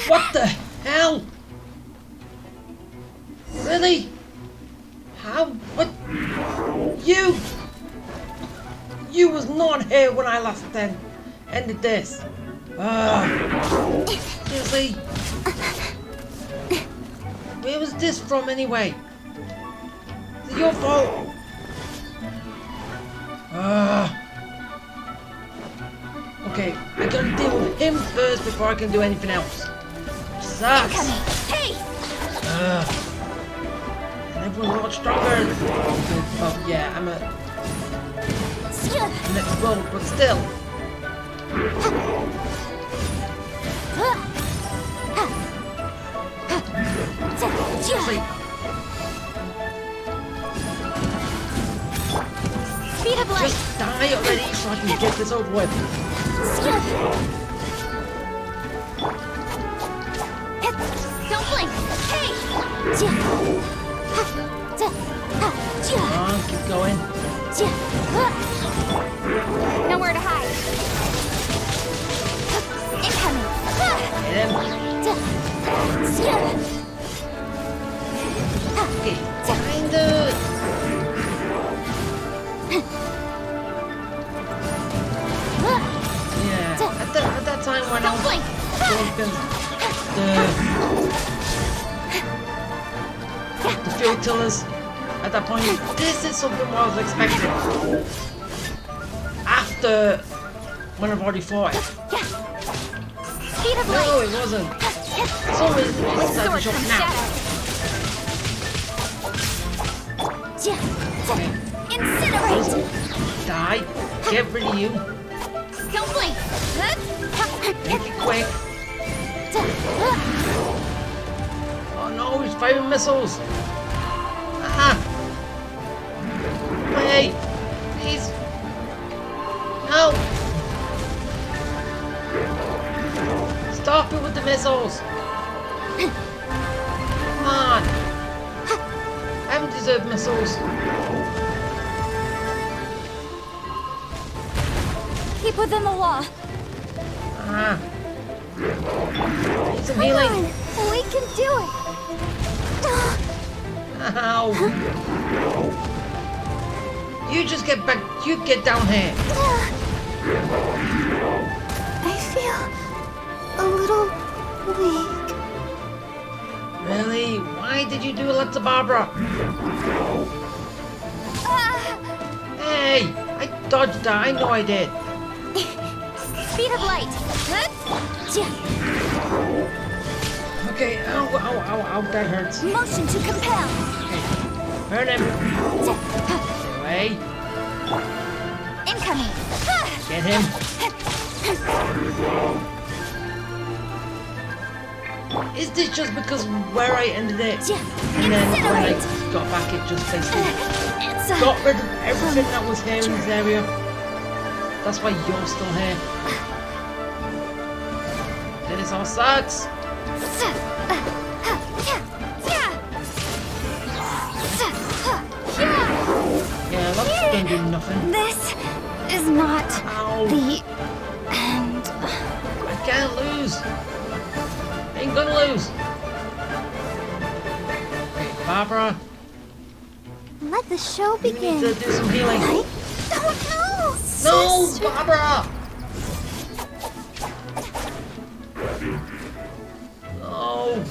What the hell? Really? How? What? You was not here when I last ended this. Seriously? Where was this from anyway? Is it your fault? Okay, I gotta deal with him first before I can do anything else. Sucks. Hey! And everyone's a lot stronger. Oh yeah, I'm a next world, but still. Seriously. Speed of light! Just die already so I can get this over with. Don't blink! Hey! Come on, keep going. Nowhere to hide. Incoming! Hit him. Okay, kinda. Yeah, at that time when I was going against the field tillers, at that point, this is something what I was expecting. After when I've already fought it. Speed of light! No, it wasn't. It's always inside the shop now. Incinerate! Die. Get rid of you. Don't blink! Make it quick. Oh no, he's firing missiles. Aha! Wait! Please! No! Stop it with the missiles! Come on! I haven't deserved missiles. Keep within the wall. Ah! Need some Come healing! on, we can do it. Ow! You just get back. You get down here. I feel a little weak. Really? Why did you do that to Barbara? Hey! I dodged that. I know I did. Speed of light. Okay. Ow! Ow! Ow! Ow! That hurts. Motion to compel. Burn him. Stay away. Incoming. Get him. Is this just because where I ended it? And then when I got back it just basically got rid of everything that was here in this area? That's why you're still here. This all sucks. Yeah, that's gonna do nothing. This is not Ow. the end. I can't lose. I ain't gonna lose. Okay, Barbara. Let the show You begin. need to do some healing. I don't know. No, sister. Barbara! No.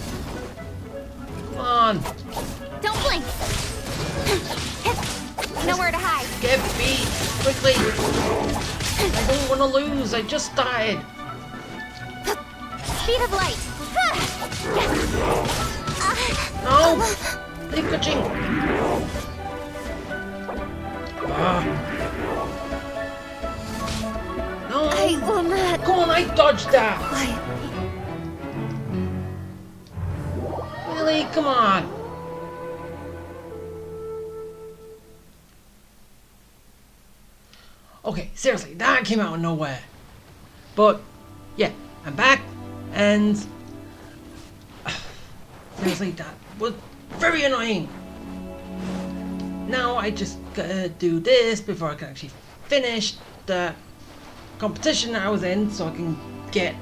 Come on. Don't blink. Nowhere to hide. Get beat quickly. I don't want to lose. I just died. Speed of light. No. Leave catching. No. I will not Come on, I dodged that. quietly. Really? Come on. Okay, seriously, that came out of nowhere. But, yeah, I'm back, and seriously, that was very annoying. Now I just gotta do this before I can actually finish the competition I was in, so I can get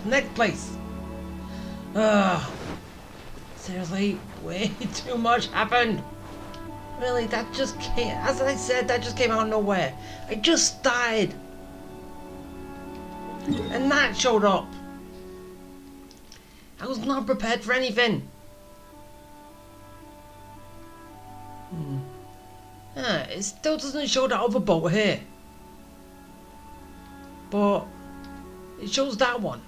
Next place. Seriously, way too much happened. Really, that just came, as I said, that just came out of nowhere. I just died. And that showed up. I was not prepared for anything. It still doesn't show that other boat here. But it shows that one.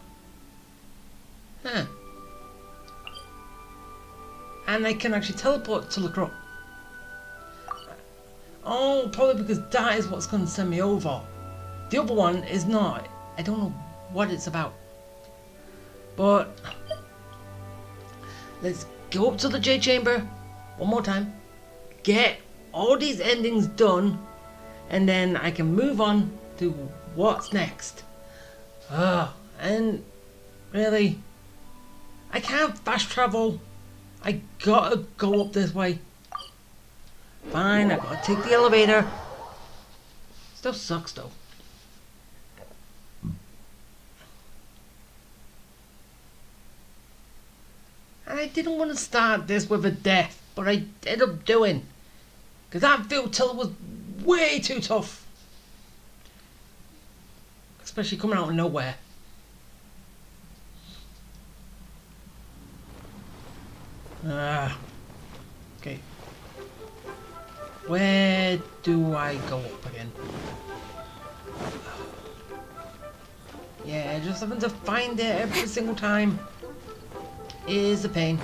And I can actually teleport to look her up. Oh, probably because that is what's going to send me over. The other one is not. I don't know what it's about. But let's go up to the Jade chamber one more time. Get all these endings done. And then I can move on to what's next. And really, I can't fast travel. I gotta go up this way. Fine, I gotta take the elevator. Still sucks though. And I didn't want to start this with a death, but I ended up doing. Because that field tilt was way too tough. Especially coming out of nowhere. Okay. Where do I go up again? Yeah, just having to find it every single time is a pain.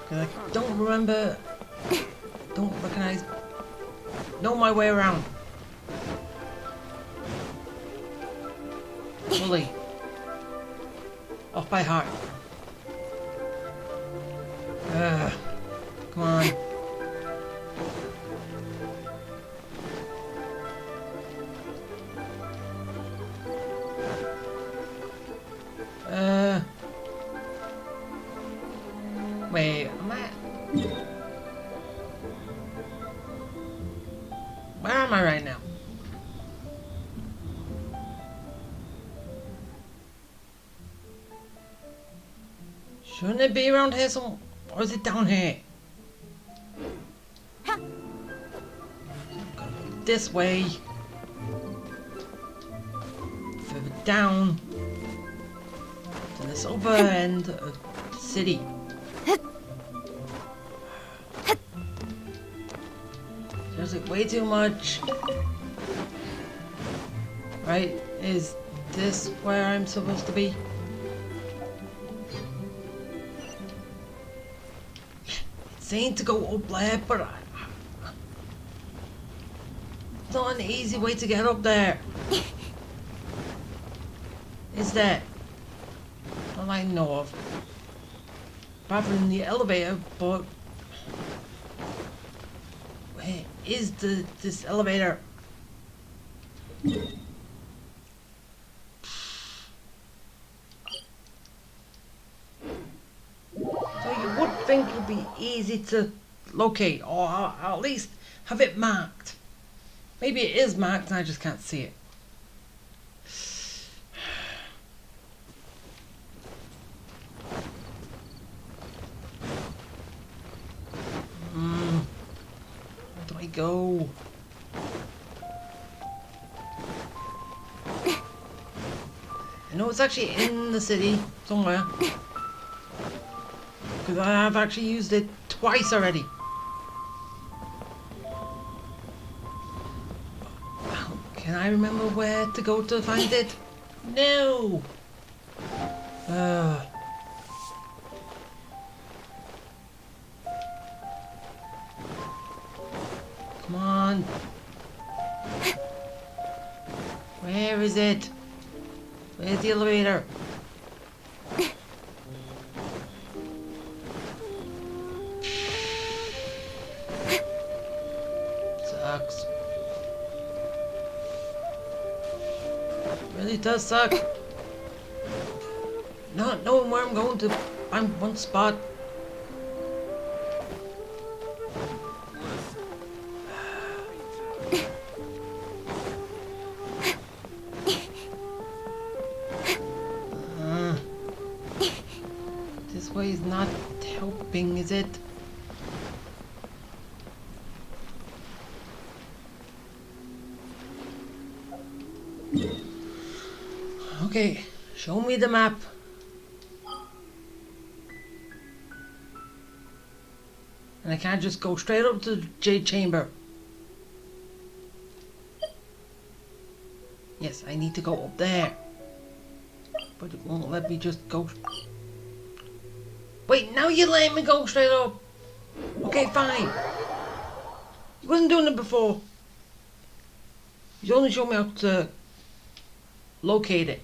Because I don't remember, don't recognize, know my way around. Fully. Off by heart. Come on. Wait, where am I right now? Shouldn't it be around here somewhere? Or is it down here? This way. Further down. To this other end of the city. There's like way too much. Right? Is this where I'm supposed to be? It's saying to go up there, but it's not an easy way to get up there. Is there? Not that I know of. Apart from the elevator, but where is this elevator? So you would think it would be easy to locate, or at least have it marked. Maybe it is marked and I just can't see it. Where do I go? I know it's actually in the city somewhere. Because I have actually used it twice already. Can I remember where to go to find it? No! Come on. Where is it? Where's the elevator? Sucks. Really does suck. Not knowing where I'm going to find one spot. Okay, show me the map. And I can't just go straight up to the Jade Chamber. Yes, I need to go up there. But it won't let me just go. Wait, now you're letting me go straight up. Okay, fine. You wasn't doing it before. You only showed me how to locate it.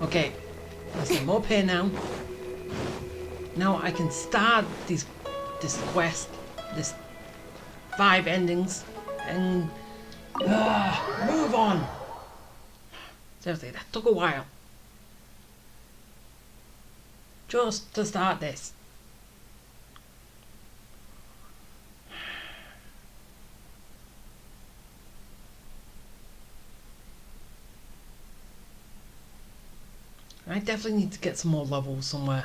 Okay, I'm up here now. Now I can start this quest, this 5 endings, and move on. Seriously, that took a while. Just to start this. I definitely need to get some more levels somewhere.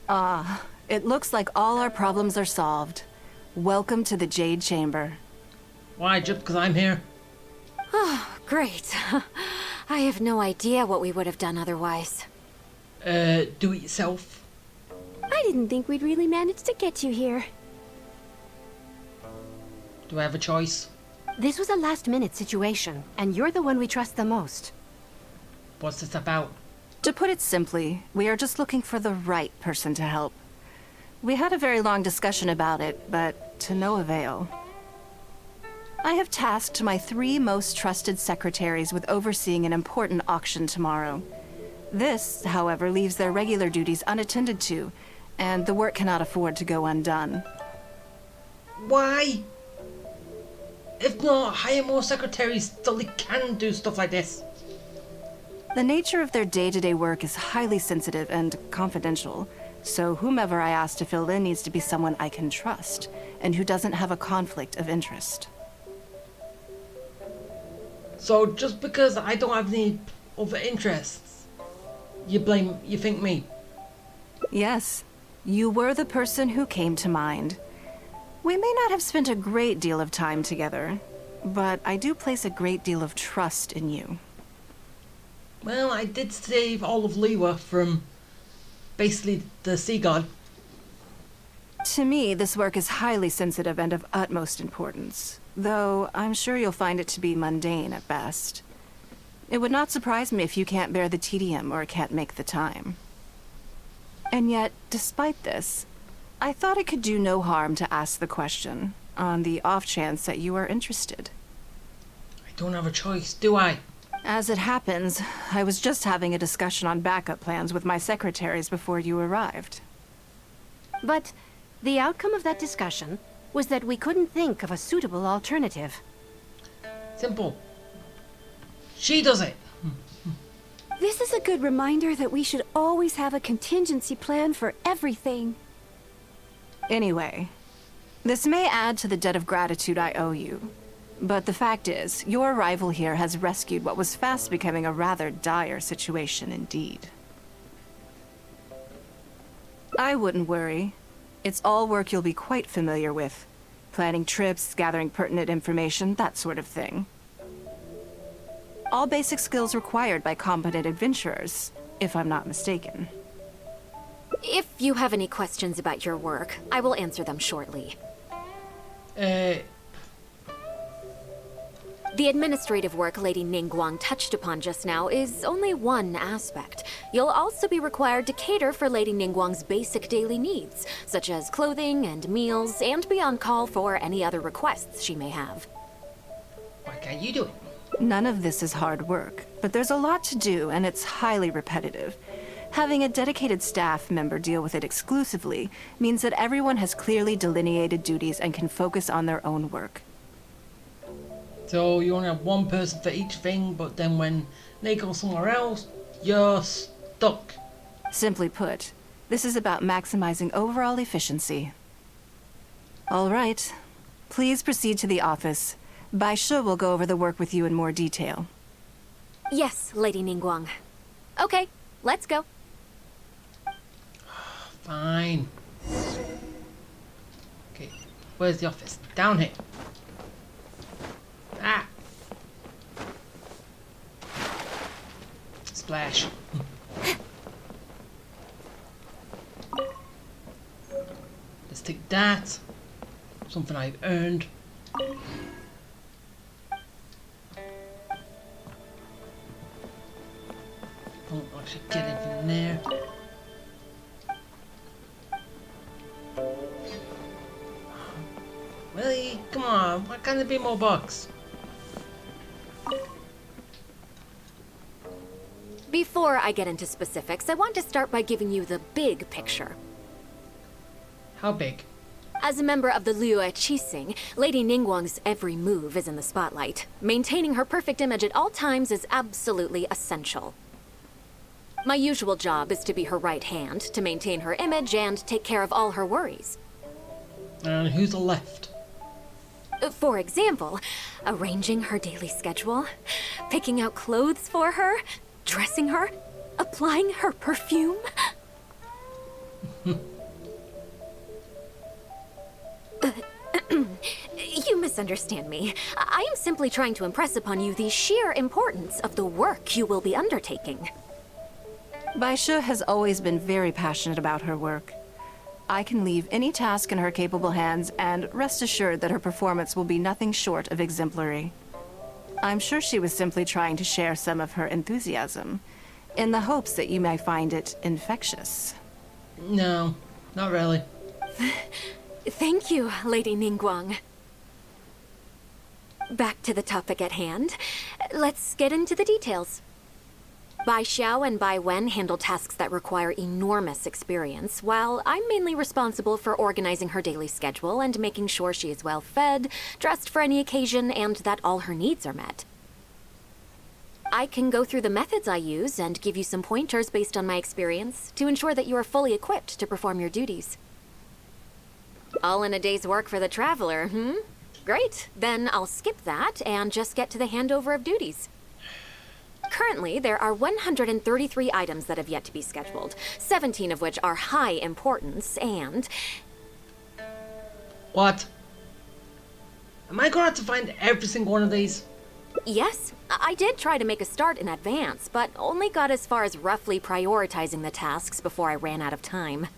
Ah, it looks like all our problems are solved. Welcome to the Jade Chamber. Why, just because I'm here? Oh, great. I have no idea what we would have done otherwise. Do it yourself. I didn't think we'd really manage to get you here. Do I have a choice? This was a last-minute situation, and you're the one we trust the most. What's this about? To put it simply, we are just looking for the right person to help. We had a very long discussion about it, but to no avail. I have tasked my 3 most trusted secretaries with overseeing an important auction tomorrow. This, however, leaves their regular duties unattended to, and the work cannot afford to go undone. Why? If not, hire more secretaries so they can do stuff like this. The nature of their day-to-day work is highly sensitive and confidential, so whomever I ask to fill in needs to be someone I can trust, and who doesn't have a conflict of interest. So just because I don't have any other interests, you think me? Yes, you were the person who came to mind. We may not have spent a great deal of time together, but I do place a great deal of trust in you. Well, I did save all of Liwa from basically the sea god. To me, this work is highly sensitive and of utmost importance, though I'm sure you'll find it to be mundane at best. It would not surprise me if you can't bear the tedium or can't make the time. And yet, despite this, I thought it could do no harm to ask the question, on the off chance that you are interested. I don't have a choice, do I? As it happens, I was just having a discussion on backup plans with my secretaries before you arrived. But the outcome of that discussion was that we couldn't think of a suitable alternative. Simple. She does it. This is a good reminder that we should always have a contingency plan for everything. Anyway, this may add to the debt of gratitude I owe you. But the fact is, your arrival here has rescued what was fast becoming a rather dire situation indeed. I wouldn't worry. It's all work you'll be quite familiar with. Planning trips, gathering pertinent information, that sort of thing. All basic skills required by competent adventurers, if I'm not mistaken. If you have any questions about your work, I will answer them shortly. The administrative work Lady Ningguang touched upon just now is only one aspect. You'll also be required to cater for Lady Ningguang's basic daily needs, such as clothing and meals, and be on call for any other requests she may have. Why can't you do it? None of this is hard work, but there's a lot to do, and it's highly repetitive. Having a dedicated staff member deal with it exclusively means that everyone has clearly delineated duties and can focus on their own work. So you only have one person for each thing, but then when they go somewhere else, you're stuck. Simply put, this is about maximizing overall efficiency. All right. Please proceed to the office. Bai Shi will go over the work with you in more detail. Yes, Lady Ningguang. Okay, let's go. Fine. Where's the office? Down here. Ah! Splash. Let's take that. Something I've earned. Don't actually get anything there. Really? Come on, why can't there be more bucks? Before I get into specifics, I want to start by giving you the big picture. How big? As a member of the Liyue Qixing, Lady Ningguang's every move is in the spotlight. Maintaining her perfect image at all times is absolutely essential. My usual job is to be her right hand, to maintain her image and take care of all her worries. And who's the left? For example, arranging her daily schedule, picking out clothes for her, dressing her, applying her perfume. You misunderstand me. I am simply trying to impress upon you the sheer importance of the work you will be undertaking. Baishe has always been very passionate about her work. I can leave any task in her capable hands and rest assured that her performance will be nothing short of exemplary. I'm sure she was simply trying to share some of her enthusiasm, in the hopes that you may find it infectious. No, not really. Thank you, Lady Ningguang. Back to the topic at hand. Let's get into the details. Bai Xiao and Bai Wen handle tasks that require enormous experience, while I'm mainly responsible for organizing her daily schedule and making sure she is well fed, dressed for any occasion, and that all her needs are met. I can go through the methods I use and give you some pointers based on my experience to ensure that you are fully equipped to perform your duties. All in a day's work for the traveler, hmm? Great, then I'll skip that and just get to the handover of duties. Currently, there are 133 items that have yet to be scheduled, 17 of which are high importance, and... What? Am I going to have to find every single one of these? Yes, I did try to make a start in advance, but only got as far as roughly prioritizing the tasks before I ran out of time.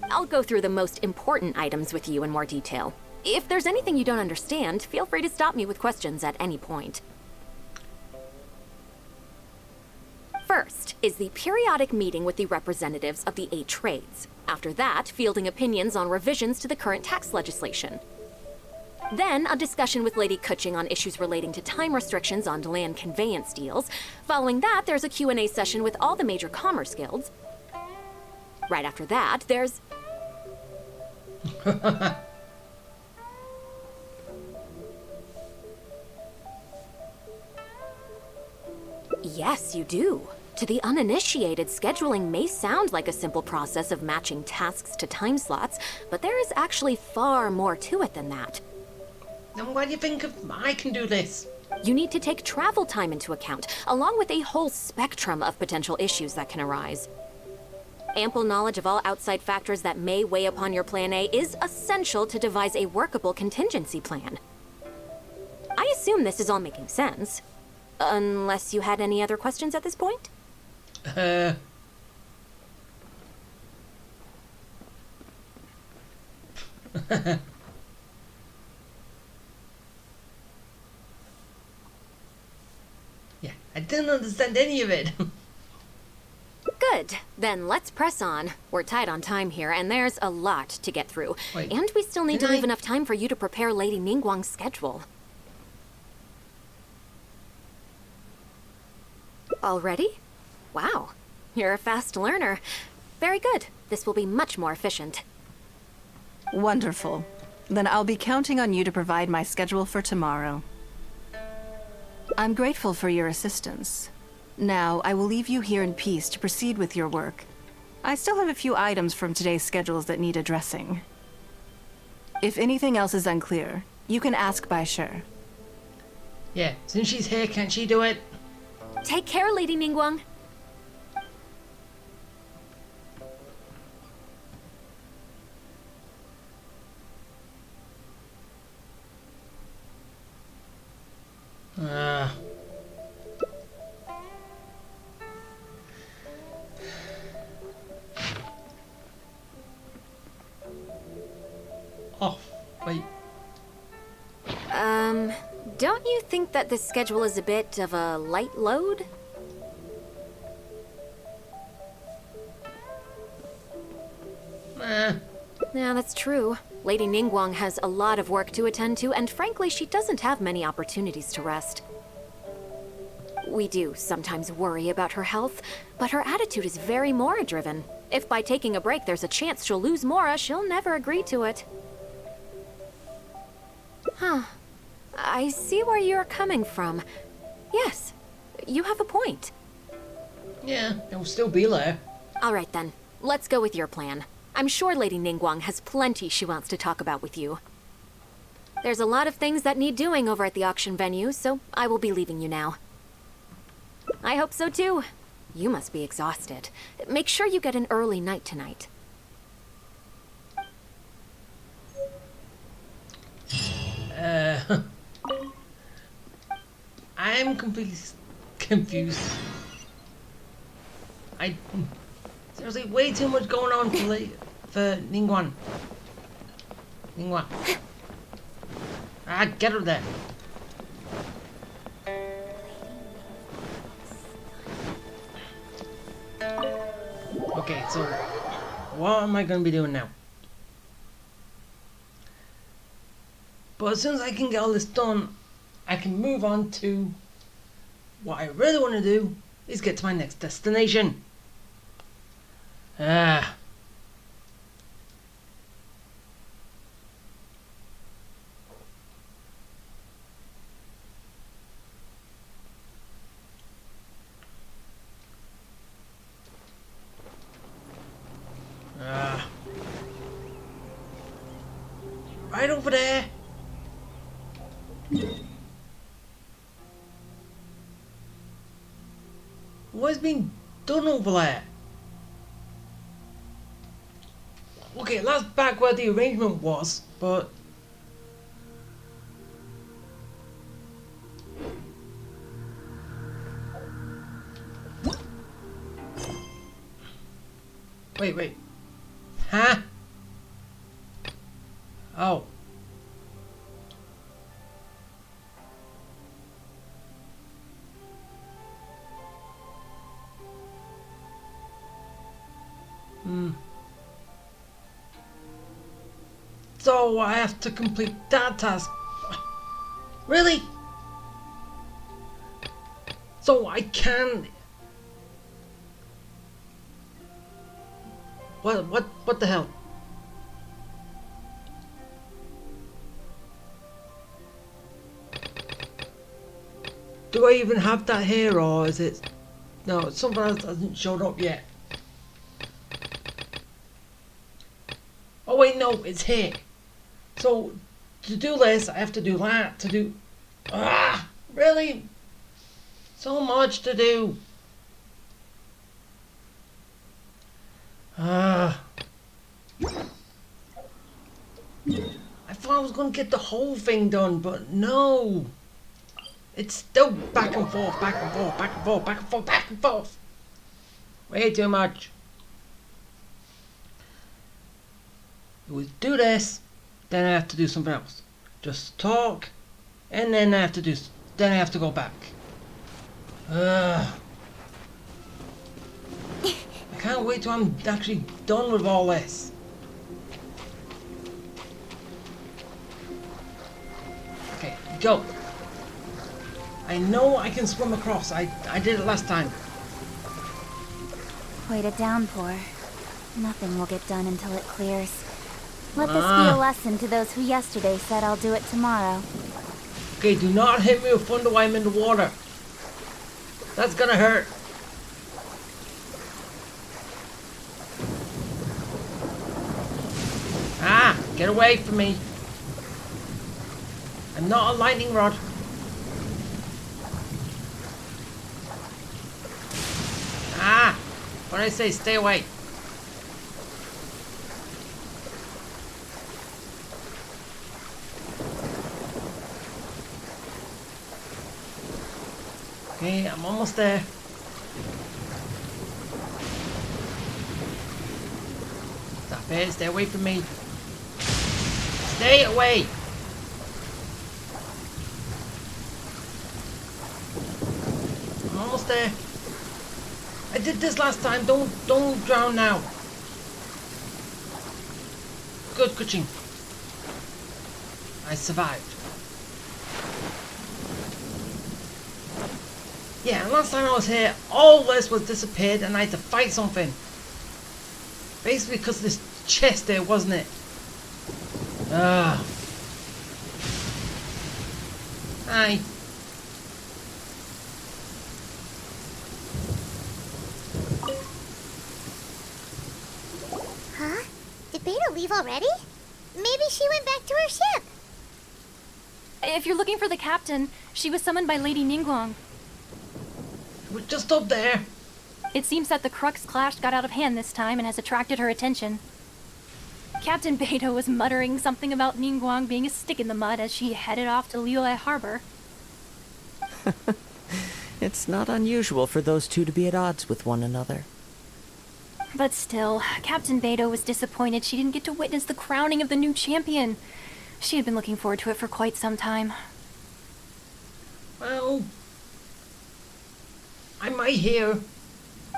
I'll go through the most important items with you in more detail. If there's anything you don't understand, feel free to stop me with questions at any point. First is the periodic meeting with the representatives of the 8 trades. After that, fielding opinions on revisions to the current tax legislation. Then, a discussion with Lady Kuching on issues relating to time restrictions on land conveyance deals. Following that, there's a Q&A session with all the major commerce guilds. Right after that, there's... Yes, you do. To the uninitiated, scheduling may sound like a simple process of matching tasks to time slots, but there is actually far more to it than that. Then why do you think I can do this? You need to take travel time into account, along with a whole spectrum of potential issues that can arise. Ample knowledge of all outside factors that may weigh upon your Plan A is essential to devise a workable contingency plan. I assume this is all making sense. Unless you had any other questions at this point? Yeah, I didn't understand any of it. Good. Then let's press on. We're tight on time here, and there's a lot to get through. Wait, and we still need to didn't leave enough time for you to prepare Lady Ningguang's schedule. Already? Wow. You're a fast learner. Very good. This will be much more efficient. Wonderful. Then I'll be counting on you to provide my schedule for tomorrow. I'm grateful for your assistance. Now, I will leave you here in peace to proceed with your work. I still have a few items from today's schedules that need addressing. If anything else is unclear, you can ask Baishe. Yeah, since she's here, can't she do it? Take care, Lady Ningguang. Wait. Don't you think that this schedule is a bit of a light load? Nah. Yeah, that's true. Lady Ningguang has a lot of work to attend to, and frankly, she doesn't have many opportunities to rest. We do sometimes worry about her health, but her attitude is very Mora-driven. If by taking a break there's a chance she'll lose Mora, she'll never agree to it. Huh. I see where you're coming from. Yes, you have a point. Yeah, it'll still be there. All right then, let's go with your plan. I'm sure Lady Ningguang has plenty she wants to talk about with you. There's a lot of things that need doing over at the auction venue, so I will be leaving you now. I hope so too. You must be exhausted. Make sure you get an early night tonight. I'm completely confused. Seriously, way too much going on for Ningguang. Ningguang. Ah, get her there. Okay, so what am I going to be doing now? But as soon as I can get all this done, I can move on to what I really want to do is get to my next destination. Ah. Right over there. What's being done over there? Okay, that's back where the arrangement was, but wait. Huh? Oh. So I have to complete that task. Really? So I can. What the hell? Do I even have that here, or is it? No, something else hasn't showed up yet. Oh wait, no, it's here. So to do this, I have to do that. To do, really, so much to do. I thought I was going to get the whole thing done, but no. It's still back and forth, back and forth, back and forth, back and forth, back and forth. Way too much. It was do this, then I have to do something else. Just talk, and then I have to go back. I can't wait till I'm actually done with all this. Okay, go. I know I can swim across. I did it last time. Wait a downpour. Nothing will get done until it clears. Let this be a lesson to those who yesterday said I'll do it tomorrow. Okay, do not hit me with thunder while I'm in the water. That's gonna hurt. Get away from me. I'm not a lightning rod. What did I say? Stay away. Okay, I'm almost there. Stop it, stay away from me. Stay away! I'm almost there. I did this last time. Don't drown now. Good coaching. I survived. Yeah, and last time I was here, all this was disappeared and I had to fight something. Basically because of this chest there, wasn't it? Ugh. Hi. Huh? Did Beta leave already? Maybe she went back to her ship. If you're looking for the captain, she was summoned by Lady Ningguang. We're just up there. It seems that the Crux clash got out of hand this time and has attracted her attention. Captain Beidou was muttering something about Ningguang being a stick in the mud as she headed off to Liyue Harbor. It's not unusual for those two to be at odds with one another. But still, Captain Beidou was disappointed she didn't get to witness the crowning of the new champion. She had been looking forward to it for quite some time. Well, I might hear.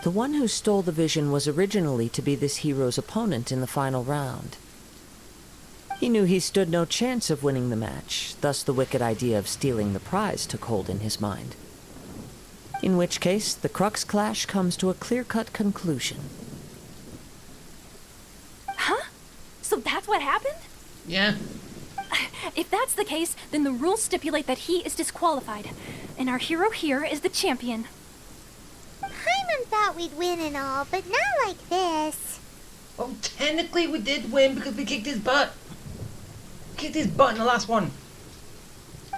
The one who stole the vision was originally to be this hero's opponent in the final round. He knew he stood no chance of winning the match, thus the wicked idea of stealing the prize took hold in his mind. In which case, the Crux clash comes to a clear-cut conclusion. Huh? So that's what happened? Yeah. If that's the case, then the rules stipulate that he is disqualified, and our hero here is the champion. Paimon thought we'd win and all, but not like this. Well, technically we did win because we kicked his butt. Kicked his butt in the last one.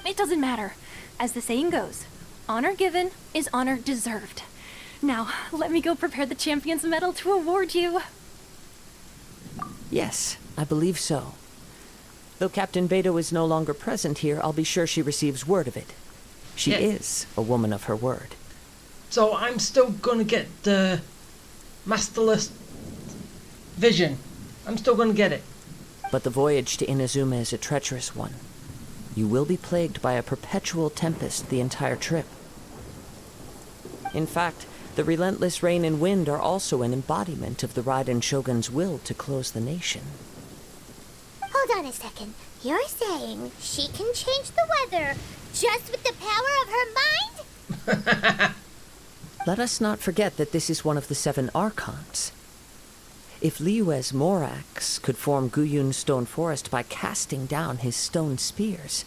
It doesn't matter. As the saying goes, honor given is honor deserved. Now, let me go prepare the champion's medal to award you. Yes, I believe so. Though Captain Beidou is no longer present here, I'll be sure she receives word of it. She is a woman of her word. So I'm still gonna get the masterless vision. I'm still gonna get it. But the voyage to Inazuma is a treacherous one. You will be plagued by a perpetual tempest the entire trip. In fact, the relentless rain and wind are also an embodiment of the Raiden Shogun's will to close the nation. Hold on a second. You're saying she can change the weather just with the power of her mind? Let us not forget that this is one of the 7 Archons. If Liyue's Morax could form Guyun's stone forest by casting down his stone spears,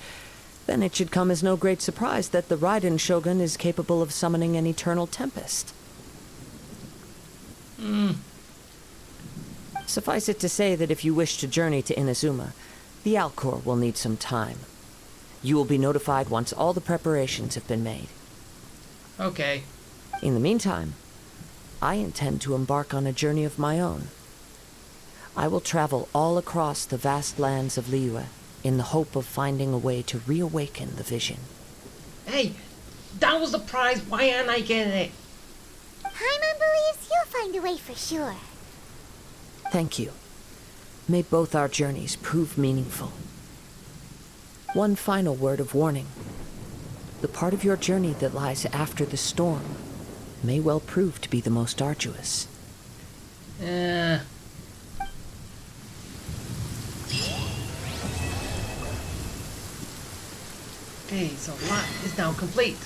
then it should come as no great surprise that the Raiden Shogun is capable of summoning an eternal tempest. Suffice it to say that if you wish to journey to Inazuma, the Alcor will need some time. You will be notified once all the preparations have been made. Okay. In the meantime, I intend to embark on a journey of my own. I will travel all across the vast lands of Liyue in the hope of finding a way to reawaken the vision. Hey, that was the prize. Why aren't I getting it? Paimon believes you'll find a way for sure. Thank you. May both our journeys prove meaningful. One final word of warning. The part of your journey that lies after the storm may well prove to be the most arduous. Okay, so that is now complete.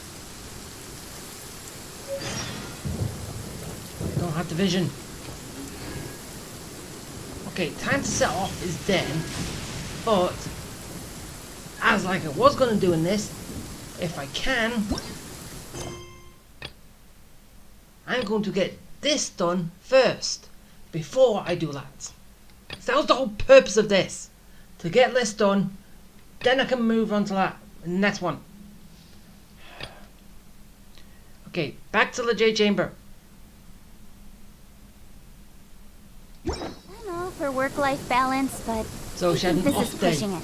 I don't have the vision. Okay, time to set off is then. But, as like I was going to do in this, if I can, I'm going to get this done first, before I do that. So that was the whole purpose of this. To get this done, then I can move on to that. Next one. Okay, back to the Jade Chamber. I know for work-life balance, but So she had an this is off day. pushing it.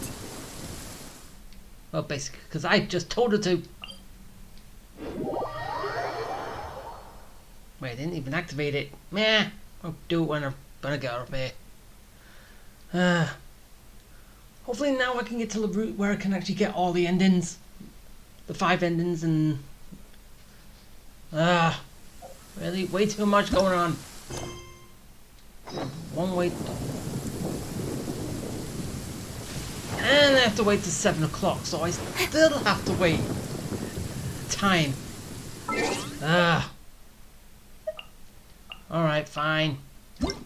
Well, basically, because I just told her to. Wait, I didn't even activate it. Meh, I'll do it when I get out of here. Hopefully now I can get to the route where I can actually get all the endings. The 5 endings and... really way too much going on. One wait. And I have to wait till 7 o'clock, so I still have to wait. Time. Alright, fine.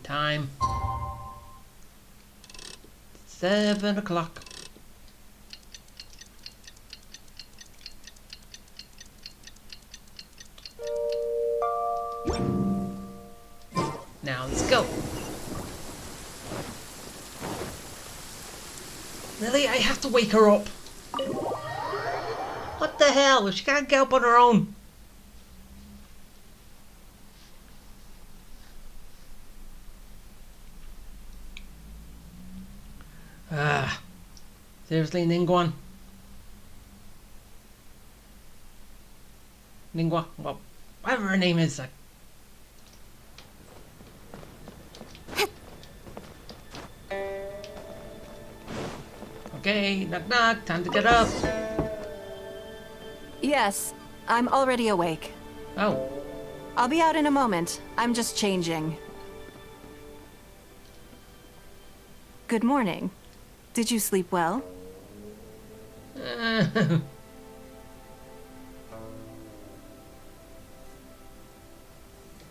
Time. 7 o'clock. Now let's go. Really? I have to wake her up. What the hell? She can't get up on her own. Seriously, Ningguang? Ningguang? Well, whatever her name is. Okay, knock knock, time to get up. Yes, I'm already awake. Oh. I'll be out in a moment. I'm just changing. Good morning. Did you sleep well?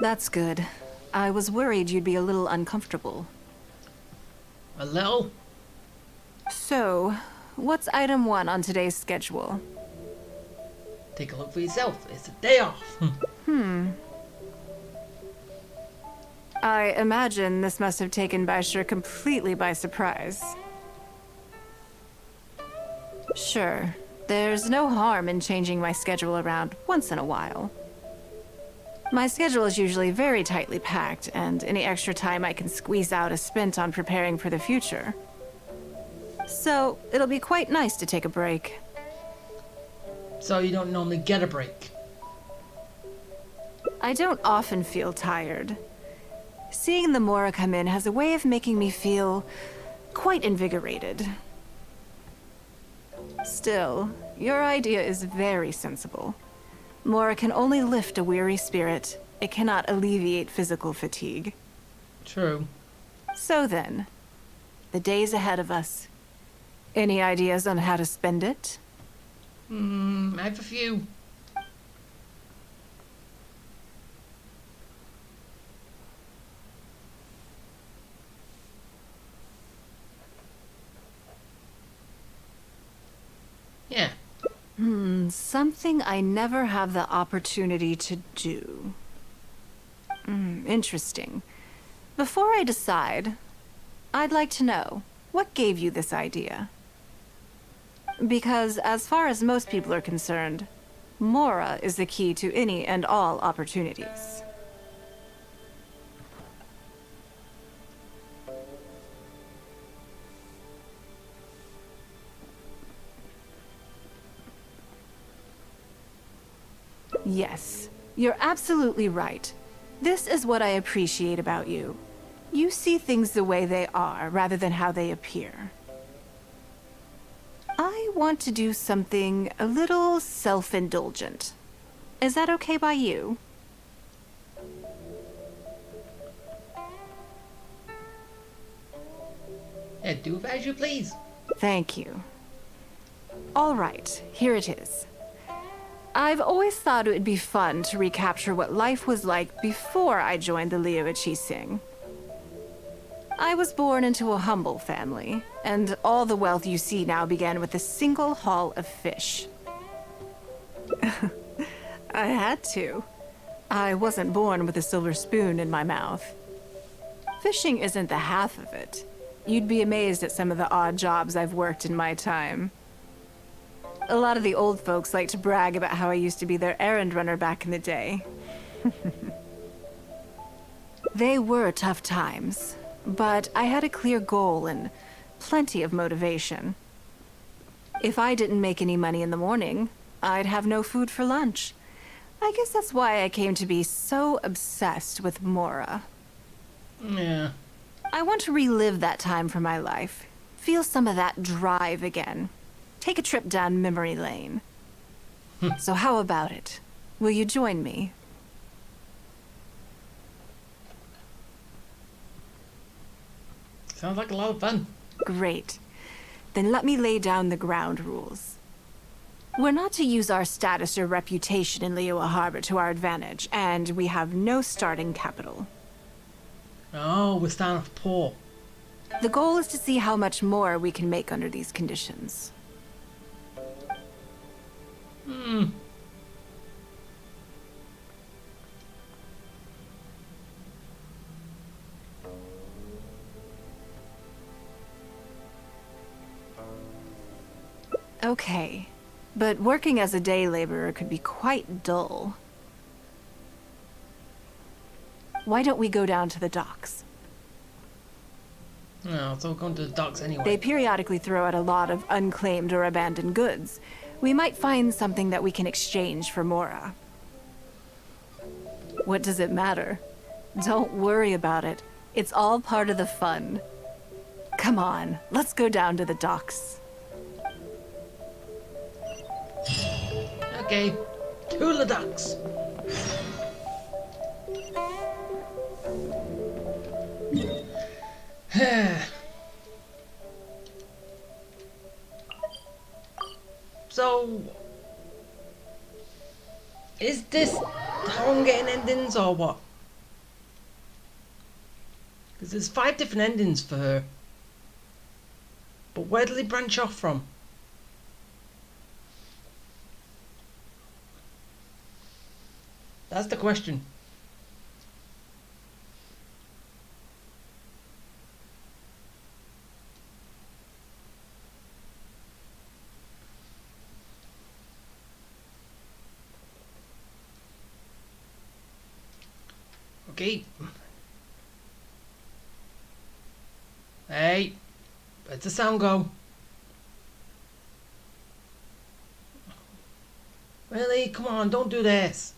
That's good. I was worried you'd be a little uncomfortable. A little? So, what's item 1 on today's schedule? Take a look for yourself. It's a day off. I imagine this must have taken Baishur completely by surprise. Sure, there's no harm in changing my schedule around once in a while. My schedule is usually very tightly packed, and any extra time I can squeeze out is spent on preparing for the future. So, it'll be quite nice to take a break. So you don't normally get a break? I don't often feel tired. Seeing the Mora come in has a way of making me feel quite invigorated. Still, your idea is very sensible. Mora can only lift a weary spirit. It cannot alleviate physical fatigue. True. So then, the days ahead of us. Any ideas on how to spend it? I have a few. Yeah. Something I never have the opportunity to do. Interesting. Before I decide, I'd like to know, what gave you this idea? Because as far as most people are concerned, Mora is the key to any and all opportunities. Yes, you're absolutely right. This is what I appreciate about you. You see things the way they are, rather than how they appear. I want to do something a little self-indulgent. Is that okay by you? Yeah, do as you please. Thank you. All right, here it is. I've always thought it would be fun to recapture what life was like before I joined the Liu Sing. I was born into a humble family, and all the wealth you see now began with a single haul of fish. I had to. I wasn't born with a silver spoon in my mouth. Fishing isn't the half of it. You'd be amazed at some of the odd jobs I've worked in my time. A lot of the old folks like to brag about how I used to be their errand runner back in the day. They were tough times, but I had a clear goal and plenty of motivation. If I didn't make any money in the morning, I'd have no food for lunch. I guess that's why I came to be so obsessed with Mora. Yeah. I want to relive that time for my life. feel some of that drive again. Take a trip down memory lane. So how about it? Will you join me? Sounds like a lot of fun. Great. Then let me lay down the ground rules. We're not to use our status or reputation in Liyue Harbor to our advantage, and we have no starting capital. Oh, we're starting off poor. The goal is to see how much more we can make under these conditions. Okay, but working as a day laborer could be quite dull. Why don't we go down to the docks? No, so we're going to the docks anyway. They periodically throw out a lot of unclaimed or abandoned goods. We might find something that we can exchange for Mora. What does it matter? Don't worry about it. It's all part of the fun. Come on, let's go down to the docks. Okay, to the docks. So, is this how I'm getting endings or what? Because there's 5 different endings for her. But where do they branch off from? That's the question. Okay. Hey, where's the sound go? Really? Come on, don't do this.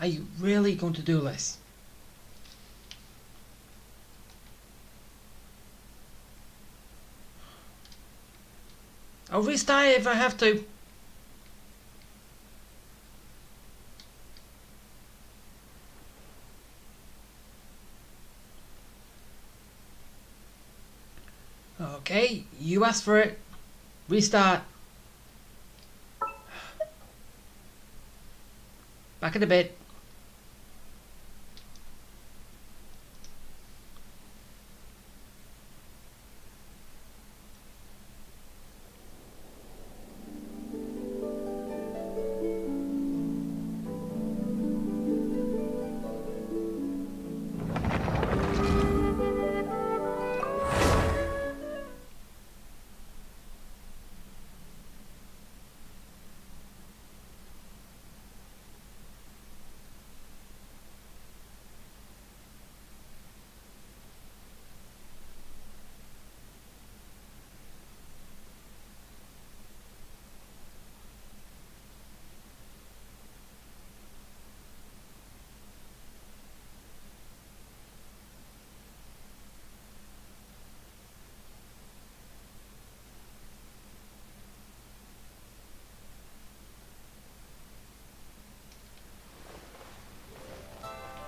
Are you really going to do this? I'll restart it if I have to. Okay, you asked for it. Restart. Back in a bit.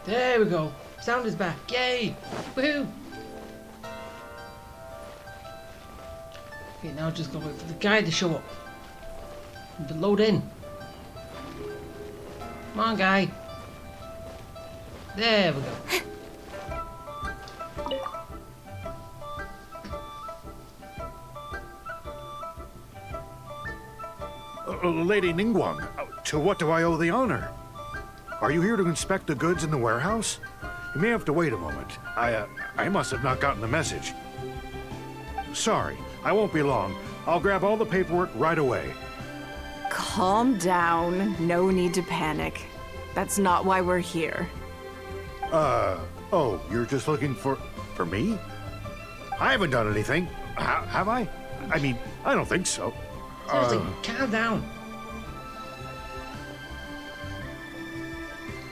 There we go. Sound is back. Yay! Woohoo! Okay, now just go wait for the guy to show up. And to load in. Come on, guy. There we go. Lady Ningguang, to what do I owe the honor? Are you here to inspect the goods in the warehouse? You may have to wait a moment. I must have not gotten the message. Sorry, I won't be long. I'll grab all the paperwork right away. Calm down. No need to panic. That's not why we're here. Oh, you're just looking for me? I haven't done anything. Have I? I mean, I don't think so. Seriously, calm down.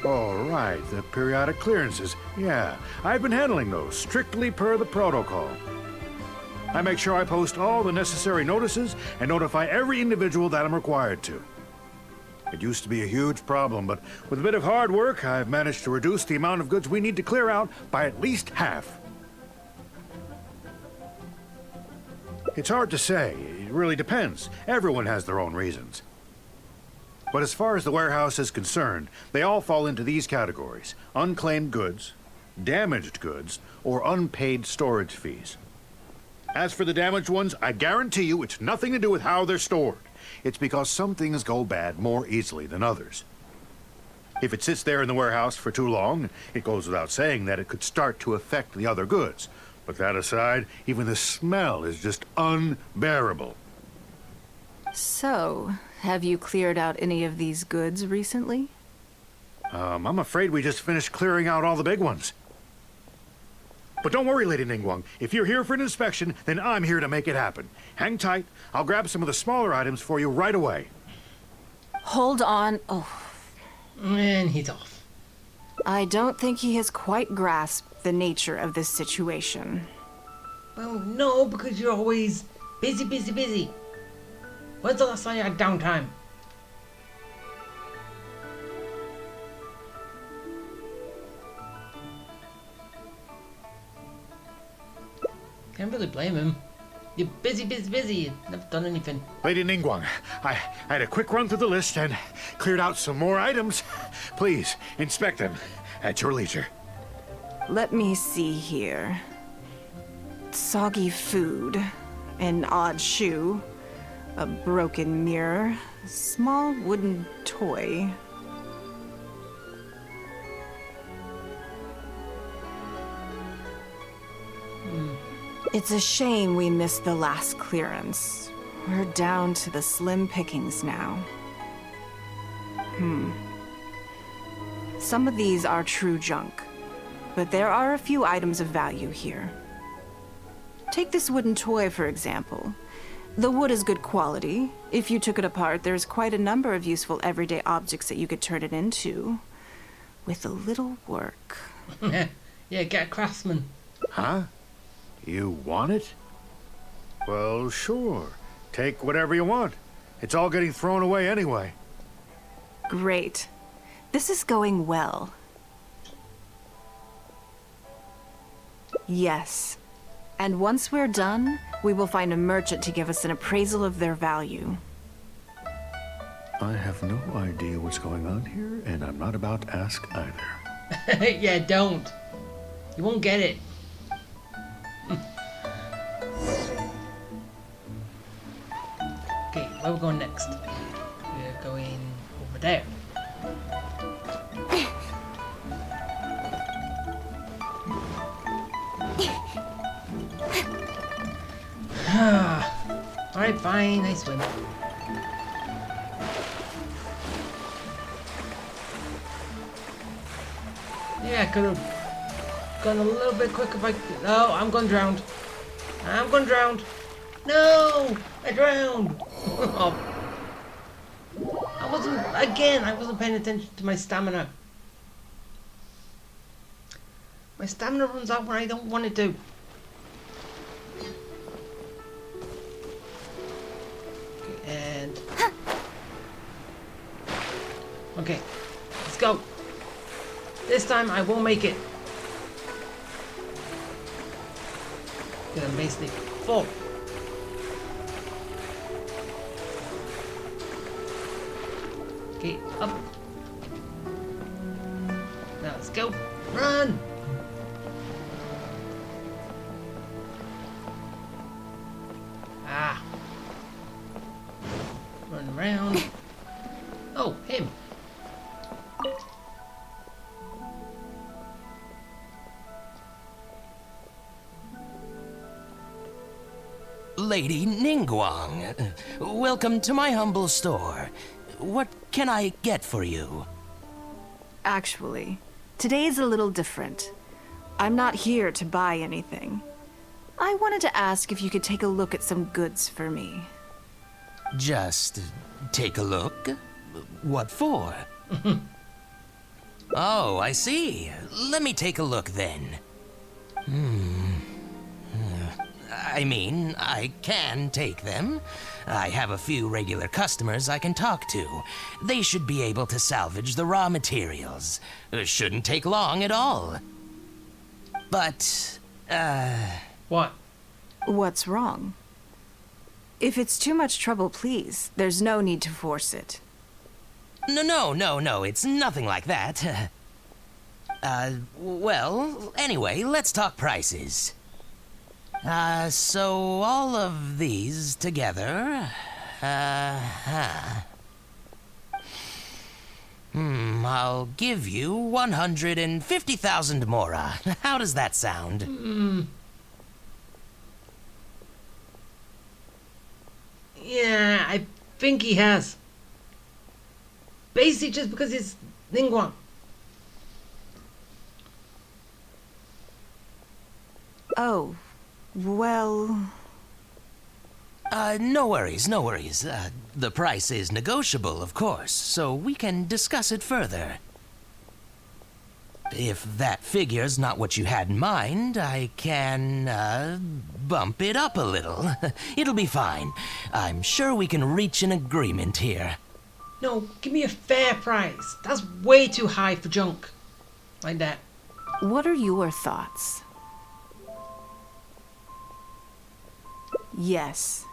All right, the periodic clearances. Yeah, I've been handling those, strictly per the protocol. I make sure I post all the necessary notices and notify every individual that I'm required to. It used to be a huge problem, but with a bit of hard work, I've managed to reduce the amount of goods we need to clear out by at least half. It's hard to say. It really depends. Everyone has their own reasons. But as far as the warehouse is concerned, they all fall into these categories: unclaimed goods, damaged goods, or unpaid storage fees. As for the damaged ones, I guarantee you it's nothing to do with how they're stored. It's because some things go bad more easily than others. If it sits there in the warehouse for too long, it goes without saying that it could start to affect the other goods. But that aside, even the smell is just unbearable. So, have you cleared out any of these goods recently? I'm afraid we just finished clearing out all the big ones. But don't worry, Lady Ningguang. If you're here for an inspection, then I'm here to make it happen. Hang tight. I'll grab some of the smaller items for you right away. Hold on. Oh, And he's off. I don't think he has quite grasped the nature of this situation. Well, no, because you're always busy, busy, busy. When's the last time you had downtime? Can't really blame him. You're busy, busy, busy. You've never done anything. Lady Ningguang, I had a quick run through the list and cleared out some more items. Please, inspect them at your leisure. Let me see here. Soggy food, an odd shoe, a broken mirror, a small wooden toy. It's a shame we missed the last clearance. We're down to the slim pickings now. Some of these are true junk, but there are a few items of value here. Take this wooden toy, for example. The wood is good quality. If you took it apart, there's quite a number of useful everyday objects that you could turn it into, with a little work. Yeah, get a craftsman. Huh? You want it? Well, sure. Take whatever you want. It's all getting thrown away anyway. Great. This is going well. Yes. And once we're done, we will find a merchant to give us an appraisal of their value. I have no idea what's going on here, and I'm not about to ask either. Yeah, don't. You won't get it. Okay, where are we going next? We're going over there. Alright, fine, I swim. Yeah, I could have gone a little bit quicker if I... No, I'm going drowned. I'm going drowned. No! I drowned! Oh. I wasn't paying attention to my stamina. My stamina runs out when I don't want it to. Okay, and... Okay, let's go. This time I will make it. Because I'm basically full. Okay, up. Now let's go. Run! Ah. Run around. Oh, him. Lady Ningguang, welcome to my humble store. What can I get for you? Actually, today is a little different. I'm not here to buy anything. I wanted to ask if you could take a look at some goods for me. Just take a look? What for? Oh, I see. Let me take a look then. I mean, I can take them. I have a few regular customers I can talk to. They should be able to salvage the raw materials. It shouldn't take long at all. But, What? What's wrong? If it's too much trouble, please, there's no need to force it. No, it's nothing like that. Well, anyway, let's talk prices. So all of these together, I'll give you 150,000 mora. How does that sound? Yeah, I think he has. Basically just because it's Ningguang. Oh, well... No worries. The price is negotiable, of course, so we can discuss it further. If that figure's not what you had in mind, I can, bump it up a little. It'll be fine. I'm sure we can reach an agreement here. No, give me a fair price. That's way too high for junk. Like that. What are your thoughts? Yes.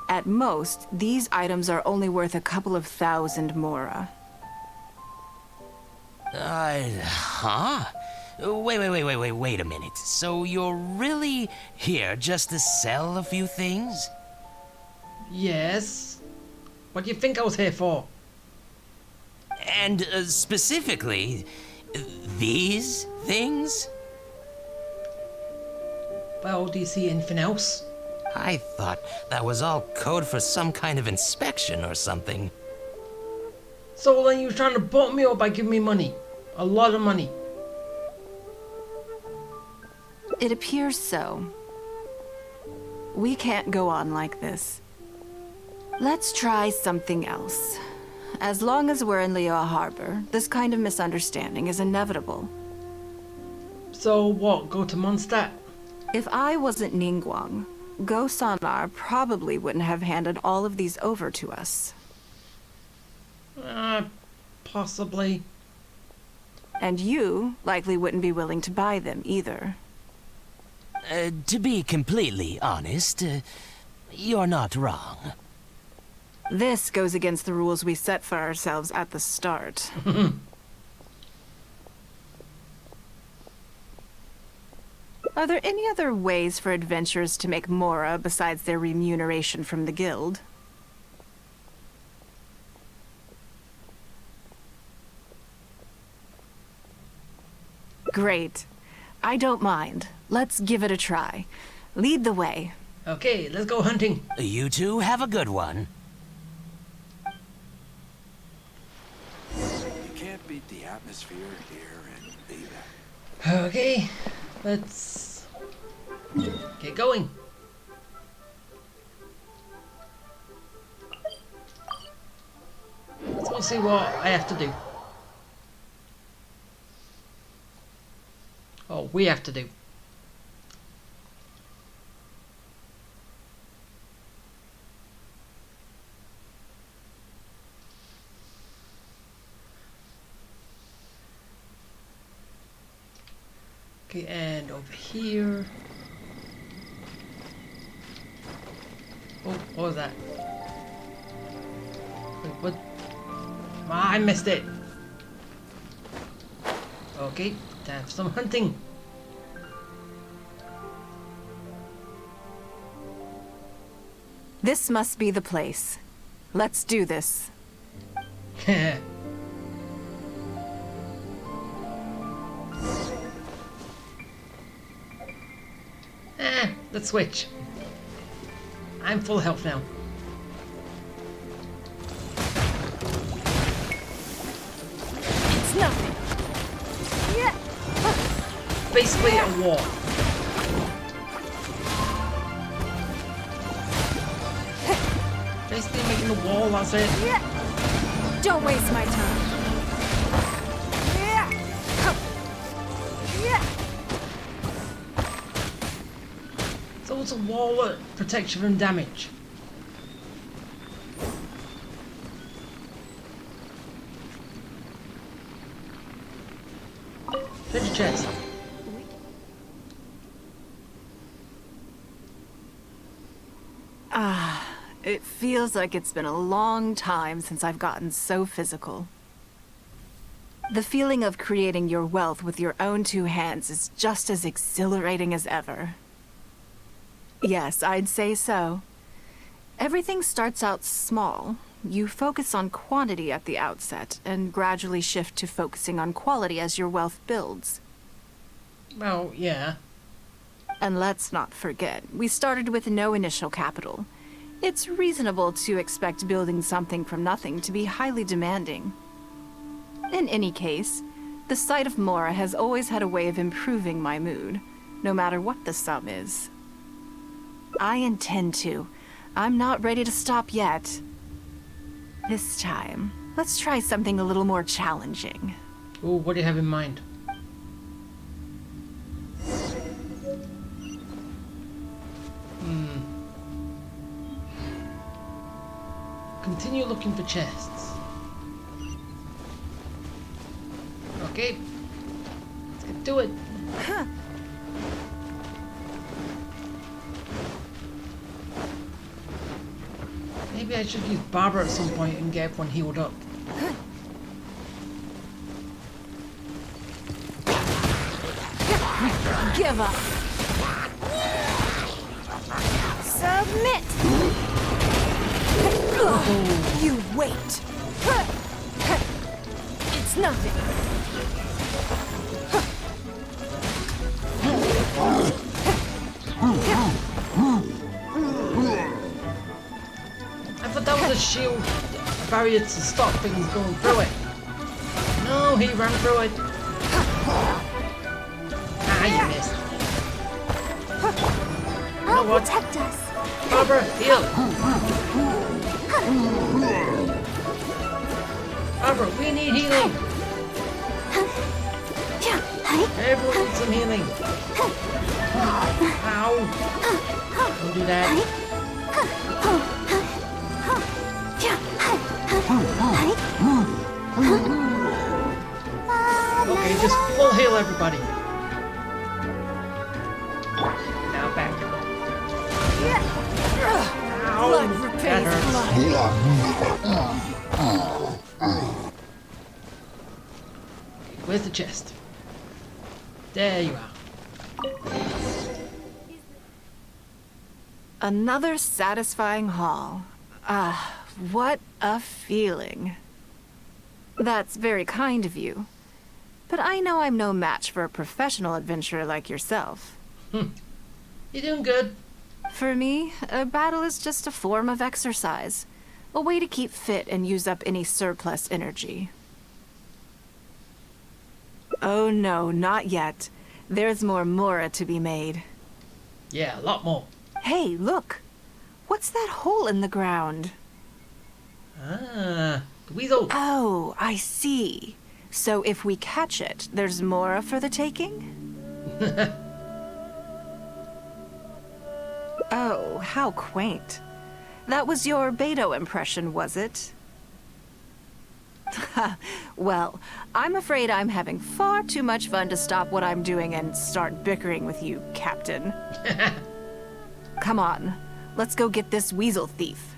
At most, these items are only worth a couple of thousand mora. Huh? Wait a minute. So you're really here just to sell a few things? Yes. What do you think I was here for? And specifically, these things? Well, do you see anything else? I thought that was all code for some kind of inspection or something. So then you were trying to bump me up by giving me money. A lot of money. It appears so. We can't go on like this. Let's try something else. As long as we're in Liyue Harbor, this kind of misunderstanding is inevitable. So what, go to Mondstadt? If I wasn't Ningguang, Go Sonar probably wouldn't have handed all of these over to us. Possibly. And you likely wouldn't be willing to buy them either. To be completely honest, you're not wrong. This goes against the rules we set for ourselves at the start. Are there any other ways for adventurers to make mora besides their remuneration from the guild? Great. I don't mind. Let's give it a try. Lead the way. Okay, let's go hunting. You two have a good one. You can't beat the atmosphere here in Beta. Okay, let's get going. Let's go see what I have to do. Oh, we have to do. Okay, and over here. Oh, what was that? Wait, what? Ah, I missed it. Okay, time for some hunting. This must be the place. Let's do this. Let's switch. I'm full health now. It's nothing. Yeah. Basically a wall. Basically making the wall, that's it. Yeah. Don't waste my time. Yeah. puts a wall that protects you from damage. Treasure chest. It feels like it's been a long time since I've gotten so physical. The feeling of creating your wealth with your own two hands is just as exhilarating as ever. Yes, I'd say so. Everything starts out small. You focus on quantity at the outset, and gradually shift to focusing on quality as your wealth builds. Well, yeah. And let's not forget, we started with no initial capital. It's reasonable to expect building something from nothing to be highly demanding. In any case, the sight of Mora has always had a way of improving my mood, no matter what the sum is. I intend to. I'm not ready to stop yet. This time, let's try something a little more challenging. Oh, what do you have in mind? Continue looking for chests. Okay. Let's get to it. Maybe I should use Barbara at some point and get everyone healed up. Give up. Submit. You wait. It's nothing. I thought that was a shield barrier to stop things going through it. No, he ran through it. Ah, you missed. You know what? Protect us. Barbara, heal. Barbara, we need healing. Everyone needs some healing. Ow. Don't do that. Okay, just full heal everybody. Now back. Ow, that hurts. Where's the chest? There you are. Another satisfying haul. Ah, what a feeling. That's very kind of you. But I know I'm no match for a professional adventurer like yourself. You're doing good. For me, a battle is just a form of exercise. A way to keep fit and use up any surplus energy. Oh no, not yet. There's more Mora to be made. Yeah, a lot more. Hey, look! What's that hole in the ground? Ah, the weasel. Oh, I see. So if we catch it, there's Mora for the taking? Oh, how quaint. That was your Beto impression, was it? Well, I'm afraid I'm having far too much fun to stop what I'm doing and start bickering with you, Captain. Come on, let's go get this weasel thief.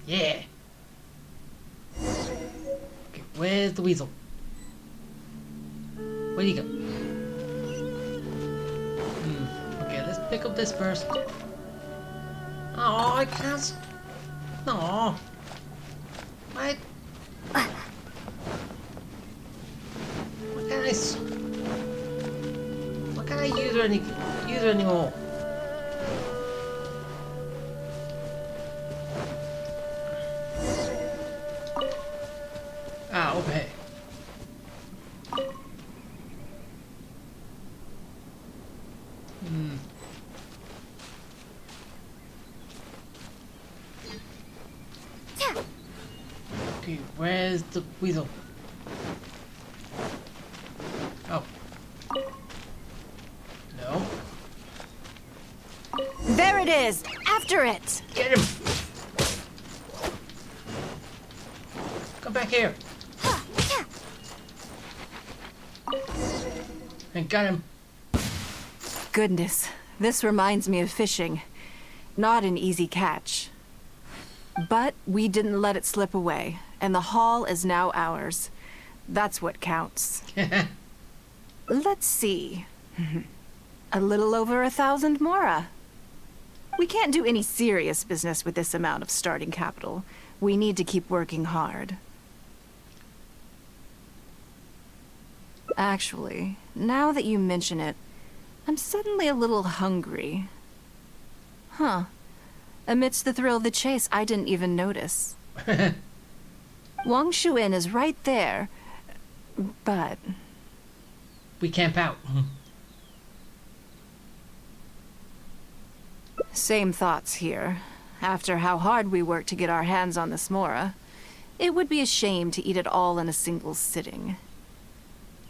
Yeah. Okay, where's the weasel? Where'd he go? Okay, let's pick up this first. Oh, I can't. No. What? Why can't I use her anymore? Ah, over here. Okay, where's the weasel? Oh. No. There! it is! After it! Get him! Come back here. And got him. Goodness, this reminds me of fishing. Not an easy catch. But we didn't let it slip away, and the haul is now ours. That's what counts. Let's see. A little over 1,000 mora. We can't do any serious business with this amount of starting capital. We need to keep working hard. Actually, now that you mention it, I'm suddenly a little hungry. Huh. Amidst the thrill of the chase, I didn't even notice. Wang Shuin is right there, but... We camp out. Same thoughts here. After how hard we worked to get our hands on this mora, it would be a shame to eat it all in a single sitting.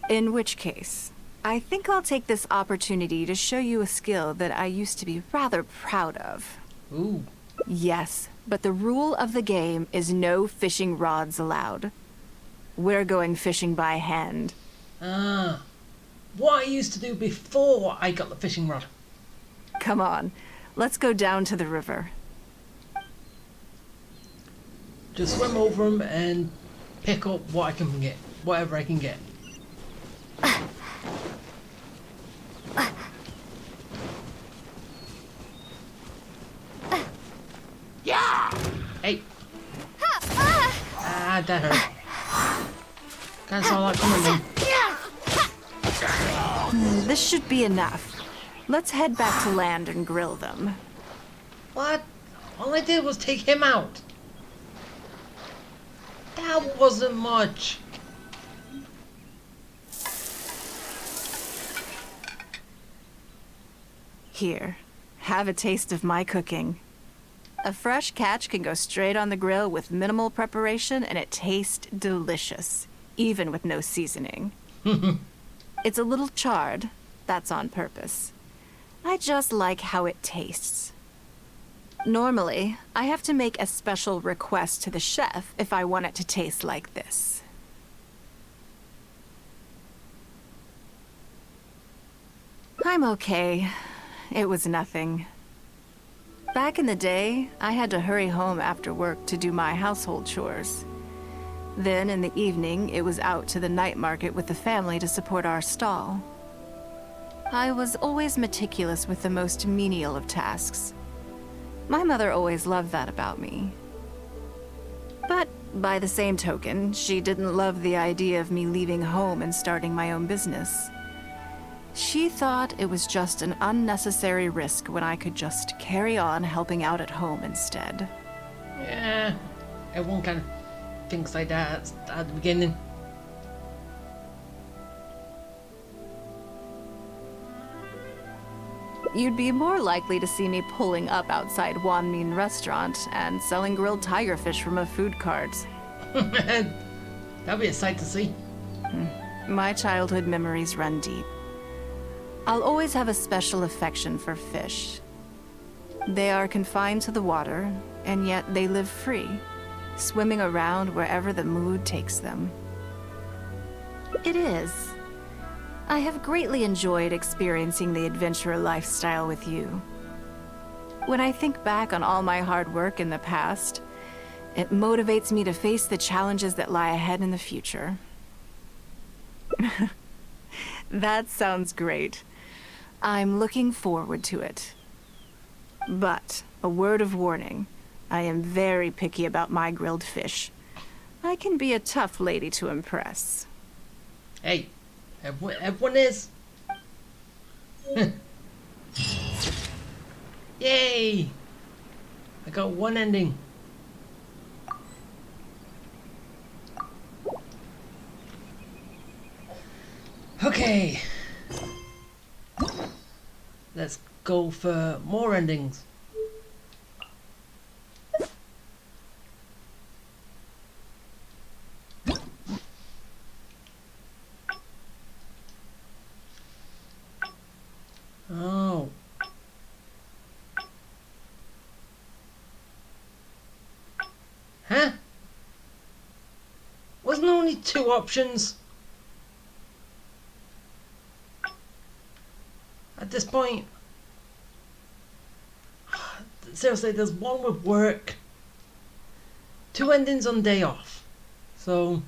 In which case, I think I'll take this opportunity to show you a skill that I used to be rather proud of. Ooh. Yes, but the rule of the game is no fishing rods allowed. We're going fishing by hand. What I used to do before I got the fishing rod. Come on, let's go down to the river. Just swim over them and pick up what I can get. Whatever I can get. Yeah! Hey! Ah, that hurt. Kinda saw that coming then. This should be enough. Let's head back to land and grill them. What? All I did was take him out. That wasn't much. Here, have a taste of my cooking. A fresh catch can go straight on the grill with minimal preparation and it tastes delicious, even with no seasoning. It's a little charred, that's on purpose. I just like how it tastes. Normally, I have to make a special request to the chef if I want it to taste like this. I'm okay. It was nothing. Back in the day, I had to hurry home after work to do my household chores. Then in the evening, it was out to the night market with the family to support our stall. I was always meticulous with the most menial of tasks. My mother always loved that about me. But by the same token, she didn't love the idea of me leaving home and starting my own business. She thought it was just an unnecessary risk when I could just carry on helping out at home instead. Yeah, everyone kind of thinks like that at the beginning. You'd be more likely to see me pulling up outside Wanmin Restaurant and selling grilled tigerfish from a food cart. That'd be a sight to see. My childhood memories run deep. I'll always have a special affection for fish. They are confined to the water, and yet they live free, swimming around wherever the mood takes them. It is. I have greatly enjoyed experiencing the adventurer lifestyle with you. When I think back on all my hard work in the past, it motivates me to face the challenges that lie ahead in the future. That sounds great. I'm looking forward to it. But, a word of warning, I am very picky about my grilled fish. I can be a tough lady to impress. Hey, everyone is. Yay! I got one ending. Okay. Let's go for more endings. Oh. only 2 options. At this point, seriously, there's one with work, 2 endings on day off. So,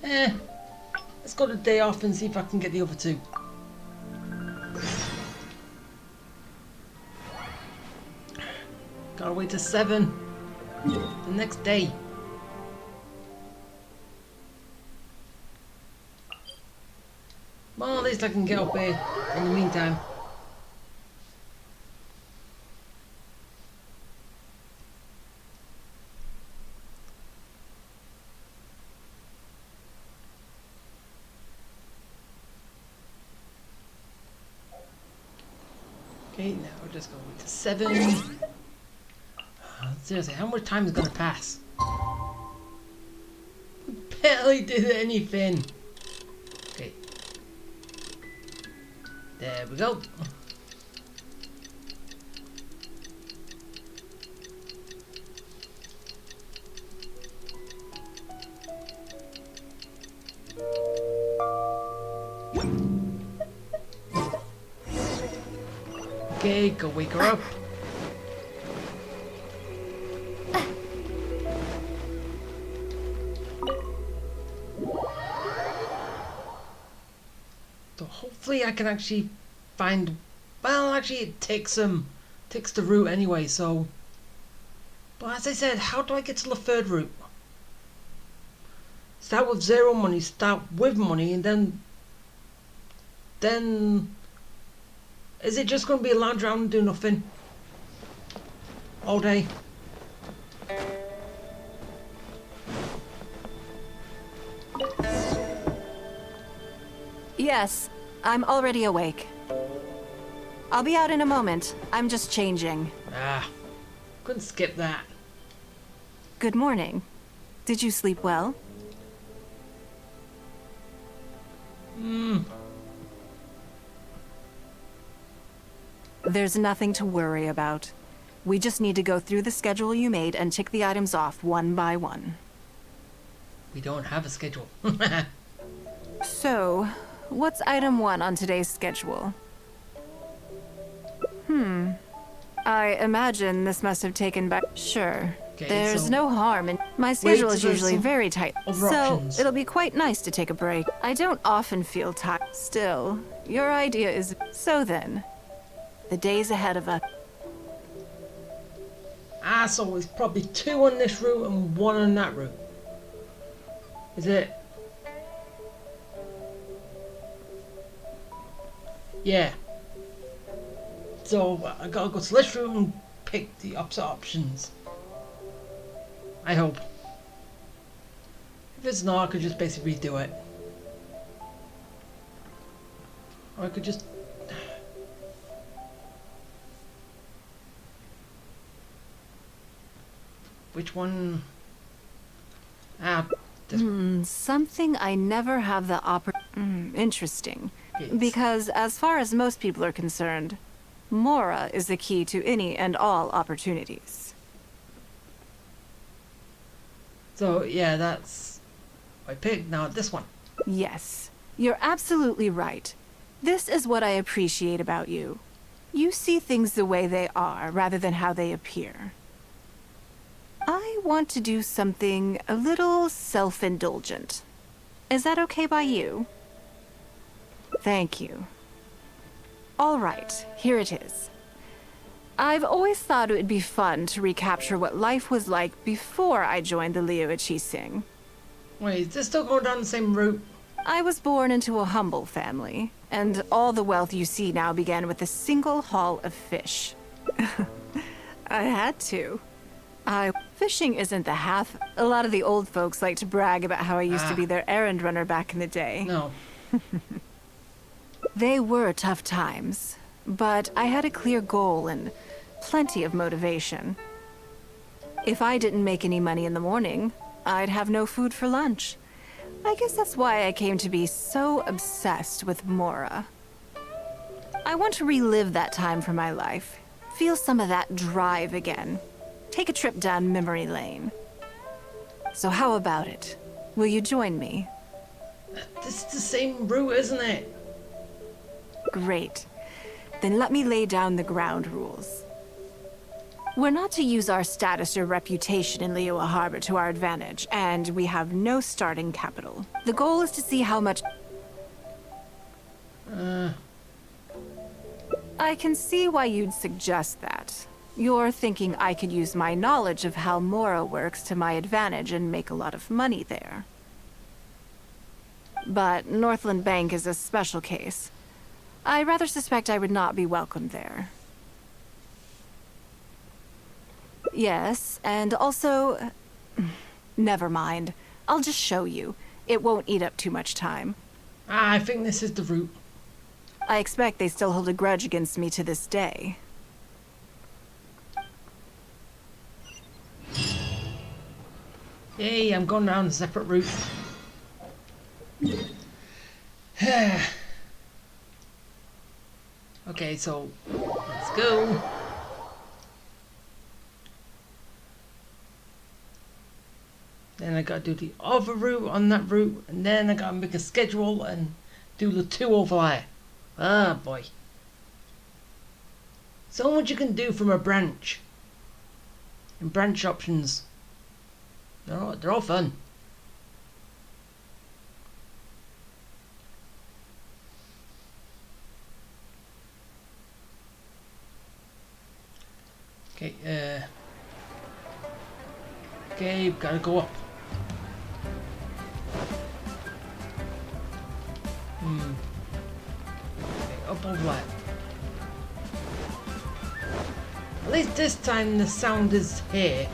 let's go to day off and see if I can get the other 2. Gotta wait till 7 the next day. Well, at least I can get up here in the meantime. Okay, now we're just going to 7. Seriously, how much time is going to pass? Barely did anything. Okay. There we go. Okay, go wake her up. So hopefully I can actually find, well, actually it takes the route anyway, so, but as I said, how do I get to the 3rd route? Start with 0 money, start with money, and then is it just going to be a lounge around and do nothing all day? Yes, I'm already awake. I'll be out in a moment. I'm just changing. Ah, couldn't skip that. Good morning. Did you sleep well? There's nothing to worry about. We just need to go through the schedule you made and tick the items off one by one. We don't have a schedule. So, what's item 1 on today's schedule? I imagine this must have taken back. Sure. Okay, There's so no harm in. My schedule so is there's usually some very tight, other so options. it'll be quite nice to take a break. I don't often feel tired. Still, your idea is. So then, the days ahead of us. Ah, so it's probably 2 on this route and 1 on that route. Is it? Yeah. So I gotta go to this route and pick the opposite options. I hope. If it's not, I could just basically redo it. Or I could just... Which one? Ah, this one. Something I never have the interesting. Yes. Because as far as most people are concerned, Mora is the key to any and all opportunities. So yeah, that's what I picked. Now this one. Yes, you're absolutely right. This is what I appreciate about you. You see things the way they are, rather than how they appear. I want to do something a little self-indulgent. Is that okay by you? Thank you. All right, here it is. I've always thought it would be fun to recapture what life was like before I joined the Liu Sing. Wait, is this still going down the same route? I was born into a humble family, and all the wealth you see now began with a single haul of fish. I had to. Fishing isn't the half. A lot of the old folks like to brag about how I used to be their errand runner back in the day. No. They were tough times, but I had a clear goal and plenty of motivation. If I didn't make any money in the morning, I'd have no food for lunch. I guess that's why I came to be so obsessed with Mora. I want to relive that time for my life, feel some of that drive again, take a trip down memory lane. So how about it? Will you join me? This is the same route, isn't it? Great. Then let me lay down the ground rules. We're not to use our status or reputation in Liyue Harbor to our advantage, and we have no starting capital. The goal is to see how much... I can see why you'd suggest that. You're thinking I could use my knowledge of how Mora works to my advantage and make a lot of money there. But Northland Bank is a special case. I rather suspect I would not be welcome there. Yes, and also... Never mind. I'll just show you. It won't eat up too much time. I think this is the route. I expect they still hold a grudge against me to this day. Yay, I'm going down a separate route. Okay, so let's go. Then I gotta do the other route on that route, and then I gotta make a schedule and do the 2 overlay. Ah, boy. So much you can do from a branch. And branch options. They're all fun. Okay, okay, gotta go up. Okay, up over that. At least this time the sound is here.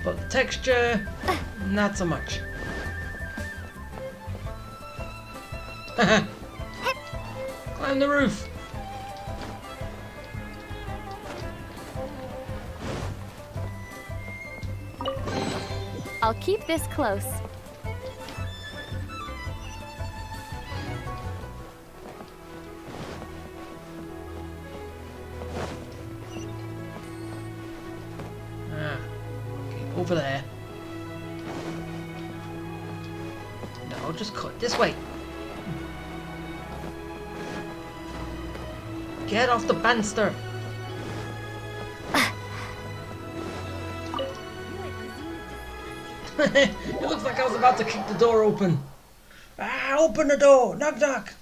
But the texture, not so much. Climb the roof. I'll keep this close. Okay, over there. No, just cut this way. Get off the banister. It looks like I was about to kick the door open. Ah, open the door! Knock, knock!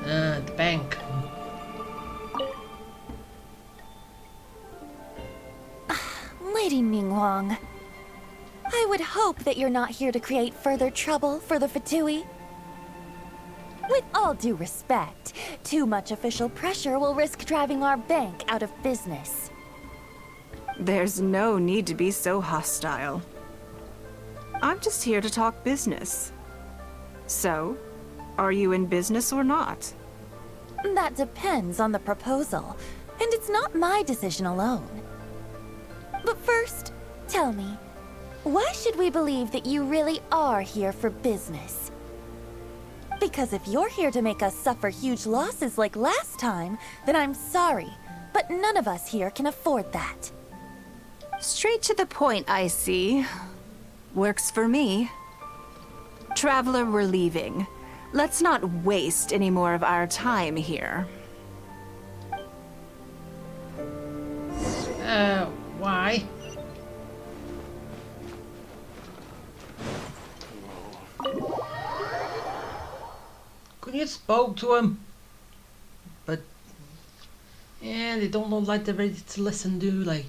The bank. Lady Ningguang, I would hope that you're not here to create further trouble for the F2P. With all due respect, too much official pressure will risk driving our bank out of business. There's no need to be so hostile. I'm just here to talk business. So, are you in business or not? That depends on the proposal, and it's not my decision alone. But first, tell me, why should we believe that you really are here for business? Because if you're here to make us suffer huge losses like last time, then I'm sorry, but none of us here can afford that. Straight to the point, I see. Works for me. Traveler, we're leaving. Let's not waste any more of our time here. Why? Couldn't you spoke to him? But yeah, they don't look like they're ready to listen, do they?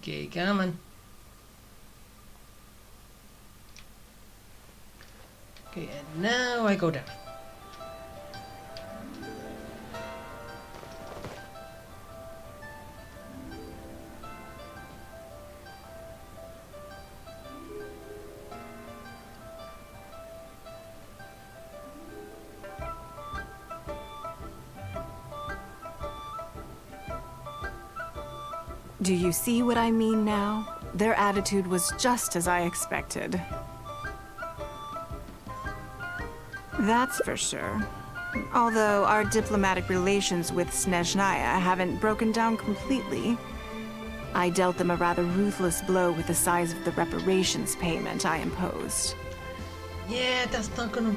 Okay, come on. Okay, and now I go down. Do you see what I mean now? Their attitude was just as I expected. That's for sure. Although our diplomatic relations with Snezhnaya haven't broken down completely, I dealt them a rather ruthless blow with the size of the reparations payment I imposed. Yeah, that's not gonna...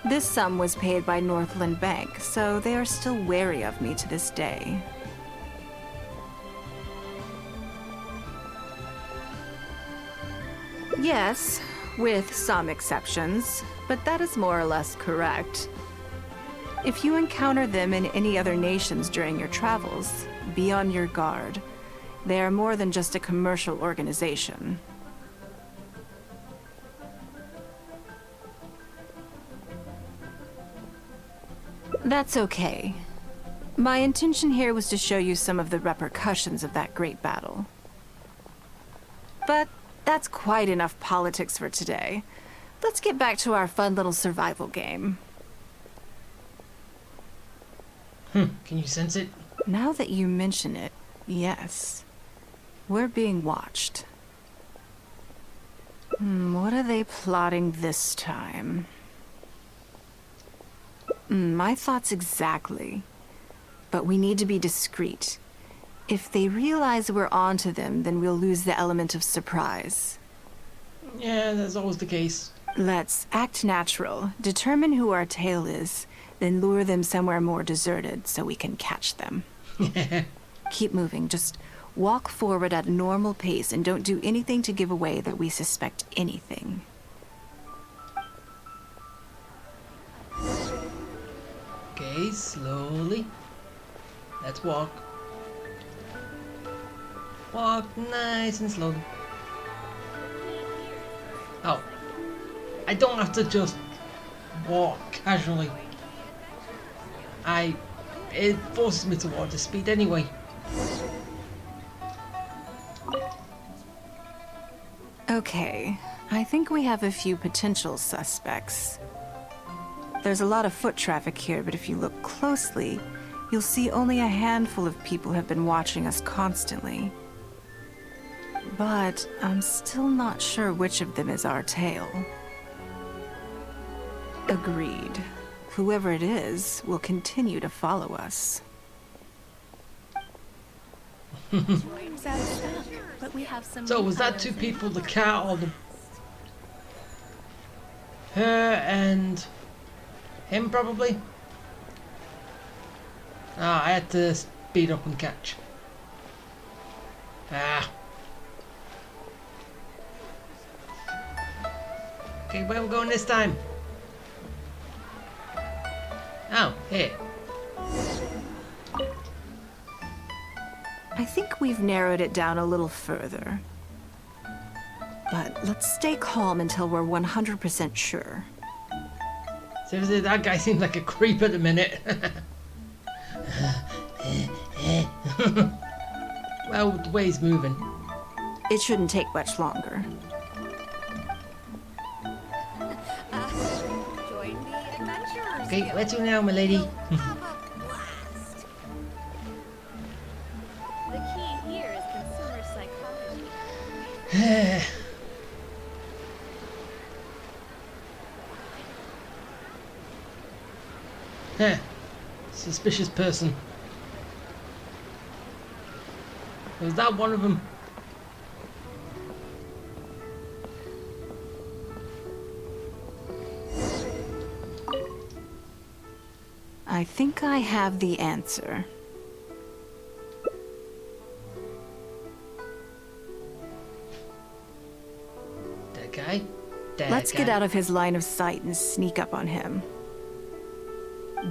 This sum was paid by Northland Bank, so they are still wary of me to this day. Yes, with some exceptions, but that is more or less correct. If you encounter them in any other nations during your travels, be on your guard. They are more than just a commercial organization. That's okay. My intention here was to show you some of the repercussions of that great battle. But that's quite enough politics for today. Let's get back to our fun little survival game. Can you sense it? Now that you mention it, yes. We're being watched. What are they plotting this time? My thoughts exactly. But we need to be discreet. If they realize we're onto them, then we'll lose the element of surprise. Yeah, that's always the case. Let's act natural, determine who our tail is, then lure them somewhere more deserted so we can catch them. Keep moving, just walk forward at a normal pace and don't do anything to give away that we suspect anything. Okay, slowly. Let's walk. Walk nice and slowly. Oh. I don't have to just walk casually. It forces me towards the speed anyway. Okay, I think we have a few potential suspects. There's a lot of foot traffic here, but if you look closely, you'll see only a handful of people have been watching us constantly. But I'm still not sure which of them is our tail. Agreed. Whoever it is will continue to follow us. So was that two people, the cat or the... Her and... him probably? Ah, I had to speed up and catch. Ah. Okay, where are we going this time? Oh, here. I think we've narrowed it down a little further. But let's stay calm until we're 100% sure. Seriously, that guy seems like a creep at the minute. Well, the way he's moving. It shouldn't take much longer. Okay, where to now, my lady? The key here is consumer psychology. Huh. Suspicious person. Was that one of them? I think I have the answer. That guy? Let's get out of his line of sight and sneak up on him.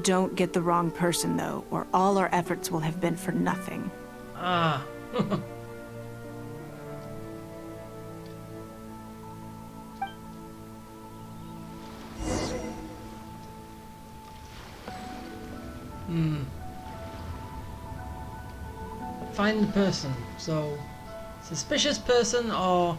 Don't get the wrong person, though, or all our efforts will have been for nothing. Ah. Find the person. So, suspicious person or...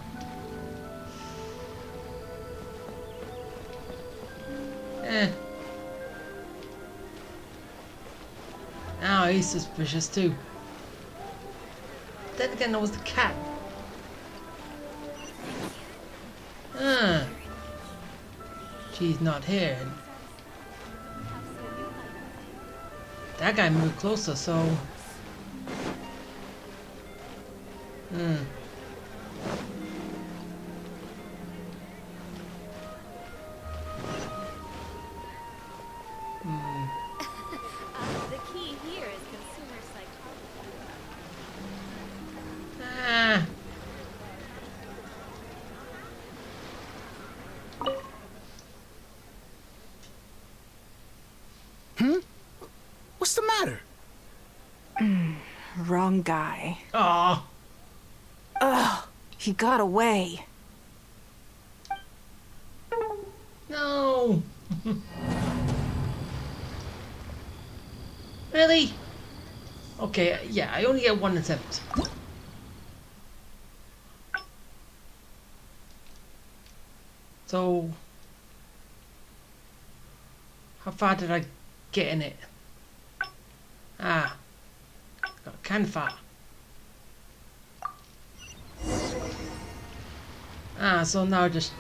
Oh, he's suspicious too. then again, that was the cat. Ah. She's not here. That guy moved closer, so... The key here is consumer psychology. Ah. What's the matter? Wrong guy. Aw. Ugh, he got away. No. Really? Okay, yeah, I only get one attempt. So, how far did I get in it? Ah, got kind of far. Ah, so now just...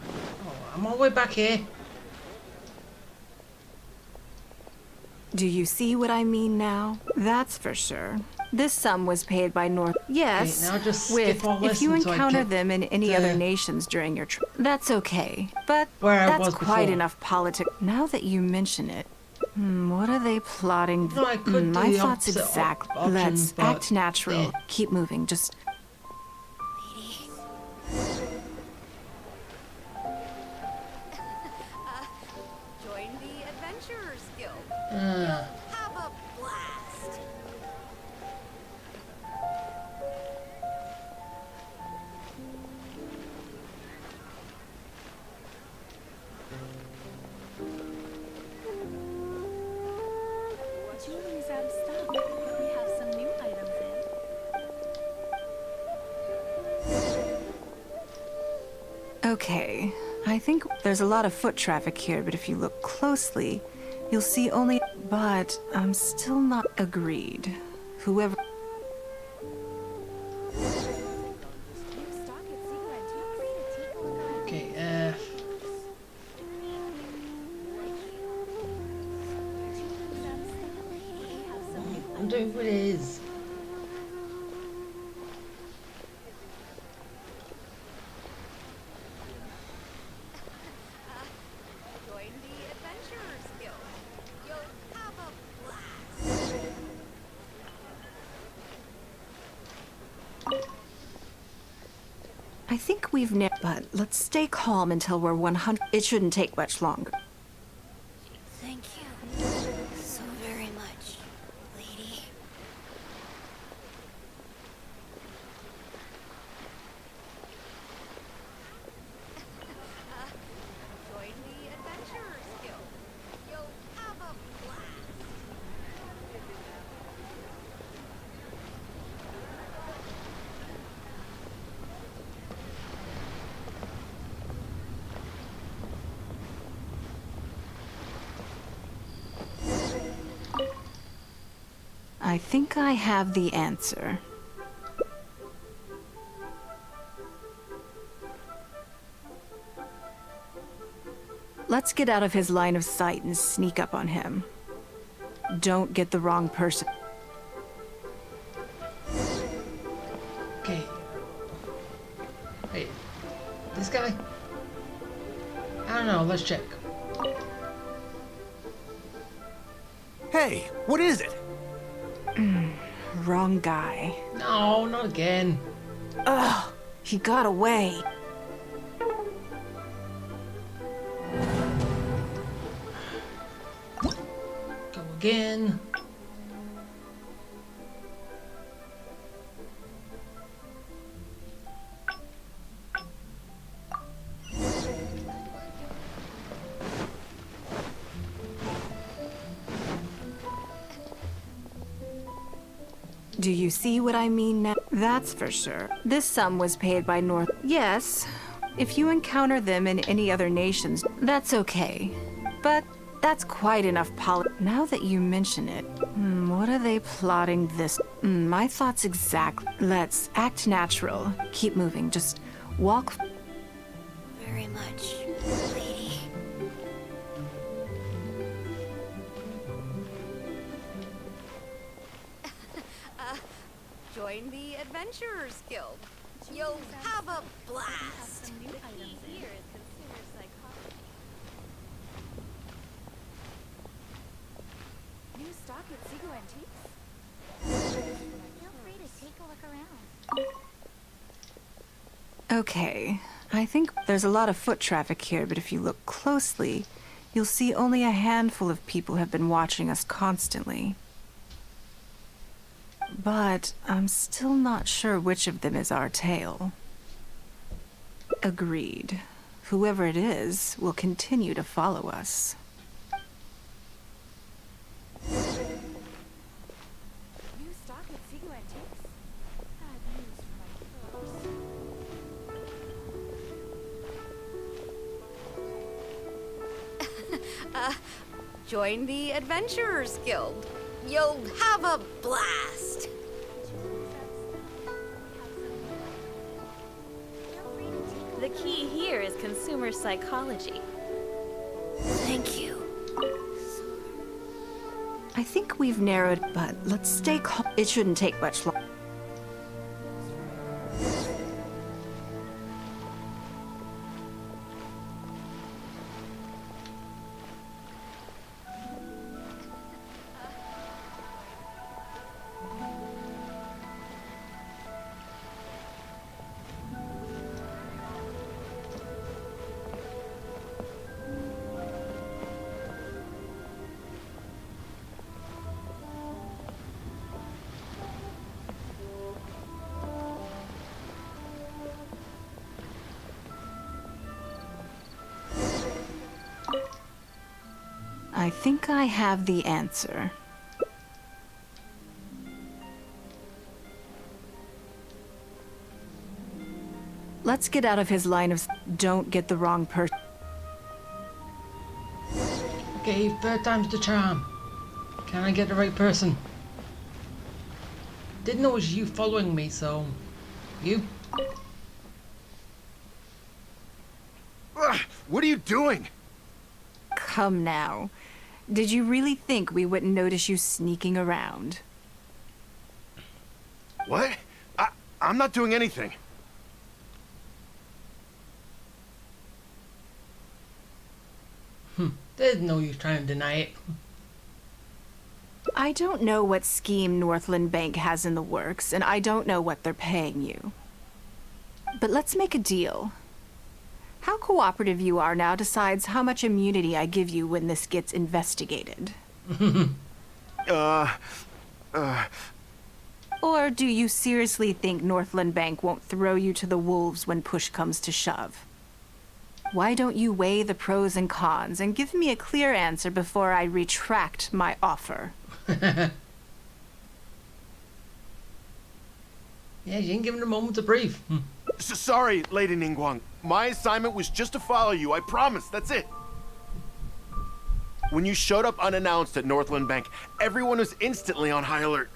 Oh, I'm all the way back here. Do you see what I mean now? That's for sure. This sum was paid by North. Yes, now just with skip all if this you until I encounter get them in any to other nations during your trip. That's okay, but where I that's was quite before. enough politics. Now that you mention it, what are they plotting? No, I could do My the thoughts opposite exactly. option, Let's but, act natural. yeah. Keep moving. Just Join the Adventurers Guild. Ah. Have a blast. Julie's out of stock, but we have some new items in. okay. I think there's a lot of foot traffic here, but if you look closely, you'll see only. But I'm still not agreed. Whoever. Okay, I'm doing what it is. Join the Adventurers Guild. You'll have a blast. I think we've but let's stay calm until we're 100. It shouldn't take much longer. Thank you so very much, lady. Join the Adventurers Guild. You'll have a blast. I think I have the answer. Let's get out of his line of sight and sneak up on him. Don't get the wrong person. Okay. Hey, this guy? I don't know, let's check. Hey, what is it? Wrong guy. No, not again. Ugh, he got away. Go again. Do you see what I mean now? That's for sure. This sum was paid by North. Yes, if you encounter them in any other nations, that's okay. But That's quite enough Now that you mention it, what are they plotting this? My thoughts exactly. Let's act natural. Keep moving. Just walk. Very much, lady. Join the Adventurers Guild. You'll have a blast. New key here is consumer psychology. New stock at Seago Antiques? Feel free to take a look around. Okay. I think there's a lot of foot traffic here, but if you look closely, you'll see only a handful of people have been watching us constantly. But I'm still not sure which of them is our tail. Agreed. Whoever it is will continue to follow us. New stock at Seago Antiques? Bad news for my clothes. Join the Adventurers Guild. You'll have a blast. The key here is consumer psychology. Thank you. I think we've narrowed, but let's stay calm. It shouldn't take much longer. I think I have the answer. Let's get out of his line of don't get the wrong person. Okay, third time's the charm. Can I get the right person? Didn't know it was you following me, so... You? Ugh, what are you doing? Come now. Did you really think we wouldn't notice you sneaking around? What? I'm not doing anything. There's no use trying to deny it. I don't know what scheme Northland Bank has in the works, and I don't know what they're paying you. But let's make a deal. How cooperative you are now decides how much immunity I give you when this gets investigated. Or do you seriously think Northland Bank won't throw you to the wolves when push comes to shove? Why don't you weigh the pros and cons and give me a clear answer before I retract my offer? Yeah, you didn't give him a moment to breathe. Sorry, Lady Ningguang. My assignment was just to follow you, I promise, that's it. When you showed up unannounced at Northland Bank, everyone was instantly on high alert.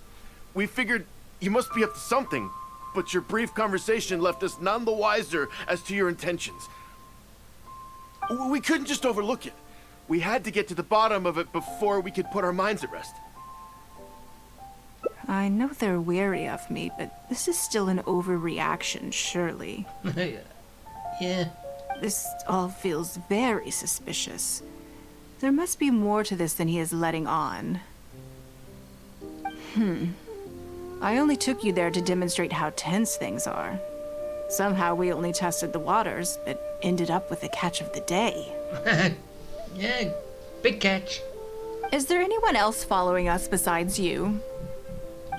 We figured you must be up to something, but your brief conversation left us none the wiser as to your intentions. We couldn't just overlook it. We had to get to the bottom of it before we could put our minds at rest. I know they're wary of me, but this is still an overreaction, surely. Yeah. This all feels very suspicious. There must be more to this than he is letting on. I only took you there to demonstrate how tense things are. Somehow we only tested the waters, but ended up with the catch of the day. Yeah, big catch. Is there anyone else following us besides you?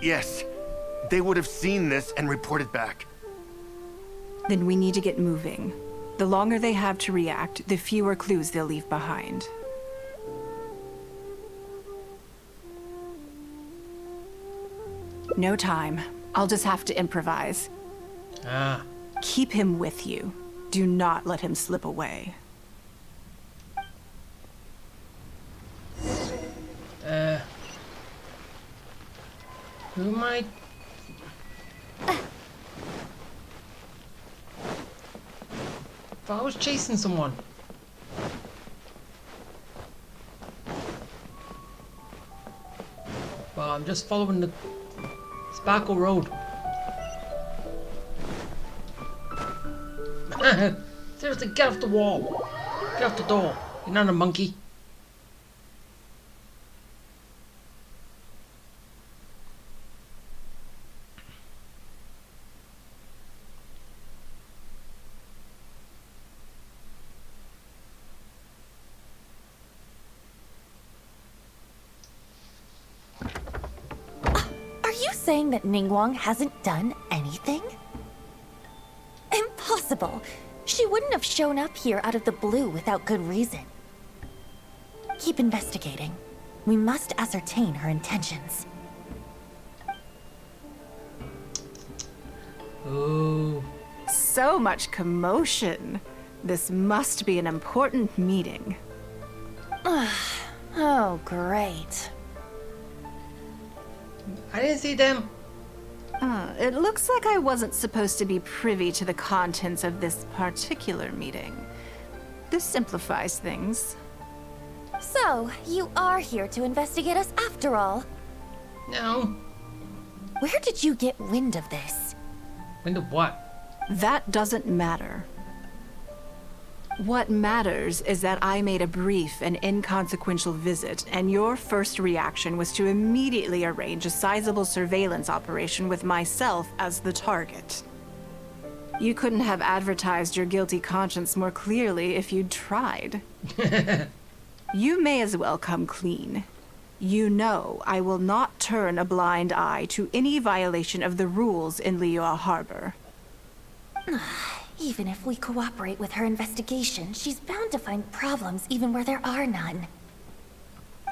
Yes. They would have seen this and reported back. Then we need to get moving. The longer they have to react, the fewer clues they'll leave behind. No time. I'll just have to improvise. Keep him with you. Do not let him slip away. Who am I? If I was chasing someone. Well, I'm just following the Sparkle Road. Seriously, get off the wall. Get off the door. You're not a monkey. Are you saying that Ningguang hasn't done anything? Impossible. She wouldn't have shown up here out of the blue without good reason. Keep investigating. We must ascertain her intentions. Oh. So much commotion. This must be an important meeting. Oh, great. I didn't see them. It looks like I wasn't supposed to be privy to the contents of this particular meeting. This simplifies things. So, you are here to investigate us after all? No. Where did you get wind of this? Wind of what? That doesn't matter. What matters is that I made a brief and inconsequential visit, and your first reaction was to immediately arrange a sizable surveillance operation with myself as the target. You couldn't have advertised your guilty conscience more clearly if you'd tried. You may as well come clean. You know I will not turn a blind eye to any violation of the rules in Liyue Harbor. Even if we cooperate with her investigation, she's bound to find problems even where there are none.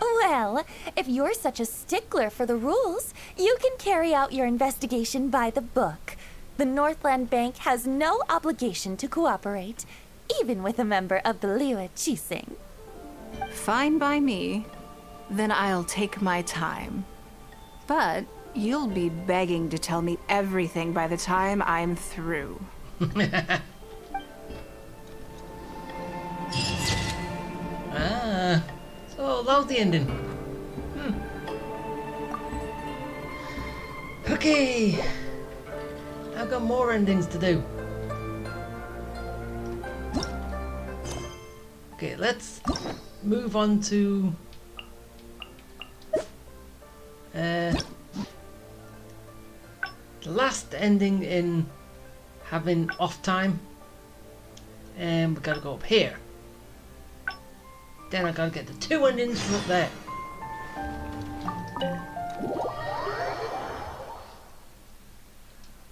Well, if you're such a stickler for the rules, you can carry out your investigation by the book. The Northland Bank has no obligation to cooperate, even with a member of the Liyue Qixing. Fine by me. Then I'll take my time. But you'll be begging to tell me everything by the time I'm through. Ah, so that was the ending. Okay, I've got more endings to do. Okay, let's move on to the last ending in having off time, and we gotta go up here. Then I gotta get the 2 endings from up there.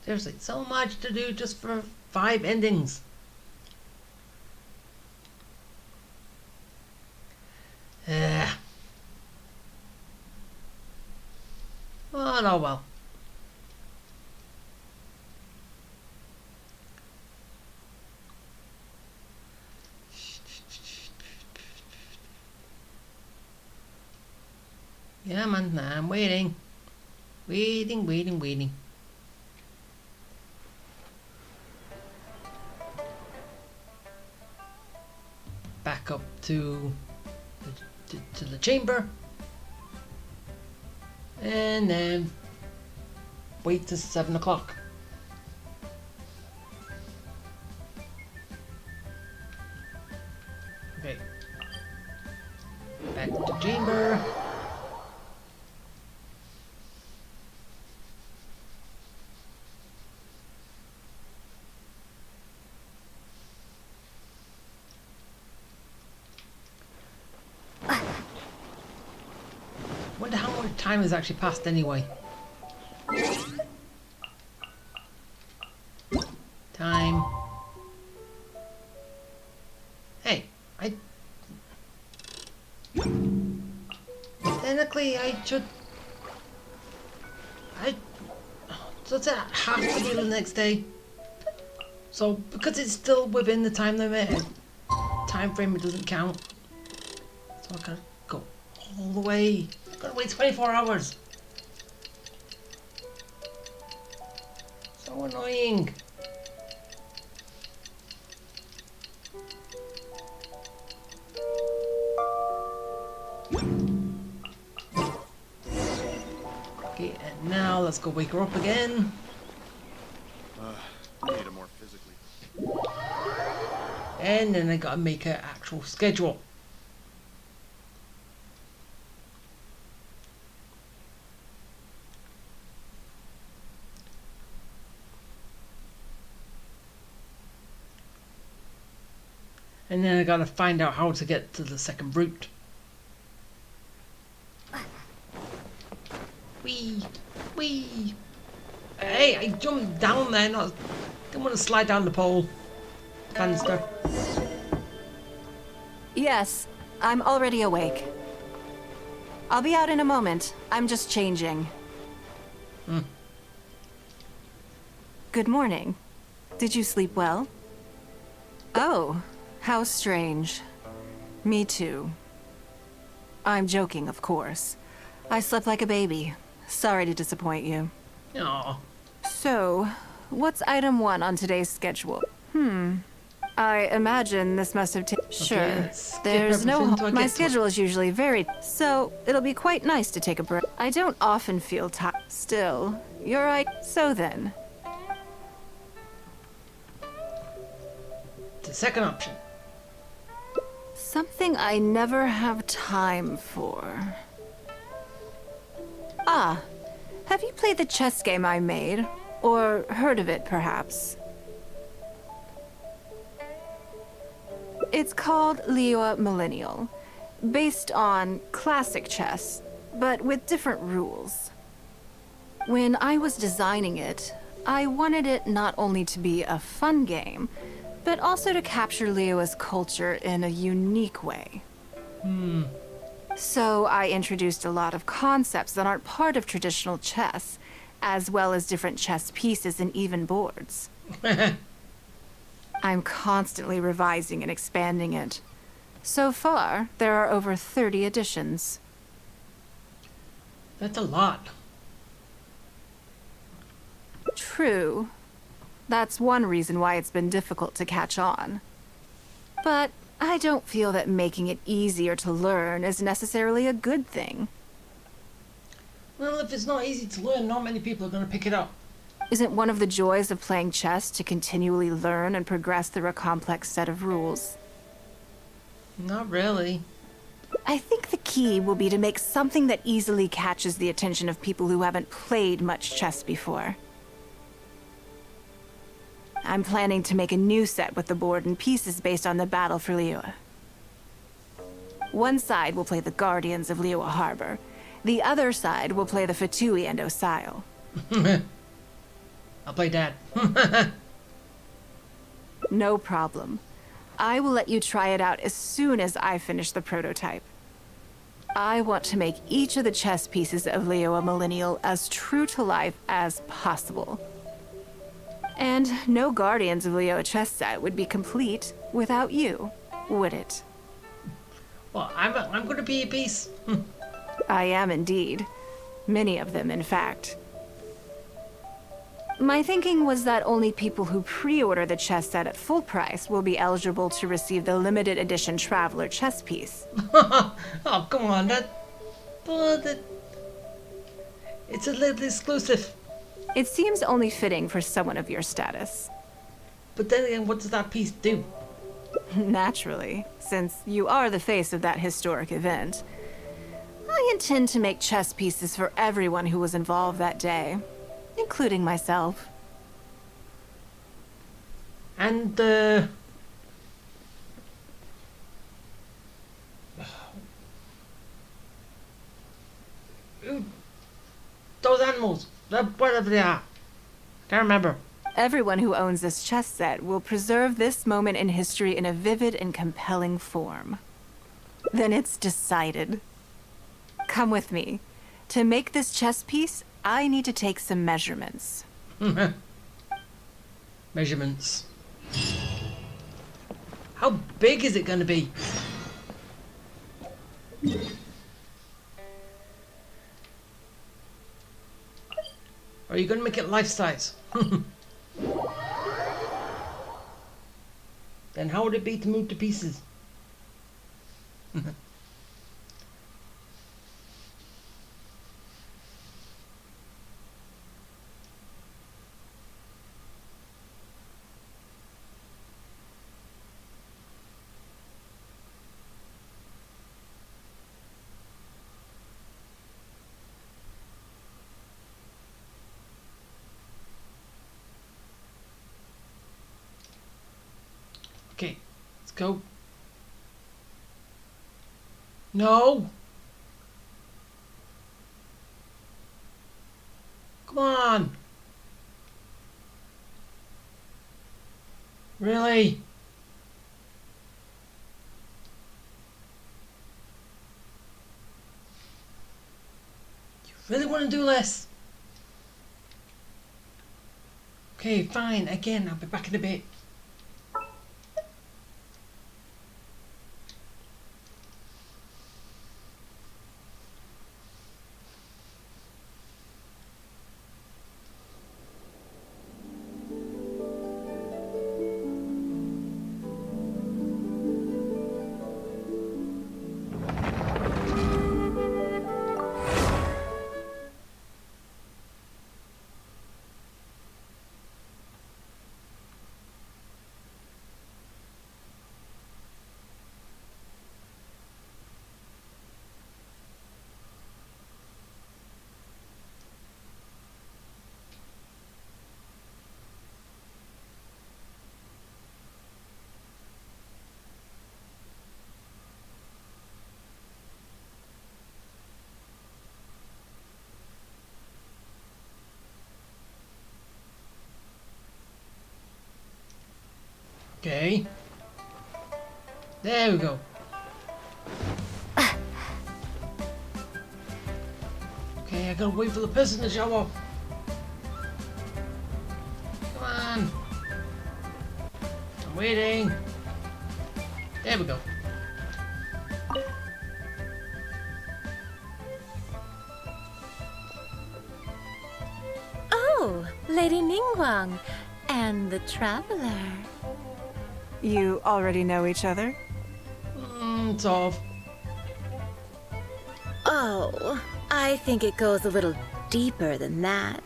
Seriously, so much to do just for 5 endings. Oh well. Yeah, man, I'm waiting. Waiting. Back up to the chamber. And then wait till 7 o'clock. Okay. Back to chamber. Wonder how much time has actually passed anyway. Time. Hey, technically I should... Does that have to be the next day? So, because it's still within the time limit, time frame, it doesn't count. So I gotta go all the way. Gotta wait 24 hours. So annoying. Okay, and now let's go wake her up again. I need a more physically. And then I gotta make her actual schedule. And then I gotta find out how to get to the second route. Wee! Wee! Hey, I jumped down there, not... Didn't want to slide down the pole. Banister. Yes, I'm already awake. I'll be out in a moment. I'm just changing. Good morning. Did you sleep well? Oh, how strange. Me too. I'm joking, of course. I slept like a baby. Sorry to disappoint you. Aww. So, what's item 1 on today's schedule? I imagine this must have taken... Sure. There's no... My schedule is usually very... So, it'll be quite nice to take a break. I don't often feel tired. Still, you're right. So then... The second option. Something I never have time for. Ah, have you played the chess game I made? Or heard of it, perhaps? It's called Liyue Millennial, based on classic chess, but with different rules. When I was designing it, I wanted it not only to be a fun game, but also to capture Liyue's culture in a unique way. So I introduced a lot of concepts that aren't part of traditional chess, as well as different chess pieces and even boards. I'm constantly revising and expanding it. So far, there are over 30 editions. That's a lot. True. That's one reason why it's been difficult to catch on. But I don't feel that making it easier to learn is necessarily a good thing. Well, if it's not easy to learn, not many people are going to pick it up. Isn't one of the joys of playing chess to continually learn and progress through a complex set of rules? Not really. I think the key will be to make something that easily catches the attention of people who haven't played much chess before. I'm planning to make a new set with the board and pieces based on the battle for Liyue. One side will play the Guardians of Liyue Harbor. The other side will play the Fatui and Osile. I'll play Dad. No problem. I will let you try it out as soon as I finish the prototype. I want to make each of the chess pieces of Liyue Millennial as true to life as possible. And no Guardians of Liyue chess set would be complete without you, would it? Well, I'm going to be a piece. I am indeed. Many of them, in fact. My thinking was that only people who pre-order the chess set at full price will be eligible to receive the limited edition Traveler chess piece. Oh, come on, it's a little exclusive. It seems only fitting for someone of your status. But then again, what does that piece do? Naturally, since you are the face of that historic event. I intend to make chess pieces for everyone who was involved that day, including myself. And, those animals, whatever they are. Can't remember. Everyone who owns this chess set will preserve this moment in history in a vivid and compelling form. Then it's decided. Come with me. To make this chess piece, I need to take some measurements. Measurements. How big is it going to be? Or are you going to make it life size? Then how would it be to move to pieces? Okay, let's go. No! Come on! Really? You really want to do this? Okay, fine. Again, I'll be back in a bit. Okay. There we go. Okay, I gotta wait for the person to show up. Come on. I'm waiting. There we go. Oh, Lady Ningguang and the Traveler. You already know each other? Sort of. Oh, I think it goes a little deeper than that.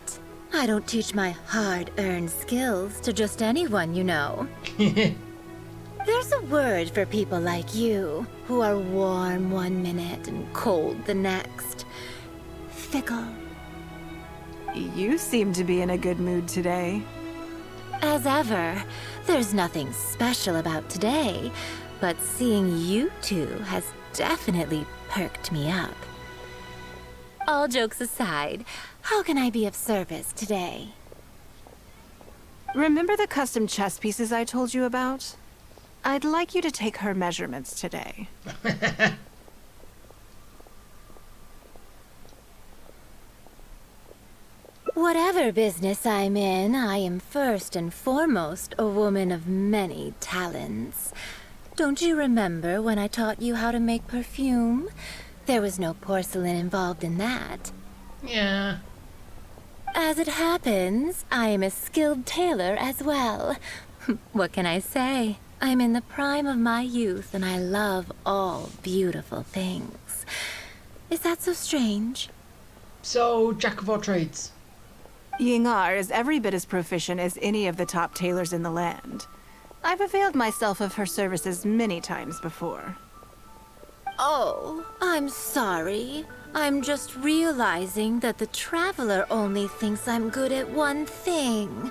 I don't teach my hard-earned skills to just anyone, you know. There's a word for people like you, who are warm one minute and cold the next. Fickle. You seem to be in a good mood today. As ever, there's nothing special about today, but seeing you two has definitely perked me up. All jokes aside, how can I be of service today? Remember the custom chess pieces I told you about? I'd like you to take her measurements today. Whatever business I'm in, I am first and foremost a woman of many talents. Don't you remember when I taught you how to make perfume? There was no porcelain involved in that. Yeah. As it happens, I am a skilled tailor as well. What can I say? I'm in the prime of my youth and I love all beautiful things. Is that so strange? So, jack of all trades. Yingar is every bit as proficient as any of the top tailors in the land. I've availed myself of her services many times before. Oh, I'm sorry. I'm just realizing that the Traveler only thinks I'm good at one thing.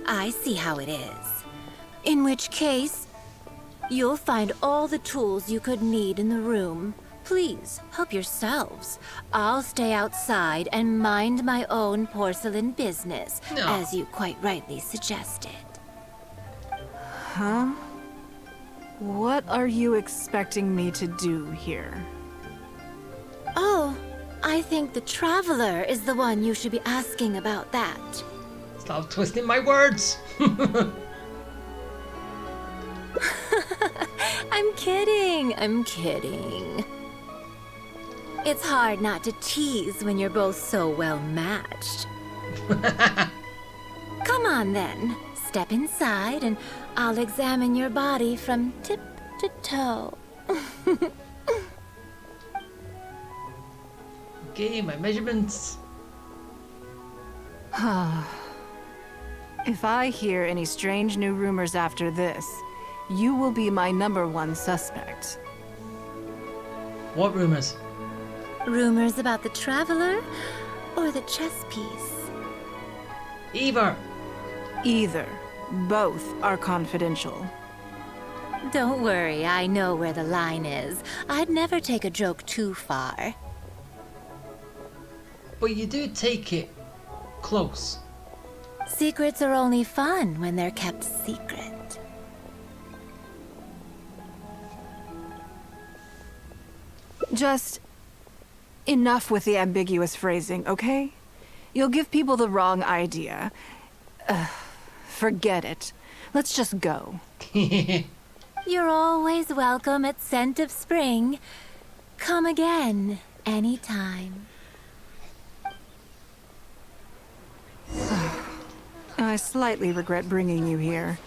I see how it is. In which case, you'll find all the tools you could need in the room. Please, help yourselves. I'll stay outside and mind my own porcelain business, as you quite rightly suggested. Huh? What are you expecting me to do here? Oh, I think the Traveler is the one you should be asking about that. Stop twisting my words! I'm kidding, I'm kidding. It's hard not to tease when you're both so well matched. Come on then, Step inside and I'll examine your body from tip to toe. Okay, my measurements. If I hear any strange new rumors after this, you will be my #1 suspect. What rumors? Rumors about the Traveler or the chess piece? Either. Either. Both are confidential. Don't worry, I know where the line is. I'd never take a joke too far. But you do take it close. Secrets are only fun when they're kept secret. Just enough with the ambiguous phrasing, okay? You'll give people the wrong idea. Forget it. Let's just go. You're always welcome at Scent of Spring. Come again, anytime. I slightly regret bringing you here.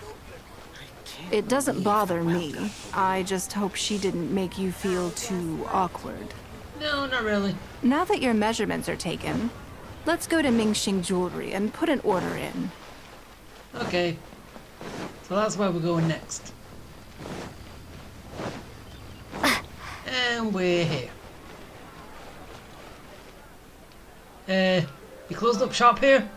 It doesn't bother me. I just hope she didn't make you feel too awkward. No, not really. Now that your measurements are taken, let's go to Mingxing Jewelry and put an order in. Okay. So that's where we're going next. And we're here. You closed up shop here?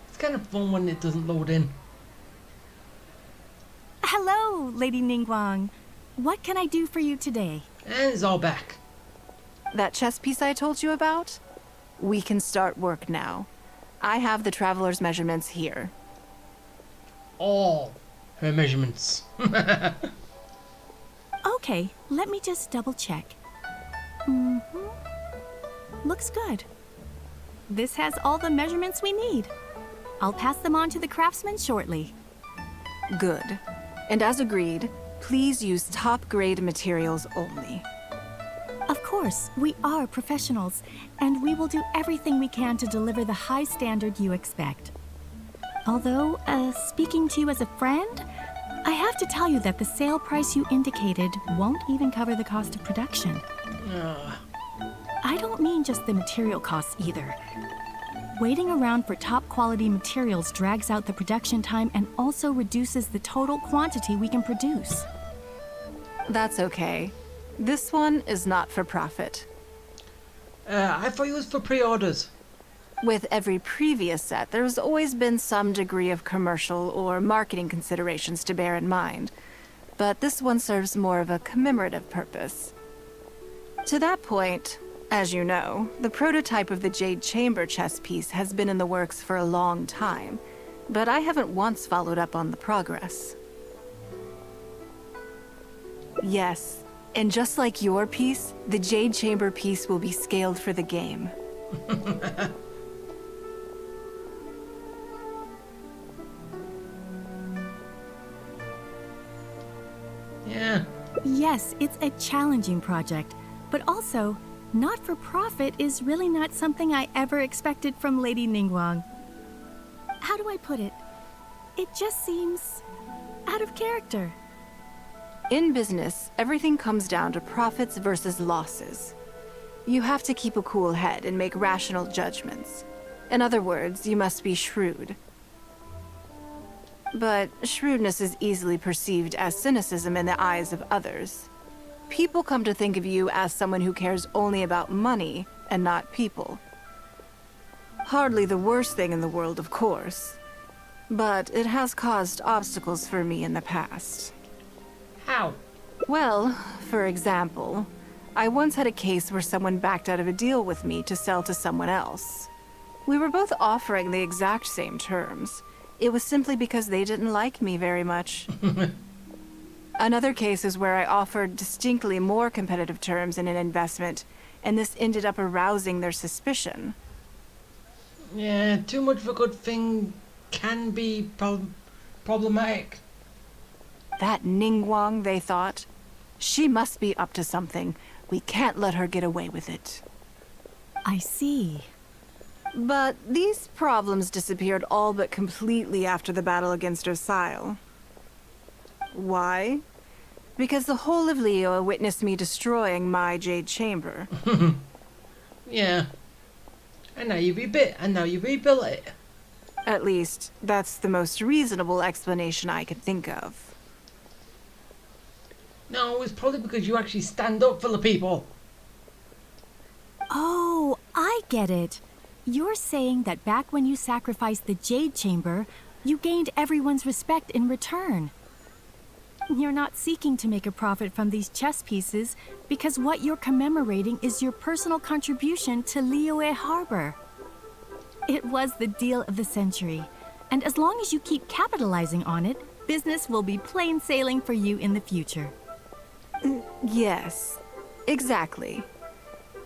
It's kind of fun when it doesn't load in. Hello, Lady Ningguang. What can I do for you today? And it's all back. That chess piece I told you about? We can start work now. I have the Traveler's measurements here. All her measurements. Okay, let me just double check. Looks good. This has all the measurements we need. I'll pass them on to the craftsman shortly. Good. And as agreed, please use top-grade materials only. Of course, we are professionals, and we will do everything we can to deliver the high standard you expect. Although, speaking to you as a friend, I have to tell you that the sale price you indicated won't even cover the cost of production. I don't mean just the material costs either. Waiting around for top-quality materials drags out the production time and also reduces the total quantity we can produce. That's okay. This one is not for profit. I thought it was for pre-orders. With every previous set, there's always been some degree of commercial or marketing considerations to bear in mind. But this one serves more of a commemorative purpose. To that point, as you know, the prototype of the Jade Chamber chess piece has been in the works for a long time, but I haven't once followed up on the progress. Yes, and just like your piece, the Jade Chamber piece will be scaled for the game. Yeah. Yes, it's a challenging project, but also, not for profit is really not something I ever expected from Lady Ningguang. How do I put it? It just seems out of character. In business, everything comes down to profits versus losses. You have to keep a cool head and make rational judgments. In other words, you must be shrewd. But shrewdness is easily perceived as cynicism in the eyes of others. People come to think of you as someone who cares only about money and not people. Hardly the worst thing in the world, of course. But it has caused obstacles for me in the past. How? Well, for example, I once had a case where someone backed out of a deal with me to sell to someone else. We were both offering the exact same terms. It was simply because they didn't like me very much. Another case is where I offered distinctly more competitive terms in an investment, and this ended up arousing their suspicion. Yeah, too much of a good thing can be problematic. That Ningguang, they thought. She must be up to something. We can't let her get away with it. I see. But these problems disappeared all but completely after the battle against Osile. Why? Because the whole of Liyue witnessed me destroying my Jade Chamber. Yeah. And now you rebuilt it. At least, that's the most reasonable explanation I could think of. No, it's probably because you actually stand up for the people. Oh, I get it. You're saying that back when you sacrificed the Jade Chamber, you gained everyone's respect in return. You're not seeking to make a profit from these chess pieces because what you're commemorating is your personal contribution to Liyue Harbor. It was the deal of the century, and as long as you keep capitalizing on it, business will be plain sailing for you in the future. Yes, exactly.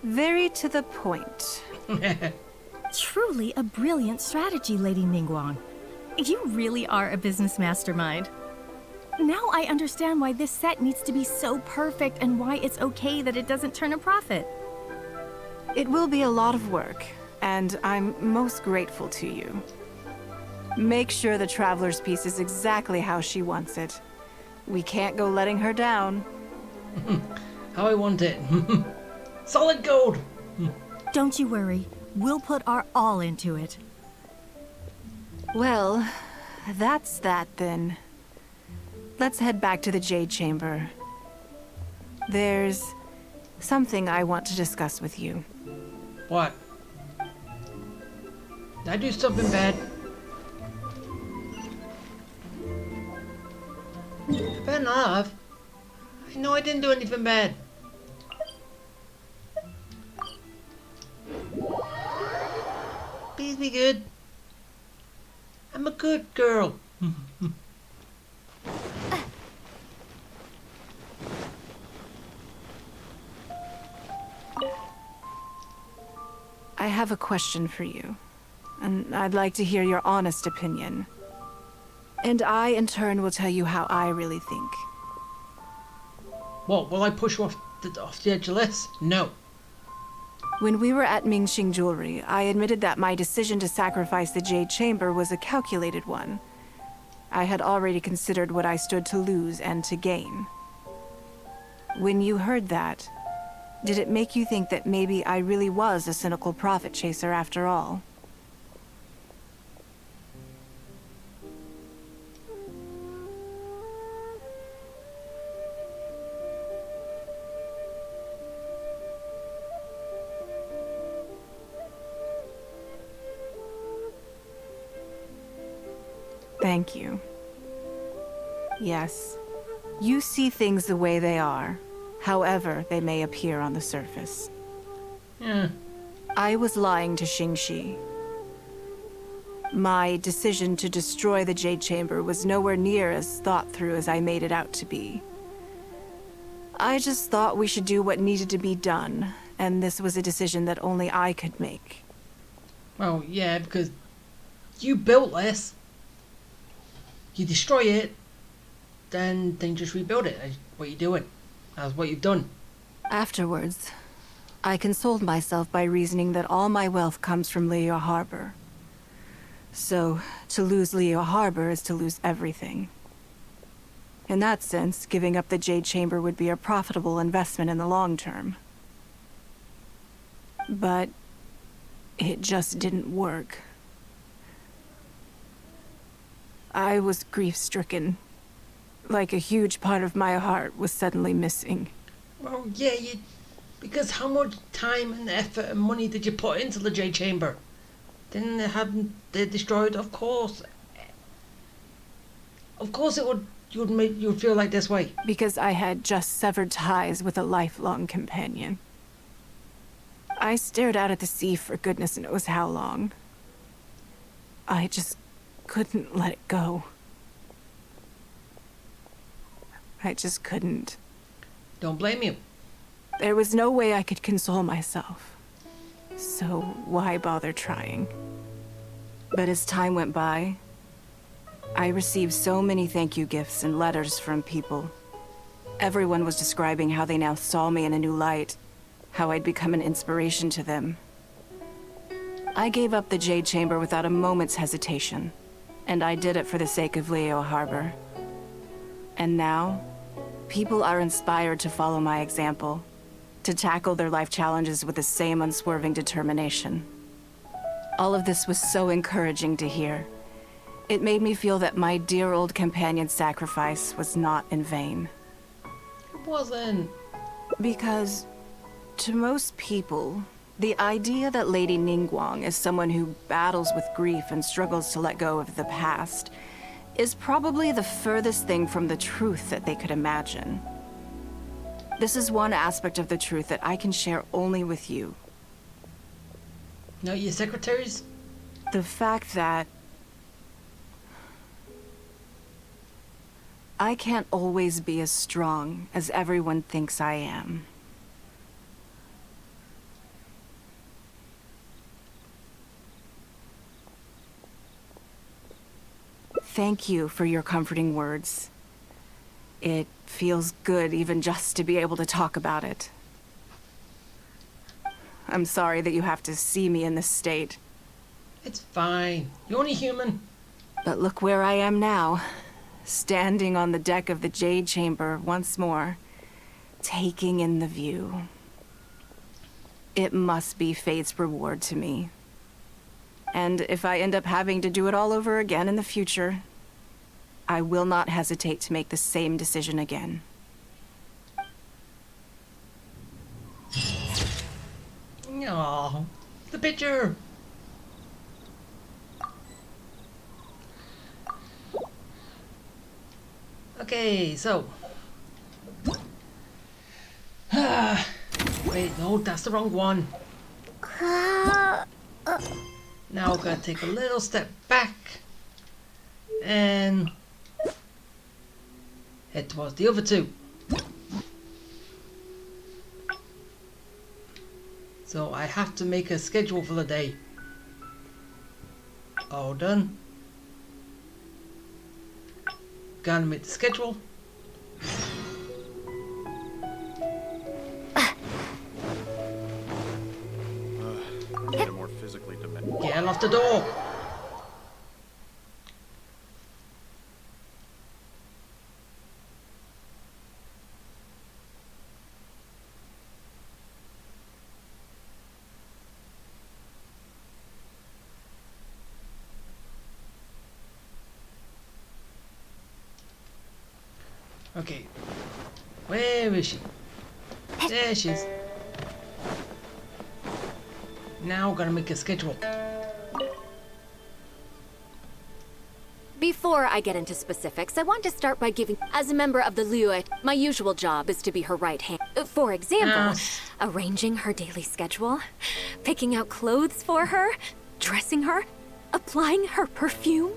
Very to the point. Truly a brilliant strategy, Lady Ningguang. You really are a business mastermind. Now I understand why this set needs to be so perfect and why it's okay that it doesn't turn a profit. It will be a lot of work, and I'm most grateful to you. Make sure the Traveler's piece is exactly how she wants it. We can't go letting her down. How I want it. Solid gold! Don't you worry. We'll put our all into it. Well, that's that then. Let's head back to the Jade Chamber. There's something I want to discuss with you. What? Did I do something bad? Fair enough. I know I didn't do anything bad. Please be good. I'm a good girl. I have a question for you, and I'd like to hear your honest opinion. And I, in turn, will tell you how I really think. What, will I push you off the edge of this? No. When we were at Mingxing Jewelry, I admitted that my decision to sacrifice the Jade Chamber was a calculated one. I had already considered what I stood to lose and to gain. When you heard that, did it make you think that maybe I really was a cynical profit chaser after all? Thank you. Yes, you see things the way they are, however they may appear on the surface. Yeah. I was lying to Xingxi. My decision to destroy the Jade Chamber was nowhere near as thought through as I made it out to be. I just thought we should do what needed to be done, and this was a decision that only I could make. Well, yeah, because you built this. You destroy it, then just rebuild it. That's what you're doing. That's what you've done. Afterwards, I consoled myself by reasoning that all my wealth comes from Liyue Harbor. So, to lose Liyue Harbor is to lose everything. In that sense, giving up the Jade Chamber would be a profitable investment in the long term. But it just didn't work. I was grief-stricken. Like a huge part of my heart was suddenly missing. Well, yeah, because how much time and effort and money did you put into the Jade Chamber? Didn't they have they destroyed? Of course. Of course it would. You'd feel like this way. Because I had just severed ties with a lifelong companion. I stared out at the sea for goodness knows how long. I just couldn't let it go. I just couldn't. Don't blame you. There was no way I could console myself. So why bother trying? But as time went by, I received so many thank you gifts and letters from people. Everyone was describing how they now saw me in a new light, how I'd become an inspiration to them. I gave up the Jade Chamber without a moment's hesitation, and I did it for the sake of Leo Harbor. And now, people are inspired to follow my example, to tackle their life challenges with the same unswerving determination. All of this was so encouraging to hear. It made me feel that my dear old companion's sacrifice was not in vain. It wasn't. Because, to most people, the idea that Lady Ningguang is someone who battles with grief and struggles to let go of the past is probably the furthest thing from the truth that they could imagine. This is one aspect of the truth that I can share only with you. No, your secretaries? The fact that I can't always be as strong as everyone thinks I am. Thank you for your comforting words. It feels good even just to be able to talk about it. I'm sorry that you have to see me in this state. It's fine. You're only human. But look where I am now, standing on the deck of the Jade Chamber once more, taking in the view. It must be fate's reward to me. And if I end up having to do it all over again in the future, I will not hesitate to make the same decision again. Aww, the picture. Okay, so. Wait, no, that's the wrong one. Now we're gonna take a little step back and head towards the other two. So I have to make a schedule for the day. All done. Gonna make the schedule. More physically demanding. Get off the door. Okay, where is she? There she is. Now we're gonna make a schedule. Before I get into specifics, I want to start by giving, as a member of the Liyue, my usual job is to be her right hand. For example, arranging her daily schedule, picking out clothes for her, dressing her, applying her perfume.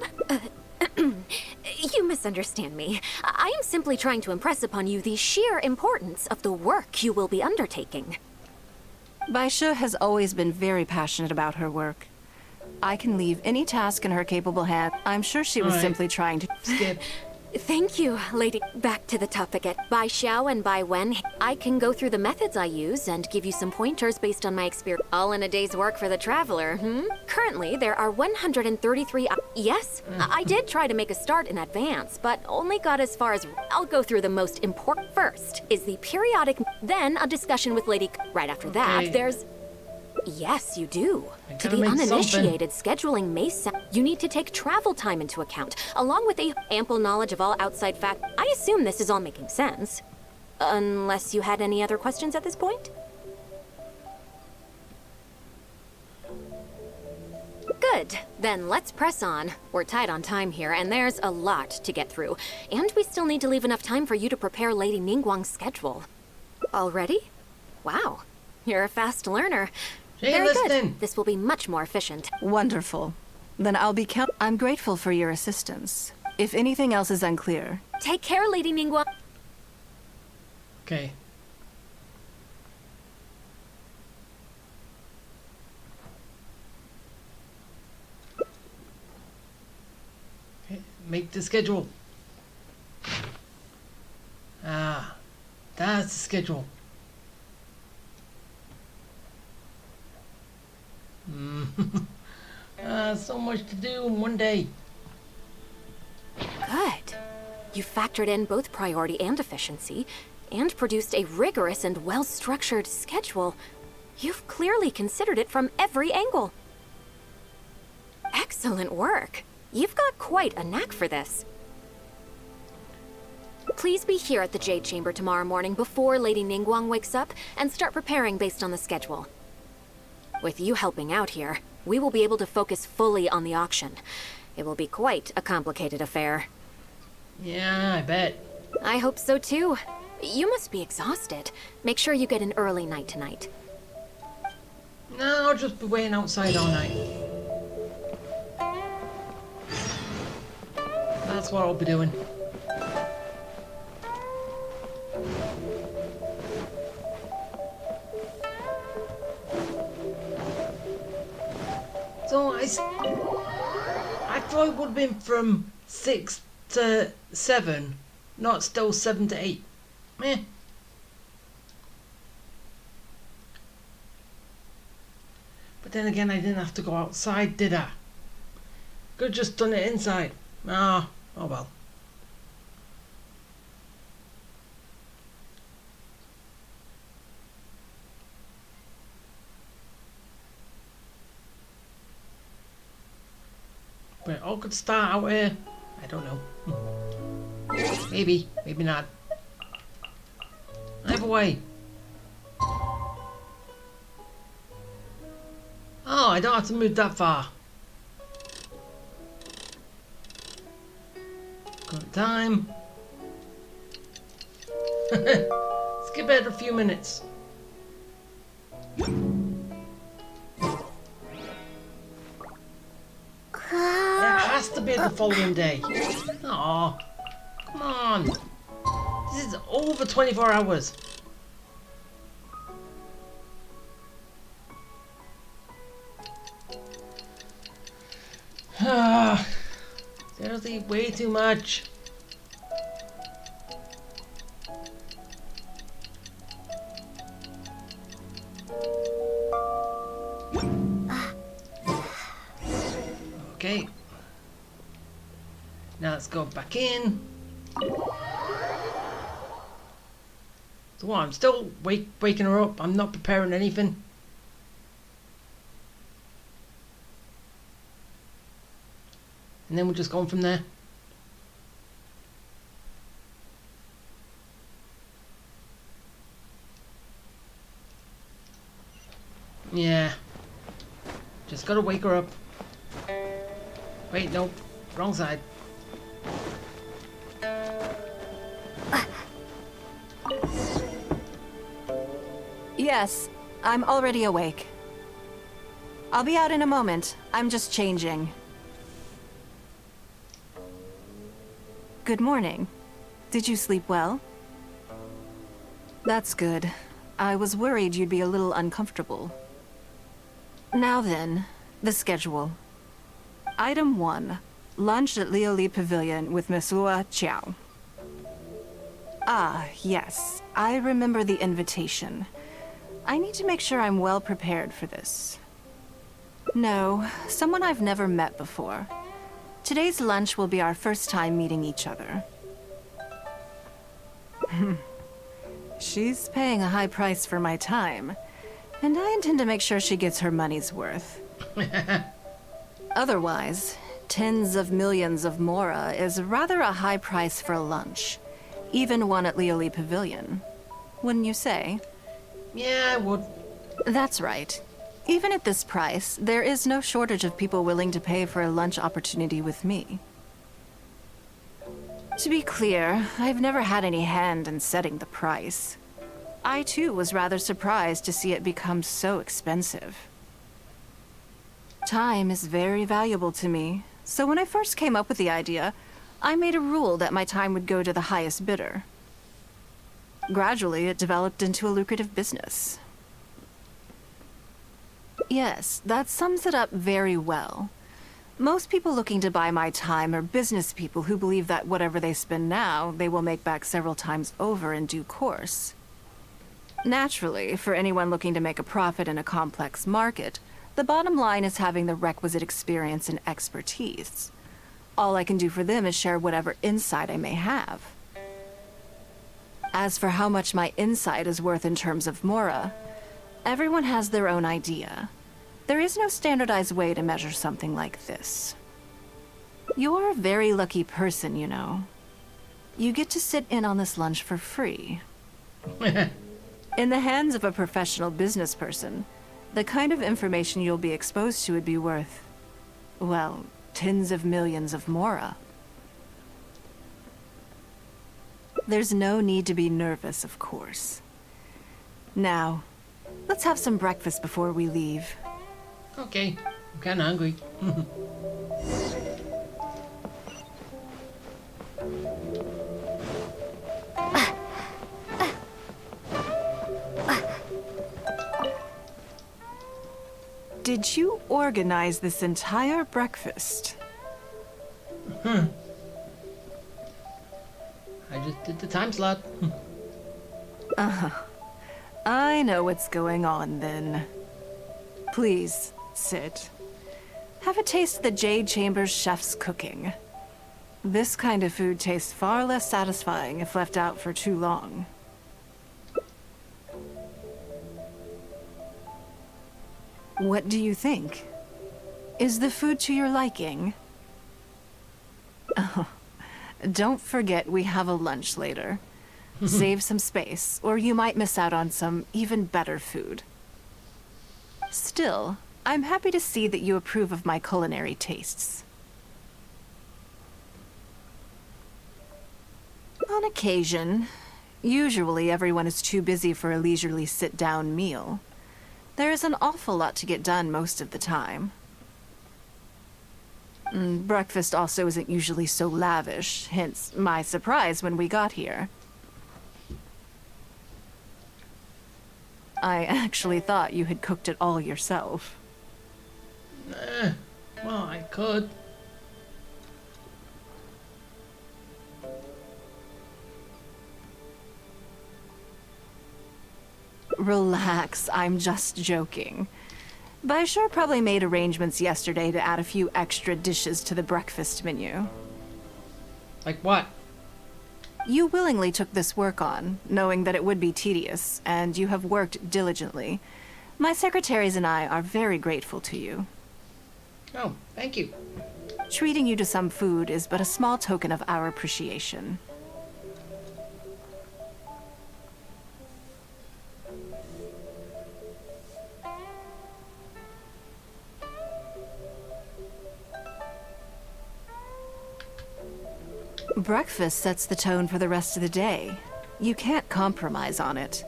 You misunderstand me. I am simply trying to impress upon you the sheer importance of the work you will be undertaking. Baisha has always been very passionate about her work. I can leave any task in her capable hands. I'm sure she was simply trying to skip. Thank you, lady. Back to the topic by Xiao and by Wen. I can go through the methods I use and give you some pointers based on my experience. All in a day's work for the traveler, Currently, there are 133 Yes, I did try to make a start in advance, but only got as far as... I'll go through the most important. First is the periodic... Then a discussion with Lady... Right after that, there's... Yes, you do. To the uninitiated, scheduling may sound... You need to take travel time into account, along with ample knowledge of all outside facts. I assume this is all making sense. Unless you had any other questions at this point? Good. Then let's press on. We're tight on time here, and there's a lot to get through. And we still need to leave enough time for you to prepare Lady Ningguang's schedule. Already? Wow. You're a fast learner. Very good. This will be much more efficient. Wonderful. Then I'll be I'm grateful for your assistance. If anything else is unclear... Take care, Lady Ningguang. Okay. make the schedule. Ah, that's the schedule. So much to do in one day. Good. You factored in both priority and efficiency, and produced a rigorous and well-structured schedule. You've clearly considered it from every angle. Excellent work. You've got quite a knack for this. Please be here at the Jade Chamber tomorrow morning before Lady Ningguang wakes up and start preparing based on the schedule. With you helping out here, we will be able to focus fully on the auction. It will be quite a complicated affair. Yeah, I bet. I hope so too. You must be exhausted. Make sure you get an early night tonight. No, I'll just be waiting outside all night. That's what I'll be doing. So I thought it would have been from 6 to 7, not still 7 to 8. Meh. But then again, I didn't have to go outside, did I? Could have just done it inside. Ah, oh well. But it all could start out here. I don't know. Maybe, maybe not. Either way. Oh, I don't have to move that far. Good time. Skip it a few minutes. It has to be the following day. Aw, come on. This is over 24 hours. Seriously, way too much. Okay. Now let's go back in. So what, I'm still waking her up. I'm not preparing anything. And then we're just going from there. Yeah. Just gotta wake her up. Wait, nope. Wrong side. Yes, I'm already awake. I'll be out in a moment. I'm just changing. Good morning. Did you sleep well? That's good. I was worried you'd be a little uncomfortable. Now then, the schedule. Item 1. Lunch at Lioli Pavilion with Miss Lua Chiao. Ah, yes. I remember the invitation. I need to make sure I'm well prepared for this. No, someone I've never met before. Today's lunch will be our first time meeting each other. She's paying a high price for my time, and I intend to make sure she gets her money's worth. Otherwise, tens of millions of Mora is rather a high price for a lunch, even one at Lioli Pavilion. Wouldn't you say? Yeah, I would. That's right. Even at this price, there is no shortage of people willing to pay for a lunch opportunity with me. To be clear, I've never had any hand in setting the price. I too was rather surprised to see it become so expensive. Time is very valuable to me, so when I first came up with the idea, I made a rule that my time would go to the highest bidder. Gradually, it developed into a lucrative business. Yes, that sums it up very well. Most people looking to buy my time are business people who believe that whatever they spend now, they will make back several times over in due course. Naturally, for anyone looking to make a profit in a complex market, the bottom line is having the requisite experience and expertise. All I can do for them is share whatever insight I may have. As for how much my insight is worth in terms of Mora, everyone has their own idea. There is no standardized way to measure something like this. You're a very lucky person, you know. You get to sit in on this lunch for free. In the hands of a professional business person, the kind of information you'll be exposed to would be worth, well, tens of millions of Mora. There's no need to be nervous, of course. Now, let's have some breakfast before we leave. Okay, I'm kinda hungry. Did you organize this entire breakfast? I just did the time slot. Uh-huh. I know what's going on then. Please, sit. Have a taste of the Jade Chamber's chef's cooking. This kind of food tastes far less satisfying if left out for too long. What do you think? Is the food to your liking? Oh, don't forget we have a lunch later. Save some space, or you might miss out on some even better food. Still, I'm happy to see that you approve of my culinary tastes. On occasion, usually everyone is too busy for a leisurely sit-down meal. There is an awful lot to get done most of the time. Breakfast also isn't usually so lavish, hence my surprise when we got here. I actually thought you had cooked it all yourself. Well, I could. Relax, I'm just joking. Baishar probably made arrangements yesterday to add a few extra dishes to the breakfast menu. Like what? You willingly took this work on, knowing that it would be tedious, and you have worked diligently. My secretaries and I are very grateful to you. Oh, thank you. Treating you to some food is but a small token of our appreciation. Breakfast sets the tone for the rest of the day. You can't compromise on it.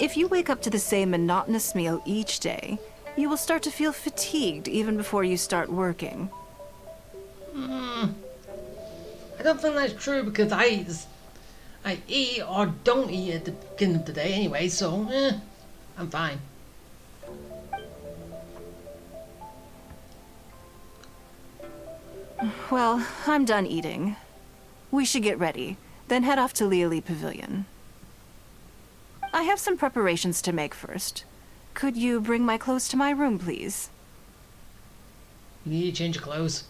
If you wake up to the same monotonous meal each day, you will start to feel fatigued even before you start working. I don't think that's true because I eat or don't eat at the beginning of the day anyway, so I'm fine. Well, I'm done eating. We should get ready, then head off to Liali Pavilion. I have some preparations to make first. Could you bring my clothes to my room, please? You need to change your clothes.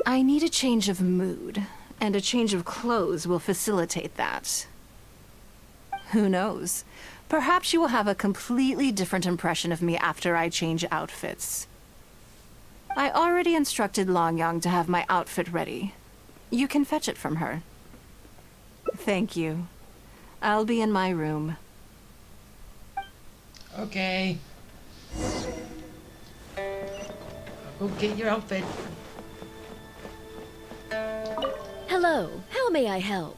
I need a change of mood, and a change of clothes will facilitate that. Who knows? Perhaps you will have a completely different impression of me after I change outfits. I already instructed Longyang to have my outfit ready. You can fetch it from her. Thank you. I'll be in my room. Okay. Go get your outfit. Hello, how may I help?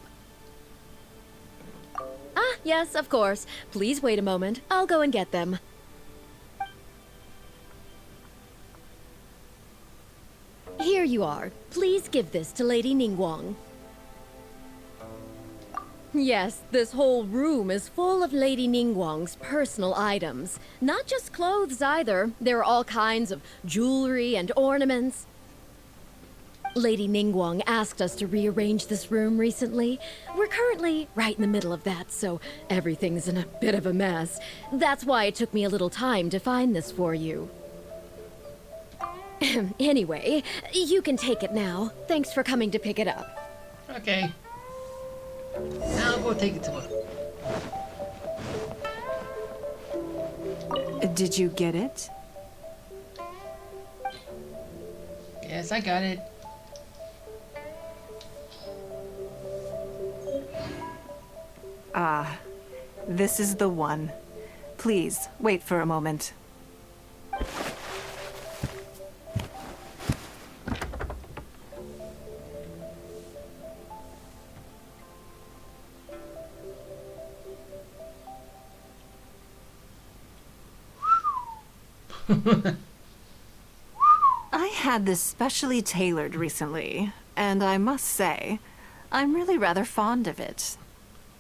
Ah, yes, of course. Please wait a moment. I'll go and get them. Here you are. Please give this to Lady Ningguang. Yes, this whole room is full of Lady Ningguang's personal items. Not just clothes either. There are all kinds of jewelry and ornaments. Lady Ningguang asked us to rearrange this room recently. We're currently right in the middle of that, so everything's in a bit of a mess. That's why it took me a little time to find this for you. Anyway, you can take it now. Thanks for coming to pick it up. Okay. Now I'll go take it to her. Did you get it? Yes, I got it. Ah, this is the one. Please, wait for a moment. I had this specially tailored recently, and I must say, I'm really rather fond of it.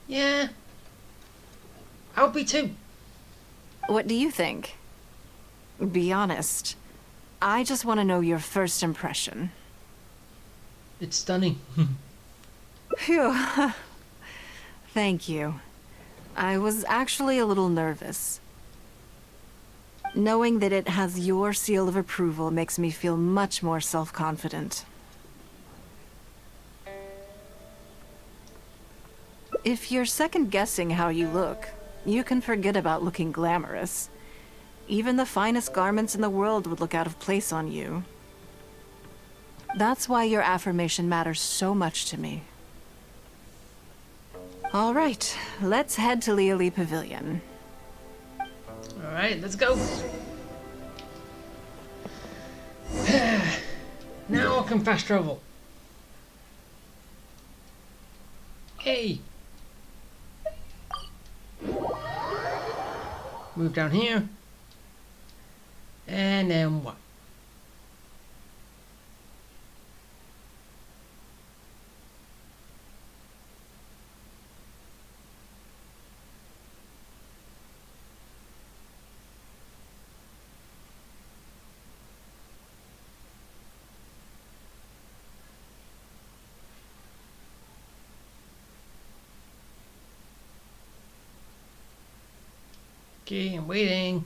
Yeah. I'll be too. What do you think? Be honest. I just want to know your first impression. It's stunning. Phew. Thank you. I was actually a little nervous. Knowing that it has your seal of approval makes me feel much more self-confident. If you're second-guessing how you look, you can forget about looking glamorous. Even the finest garments in the world would look out of place on you. That's why your affirmation matters so much to me. All right, let's head to Liali Pavilion. Alright, let's go. Now I can fast travel. Hey. Move down here. And then what? Okay, I'm waiting.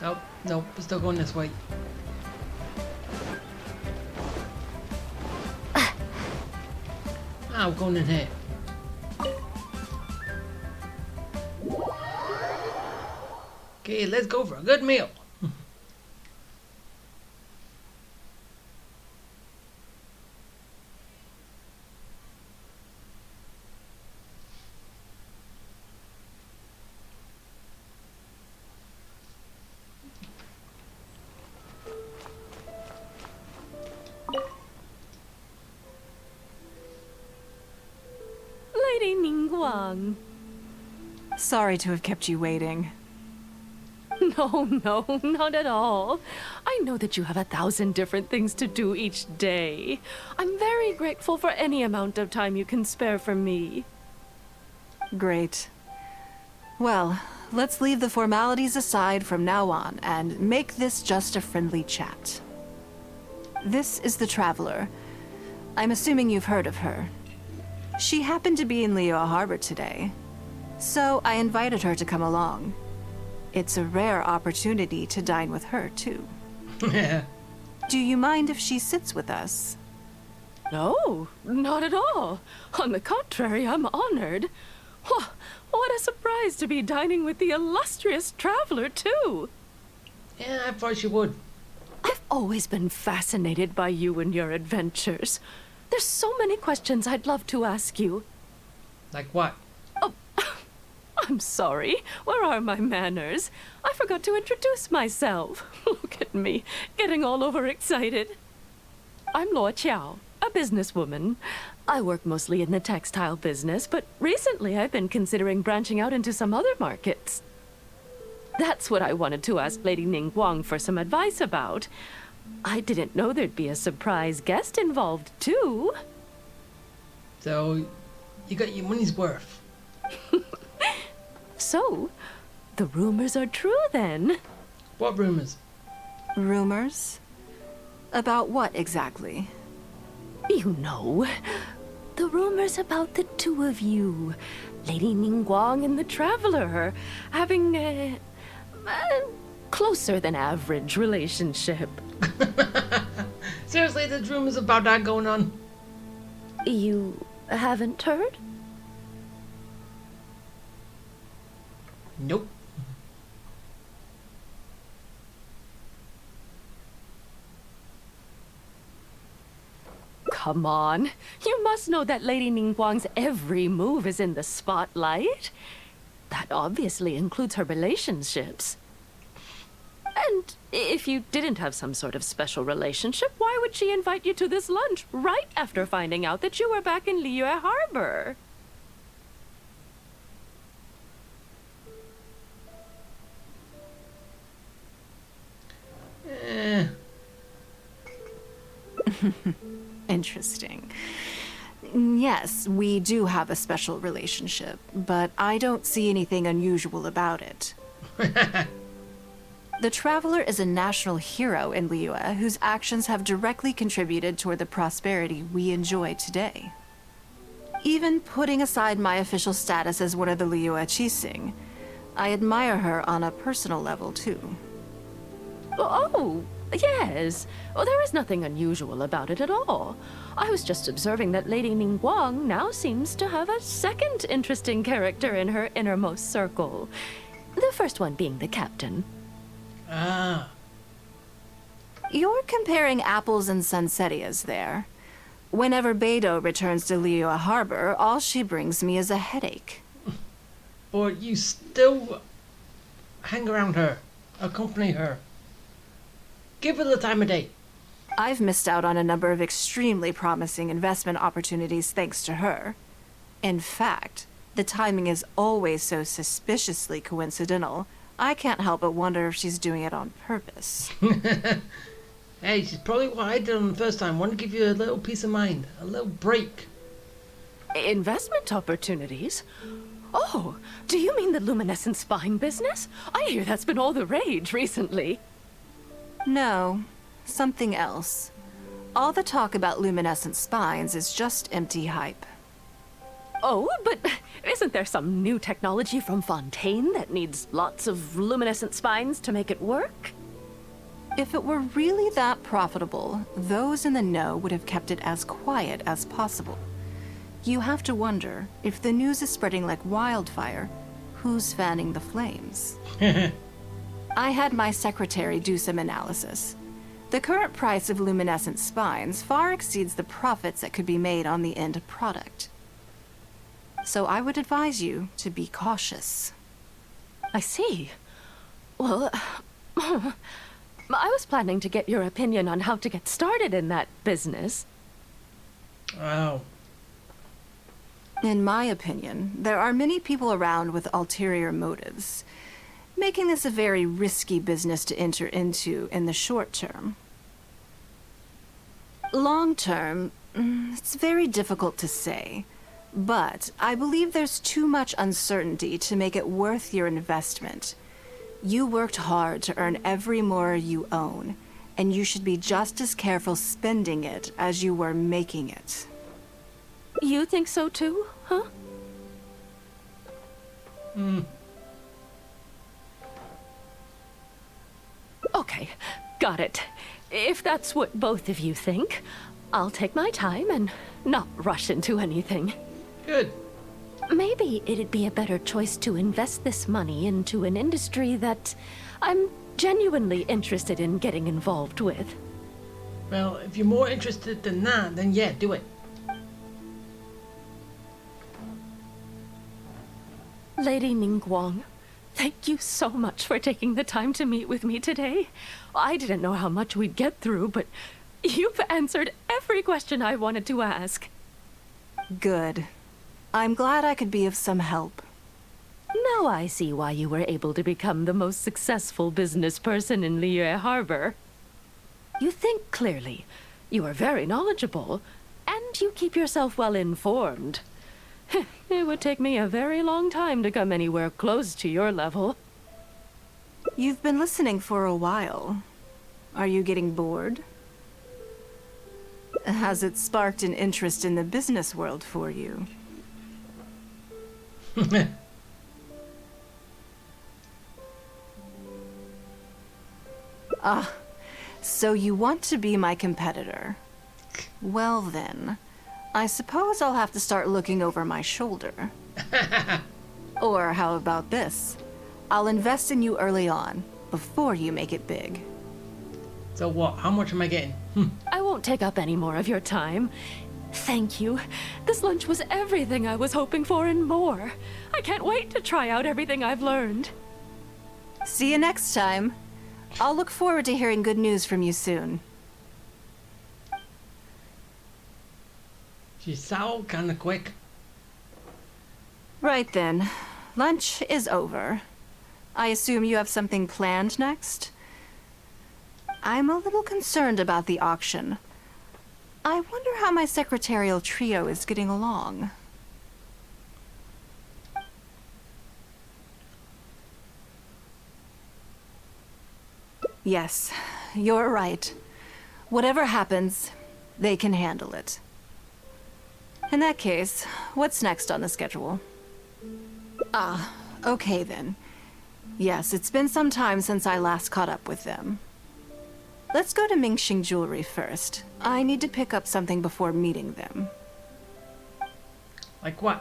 Nope, nope, we're still going this way. I'm going in here. Okay, let's go for a good meal. Lady Ningguang. Sorry to have kept you waiting. No, no, not at all. I know that you have 1,000 different things to do each day. I'm very grateful for any amount of time you can spare for me. Great. Well, let's leave the formalities aside from now on and make this just a friendly chat. This is the Traveler. I'm assuming you've heard of her. She happened to be in Liyue Harbor today, so I invited her to come along. It's a rare opportunity to dine with her, too. Do you mind if she sits with us? No, not at all. On the contrary, I'm honored. What a surprise to be dining with the illustrious Traveler, too. Yeah, I thought you would. I've always been fascinated by you and your adventures. There's so many questions I'd love to ask you. Like what? Oh, I'm sorry. Where are my manners? I forgot to introduce myself. Look at me, getting all overexcited. I'm Luo Qiao, a businesswoman. I work mostly in the textile business, but recently I've been considering branching out into some other markets. That's what I wanted to ask Lady Ningguang for some advice about. I didn't know there'd be a surprise guest involved, too. So, you got your money's worth. So, the rumors are true then. What rumors? Rumors? About what exactly? You know, the rumors about the two of you, Lady Ningguang and the Traveler, having a closer than average relationship. Seriously, there's rumors about that going on? You haven't heard? Nope. Come on. You must know that Lady Ningguang's every move is in the spotlight. That obviously includes her relationships. And if you didn't have some sort of special relationship, why would she invite you to this lunch right after finding out that you were back in Liyue Harbor? Interesting. Yes, we do have a special relationship, but I don't see anything unusual about it. The Traveler is a national hero in Liyue whose actions have directly contributed toward the prosperity we enjoy today. Even putting aside my official status as one of the Liyue Qixing, I admire her on a personal level too. Oh, yes. Oh, there is nothing unusual about it at all. I was just observing that Lady Ningguang now seems to have a second interesting character in her innermost circle. The first one being the captain. Ah. You're comparing apples and sunsettias there. Whenever Beidou returns to Liyue Harbor, all she brings me is a headache. But you still hang around her, accompany her. Give her the time of day. I've missed out on a number of extremely promising investment opportunities thanks to her. In fact, the timing is always so suspiciously coincidental, I can't help but wonder if she's doing it on purpose. Hey, she's probably what I did on the first time. Want to give you a little peace of mind, a little break. Investment opportunities? Oh, do you mean the luminescent spine business? I hear that's been all the rage recently. No, something else. All the talk about luminescent spines is just empty hype. Oh, but isn't there some new technology from Fontaine that needs lots of luminescent spines to make it work? If it were really that profitable, those in the know would have kept it as quiet as possible. You have to wonder, if the news is spreading like wildfire, who's fanning the flames? I had my secretary do some analysis. The current price of luminescent spines far exceeds the profits that could be made on the end product. So I would advise you to be cautious. I see. Well, I was planning to get your opinion on how to get started in that business. Wow. In my opinion, there are many people around with ulterior motives, making this a very risky business to enter into in the short term. Long term, it's very difficult to say, but I believe there's too much uncertainty to make it worth your investment. You worked hard to earn every more you own, and you should be just as careful spending it as you were making it. You think so too, huh? Okay, got it. If that's what both of you think, I'll take my time and not rush into anything. Good. Maybe it'd be a better choice to invest this money into an industry that I'm genuinely interested in getting involved with. Well, if you're more interested than that, then yeah, do it. Lady Ningguang, thank you so much for taking the time to meet with me today. I didn't know how much we'd get through, but you've answered every question I wanted to ask. Good. I'm glad I could be of some help. Now I see why you were able to become the most successful business person in Liyue Harbor. You think clearly, you are very knowledgeable, and you keep yourself well informed. It would take me a very long time to come anywhere close to your level. You've been listening for a while. Are you getting bored? Has it sparked an interest in the business world for you? Ah, so you want to be my competitor. Well then, I suppose I'll have to start looking over my shoulder. Or how about this? I'll invest in you early on, before you make it big. So what? How much am I getting? I won't take up any more of your time. Thank you. This lunch was everything I was hoping for and more. I can't wait to try out everything I've learned. See you next time. I'll look forward to hearing good news from you soon. She's out kind of quick. Right then. Lunch is over. I assume you have something planned next? I'm a little concerned about the auction. I wonder how my secretarial trio is getting along. Yes, you're right. Whatever happens, they can handle it. In that case, what's next on the schedule? Ah, okay then. Yes, it's been some time since I last caught up with them. Let's go to Mingxing Jewelry first. I need to pick up something before meeting them. Like what?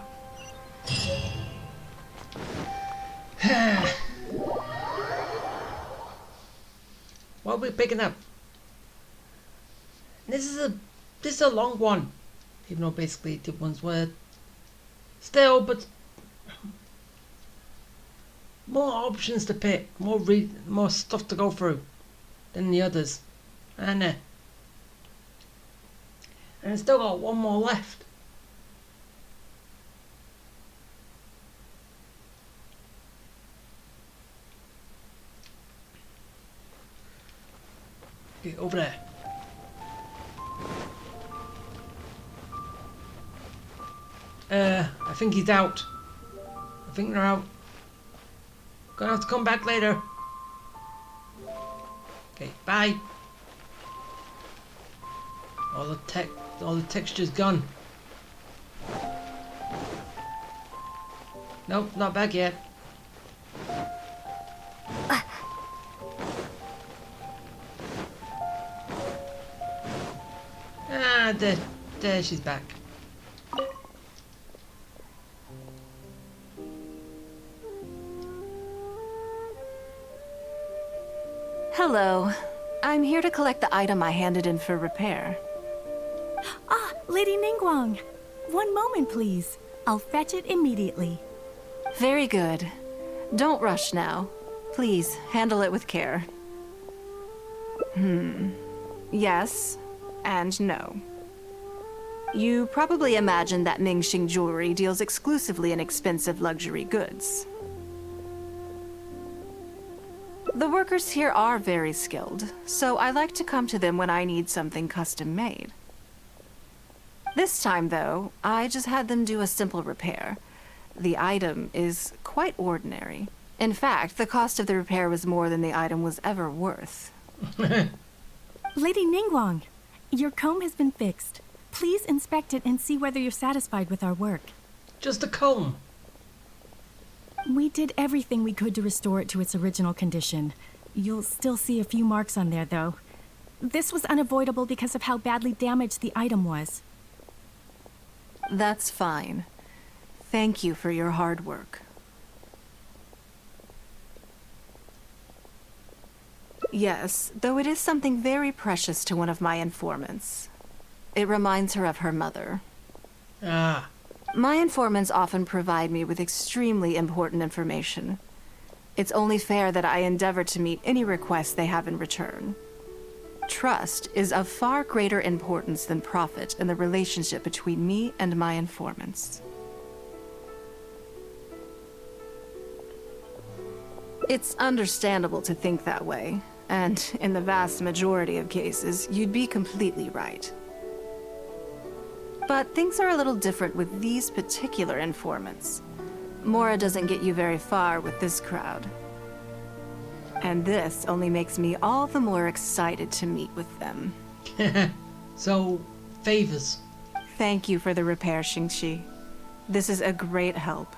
What are we picking up? This is a long one. Even though basically the ones were still, but more options to pick, more stuff to go through than the others, and I still got one more left. Okay, over there. I think he's out. I think they're out. Gonna have to come back later. Okay, bye. All the texture's gone. Nope, not back yet. Ah, there she's back. Hello. I'm here to collect the item I handed in for repair. Ah, Lady Ningguang. One moment, please. I'll fetch it immediately. Very good. Don't rush now. Please, handle it with care. Yes, and no. You probably imagine that Mingxing Jewelry deals exclusively in expensive luxury goods. The workers here are very skilled, so I like to come to them when I need something custom made. This time, though, I just had them do a simple repair. The item is quite ordinary. In fact, the cost of the repair was more than the item was ever worth. Lady Ningguang, your comb has been fixed. Please inspect it and see whether you're satisfied with our work. Just a comb. We did everything we could to restore it to its original condition. You'll still see a few marks on there, though. This was unavoidable because of how badly damaged the item was. That's fine. Thank you for your hard work. Yes, though it is something very precious to one of my informants. It reminds her of her mother. Ah. My informants often provide me with extremely important information. It's only fair that I endeavor to meet any requests they have in return. Trust is of far greater importance than profit in the relationship between me and my informants. It's understandable to think that way. And in the vast majority of cases, you'd be completely right. But things are a little different with these particular informants. Mora doesn't get you very far with this crowd. And this only makes me all the more excited to meet with them. So, favors. Thank you for the repair, Xingxi. This is a great help.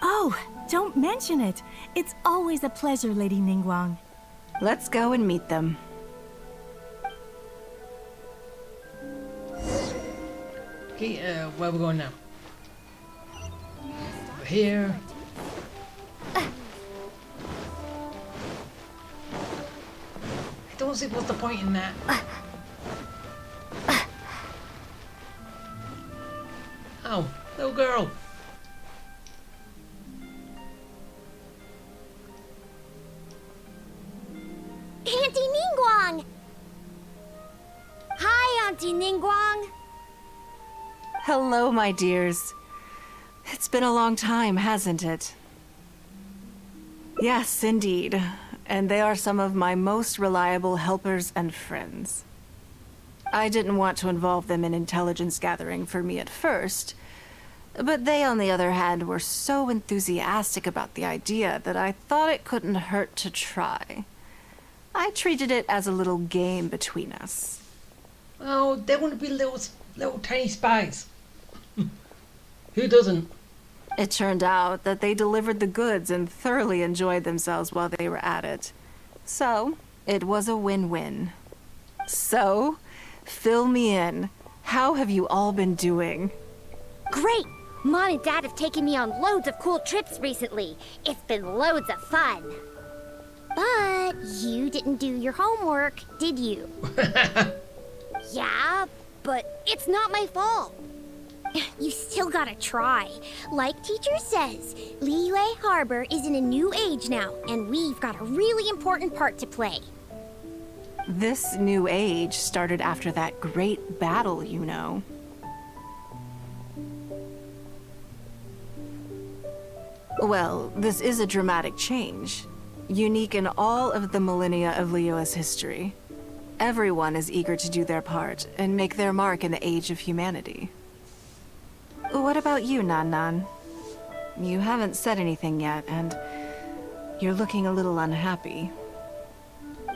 Oh, don't mention it. It's always a pleasure, Lady Ningguang. Let's go and meet them. Okay, where are we going now? Over here. I don't see what's the point in that. Oh, little girl. Auntie Ningguang! Hi, Auntie Ningguang! Hello, my dears. It's been a long time, hasn't it? Yes, indeed. And they are some of my most reliable helpers and friends. I didn't want to involve them in intelligence gathering for me at first, but they, on the other hand, were so enthusiastic about the idea that I thought it couldn't hurt to try. I treated it as a little game between us. Oh, they want to be little tiny spies. Who doesn't? It turned out that they delivered the goods and thoroughly enjoyed themselves while they were at it. So, it was a win-win. So, fill me in. How have you all been doing? Great! Mom and Dad have taken me on loads of cool trips recently. It's been loads of fun. But you didn't do your homework, did you? Yeah, but it's not my fault. You still gotta try. Like teacher says, Liyue Harbor is in a new age now, and we've got a really important part to play. This new age started after that great battle, you know. Well, this is a dramatic change, unique in all of the millennia of Liyue's history. Everyone is eager to do their part and make their mark in the age of humanity. What about you, Nan Nan? You haven't said anything yet, and you're looking a little unhappy.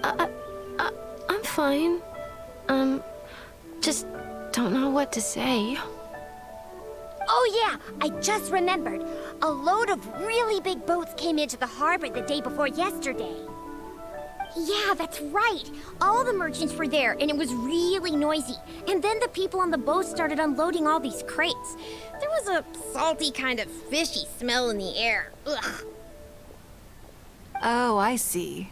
I'm fine. Just don't know what to say. Oh yeah, I just remembered. A load of really big boats came into the harbor the day before yesterday. Yeah, that's right. All the merchants were there, and it was really noisy. And then the people on the boat started unloading all these crates. There was a salty kind of fishy smell in the air. Ugh. Oh, I see.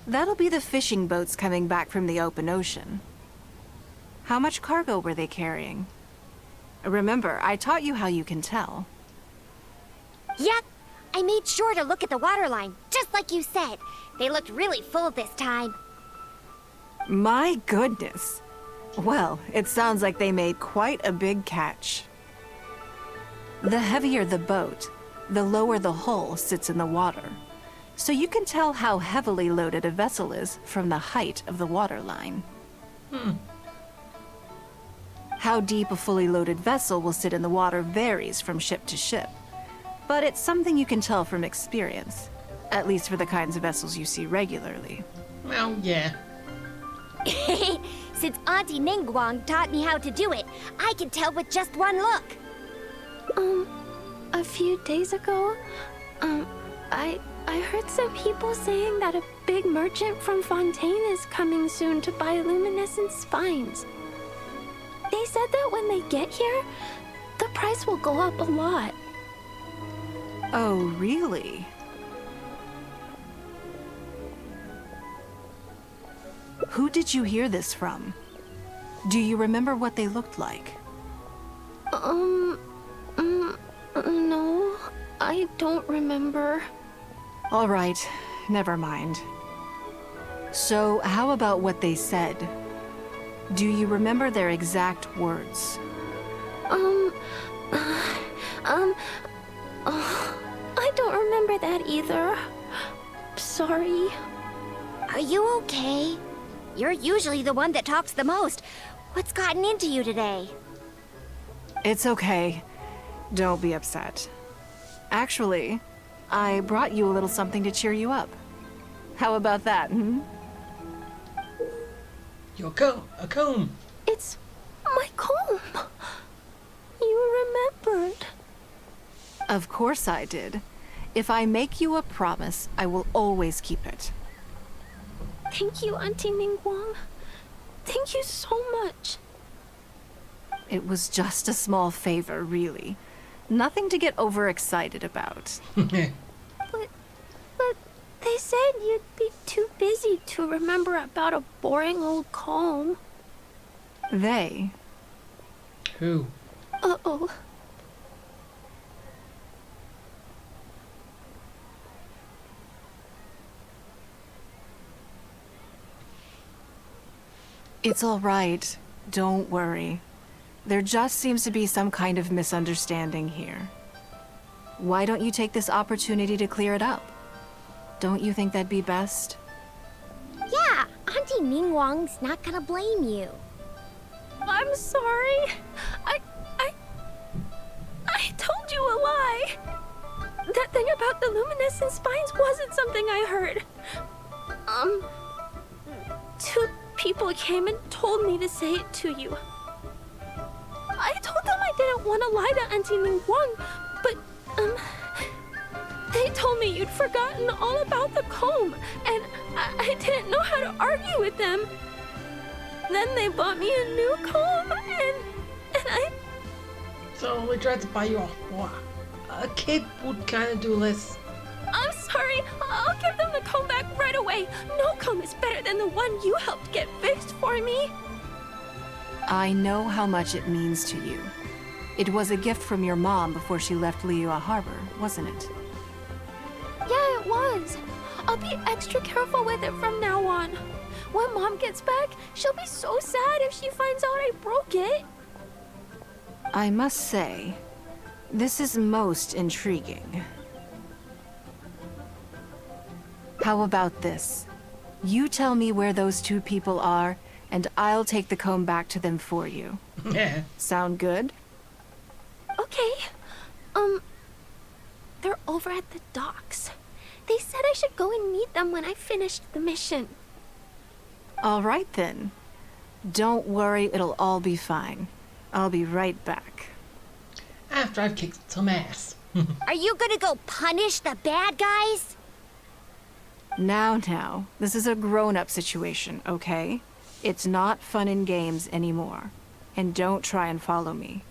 That'll be the fishing boats coming back from the open ocean. How much cargo were they carrying? Remember, I taught you how you can tell. Yep, I made sure to look at the waterline, just like you said. They looked really full this time. My goodness. Well, it sounds like they made quite a big catch. The heavier the boat, the lower the hull sits in the water. So you can tell how heavily loaded a vessel is from the height of the waterline. How deep a fully loaded vessel will sit in the water varies from ship to ship. But it's something you can tell from experience. At least for the kinds of vessels you see regularly. Well, yeah. Since Auntie Ningguang taught me how to do it, I can tell with just one look. A few days ago, I heard some people saying that a big merchant from Fontaine is coming soon to buy luminescent spines. They said that when they get here, the price will go up a lot. Oh, really? Who did you hear this from? Do you remember what they looked like? No, I don't remember. All right, never mind. So, how about what they said? Do you remember their exact words? I don't remember that either. Sorry. Are you okay? You're usually the one that talks the most. What's gotten into you today? It's okay. Don't be upset. Actually, I brought you a little something to cheer you up. How about that, hmm? Your comb. A comb. It's my comb. You remembered. Of course I did. If I make you a promise, I will always keep it. Thank you, Auntie Ningguang. Thank you so much. It was just a small favor, really. Nothing to get overexcited about. But they said you'd be too busy to remember about a boring old comb. They? Who? Uh-oh. It's all right. Don't worry. There just seems to be some kind of misunderstanding here. Why don't you take this opportunity to clear it up? Don't you think that'd be best? Yeah, Auntie Ningguang's not gonna blame you. I'm sorry. I told you a lie. That thing about the luminescent spines wasn't something I heard. Two people came and told me to say it to you. I told them I didn't want to lie to Auntie Ningguang, but, they told me you'd forgotten all about the comb, and I didn't know how to argue with them. Then they bought me a new comb, and I... So we tried to buy you off. What? A kid would kind of do this. I'm sorry. I'll give them the comb back right away. No comb is better than the one you helped get fixed for me. I know how much it means to you. It was a gift from your mom before she left Liyue Harbor, wasn't it? Yeah, it was. I'll be extra careful with it from now on. When Mom gets back, she'll be so sad if she finds out I broke it. I must say, this is most intriguing. How about this? You tell me where those two people are, and I'll take the comb back to them for you. Yeah. Sound good? Okay. They're over at the docks. They said I should go and meet them when I finished the mission. All right then. Don't worry, it'll all be fine. I'll be right back. After I've kicked some ass. Are you gonna go punish the bad guys? Now, this is a grown-up situation, okay? It's not fun and games anymore. And don't try and follow me.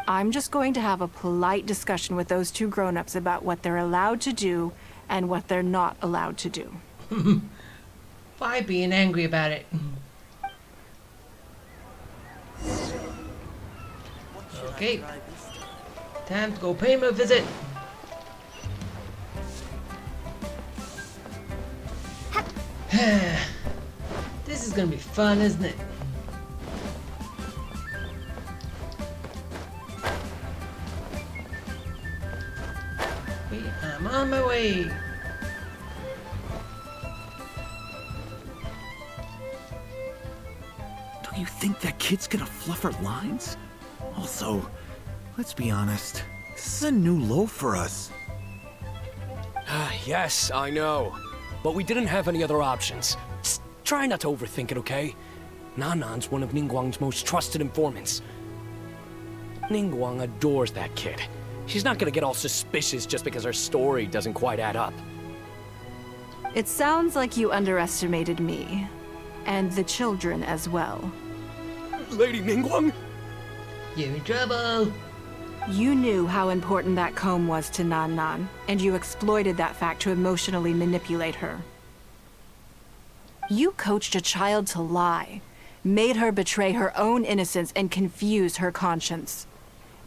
I'm just going to have a polite discussion with those two grown-ups about what they're allowed to do and what they're not allowed to do. By being angry about it. Okay. Time to go pay him a visit. This is gonna be fun, isn't it? I'm on my way. Do you think that kid's gonna fluff her lines? Also, let's be honest, this is a new low for us. Yes, I know. But we didn't have any other options. Just try not to overthink it, okay? Nanan's one of Ningguang's most trusted informants. Ningguang adores that kid. She's not gonna get all suspicious just because her story doesn't quite add up. It sounds like you underestimated me. And the children as well. Lady Ningguang? You're in trouble. You knew how important that comb was to Nan, and you exploited that fact to emotionally manipulate her. You coached a child to lie, made her betray her own innocence and confuse her conscience.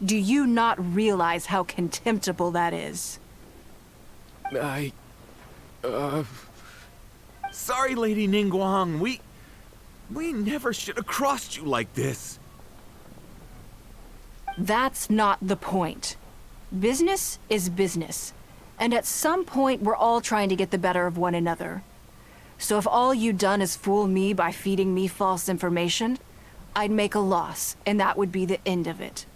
Do you not realize how contemptible that is? Sorry, Lady Ningguang. We never should have crossed you like this. That's not the point. Business is business. And at some point, we're all trying to get the better of one another. So if all you'd done is fool me by feeding me false information, I'd make a loss, and that would be the end of it.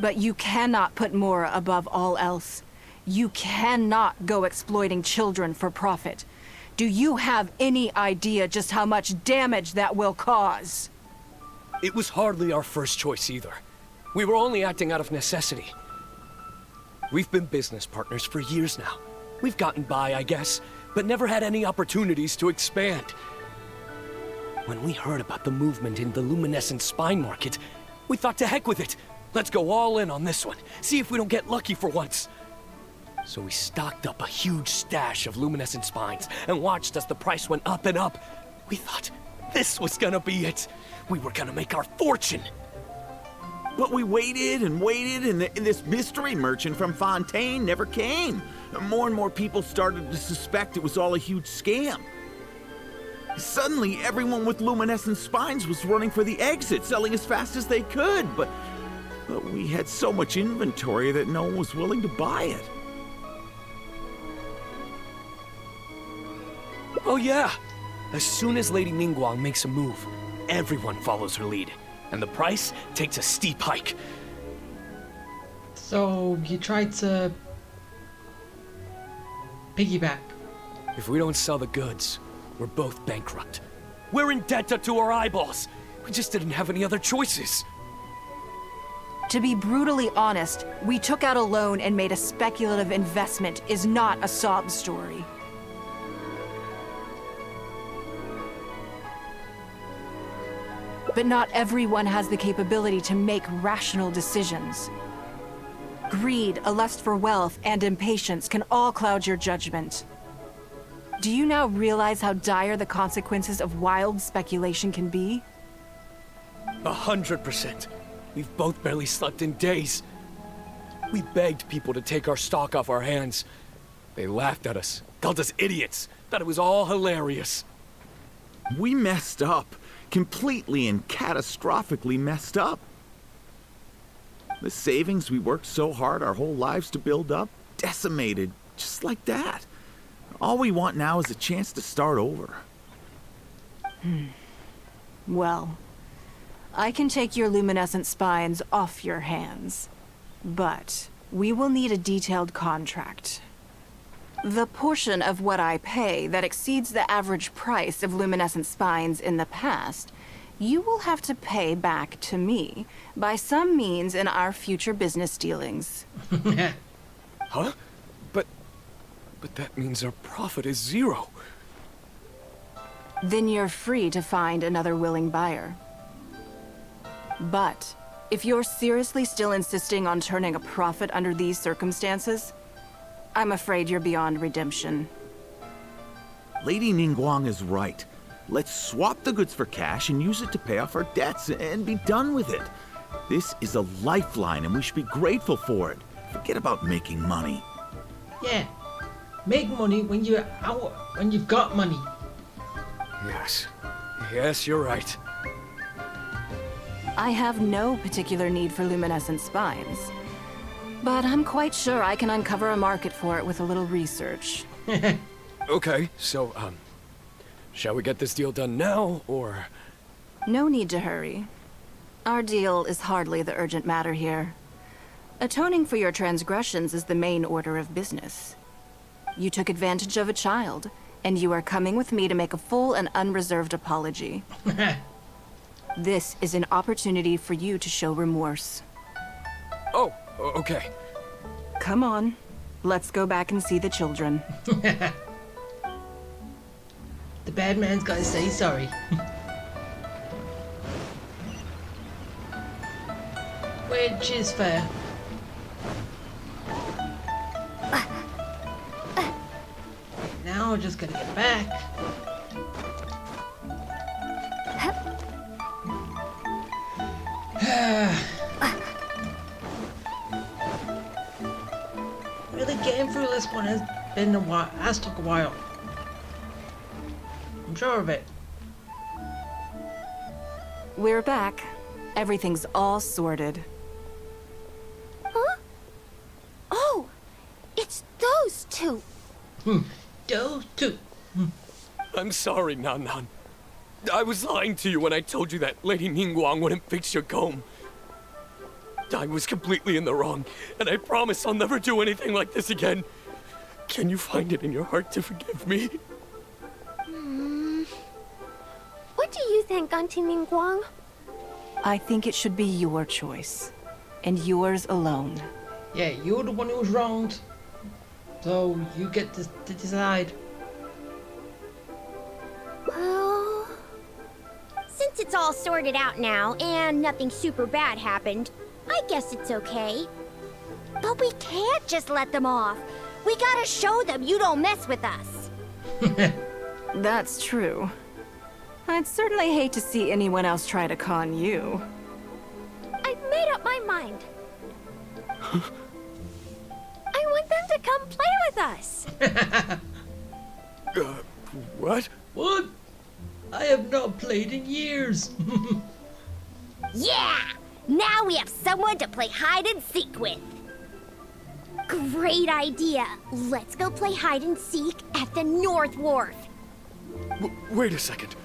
But you cannot put Mora above all else. You cannot go exploiting children for profit. Do you have any idea just how much damage that will cause? It was hardly our first choice either. We were only acting out of necessity. We've been business partners for years now. We've gotten by, I guess, but never had any opportunities to expand. When we heard about the movement in the luminescent spine market, we thought to heck with it. Let's go all in on this one. See if we don't get lucky for once. So we stocked up a huge stash of luminescent spines and watched as the price went up and up. We thought this was gonna be it. We were gonna make our fortune. But we waited and waited, and this mystery merchant from Fontaine never came. More and more people started to suspect it was all a huge scam. Suddenly, everyone with luminescent spines was running for the exit, selling as fast as they could, but we had so much inventory that no one was willing to buy it. Oh yeah! As soon as Lady Ningguang makes a move, everyone follows her lead, and the price takes a steep hike. So, you tried to piggyback. If we don't sell the goods, we're both bankrupt. We're in debt up to our eyeballs. We just didn't have any other choices. To be brutally honest, we took out a loan and made a speculative investment is not a sob story. But not everyone has the capability to make rational decisions. Greed, a lust for wealth, and impatience can all cloud your judgment. Do you now realize how dire the consequences of wild speculation can be? 100%. We've both barely slept in days. We begged people to take our stock off our hands. They laughed at us, called us idiots, thought it was all hilarious. We messed up. Completely and catastrophically messed up. The savings we worked so hard our whole lives to build up, decimated, just like that. All we want now is a chance to start over. Well, I can take your luminescent spines off your hands, but we will need a detailed contract. The portion of what I pay that exceeds the average price of luminescent spines in the past, you will have to pay back to me by some means in our future business dealings. Huh? But that means our profit is zero. Then you're free to find another willing buyer. But if you're seriously still insisting on turning a profit under these circumstances, I'm afraid you're beyond redemption. Lady Ningguang is right. Let's swap the goods for cash and use it to pay off our debts and be done with it. This is a lifeline and we should be grateful for it. Forget about making money. Yeah. Make money when you've got money. Yes, you're right. I have no particular need for luminescent spines, but I'm quite sure I can uncover a market for it with a little research. Okay, so, shall we get this deal done now, or...? No need to hurry. Our deal is hardly the urgent matter here. Atoning for your transgressions is the main order of business. You took advantage of a child, and you are coming with me to make a full and unreserved apology. This is an opportunity for you to show remorse. Oh, okay. Come on. Let's go back and see the children. The bad man's gotta say sorry. Which is fair. Now we're just gonna get back. Really getting through this one has been a while. Has took a while. I'm sure of it. We're back. Everything's all sorted. Huh? Oh, it's those two. Those two. I'm sorry, Nan Nan. I was lying to you when I told you that Lady Ningguang wouldn't fix your comb. I was completely in the wrong, and I promise I'll never do anything like this again. Can you find it in your heart to forgive me? What do you think, Auntie Ningguang? I think it should be your choice. And yours alone. Yeah, you're the one who was wronged. So you get to decide. Well, since it's all sorted out now and nothing super bad happened, I guess it's okay. But we can't just let them off. We gotta show them you don't mess with us. That's true. I'd certainly hate to see anyone else try to con you. I've made up my mind. I want them to come play with us. What? What? I have not played in years. Yeah! Now we have someone to play hide and seek with. Great idea. Let's go play hide and seek at the North Wharf. Wait a second.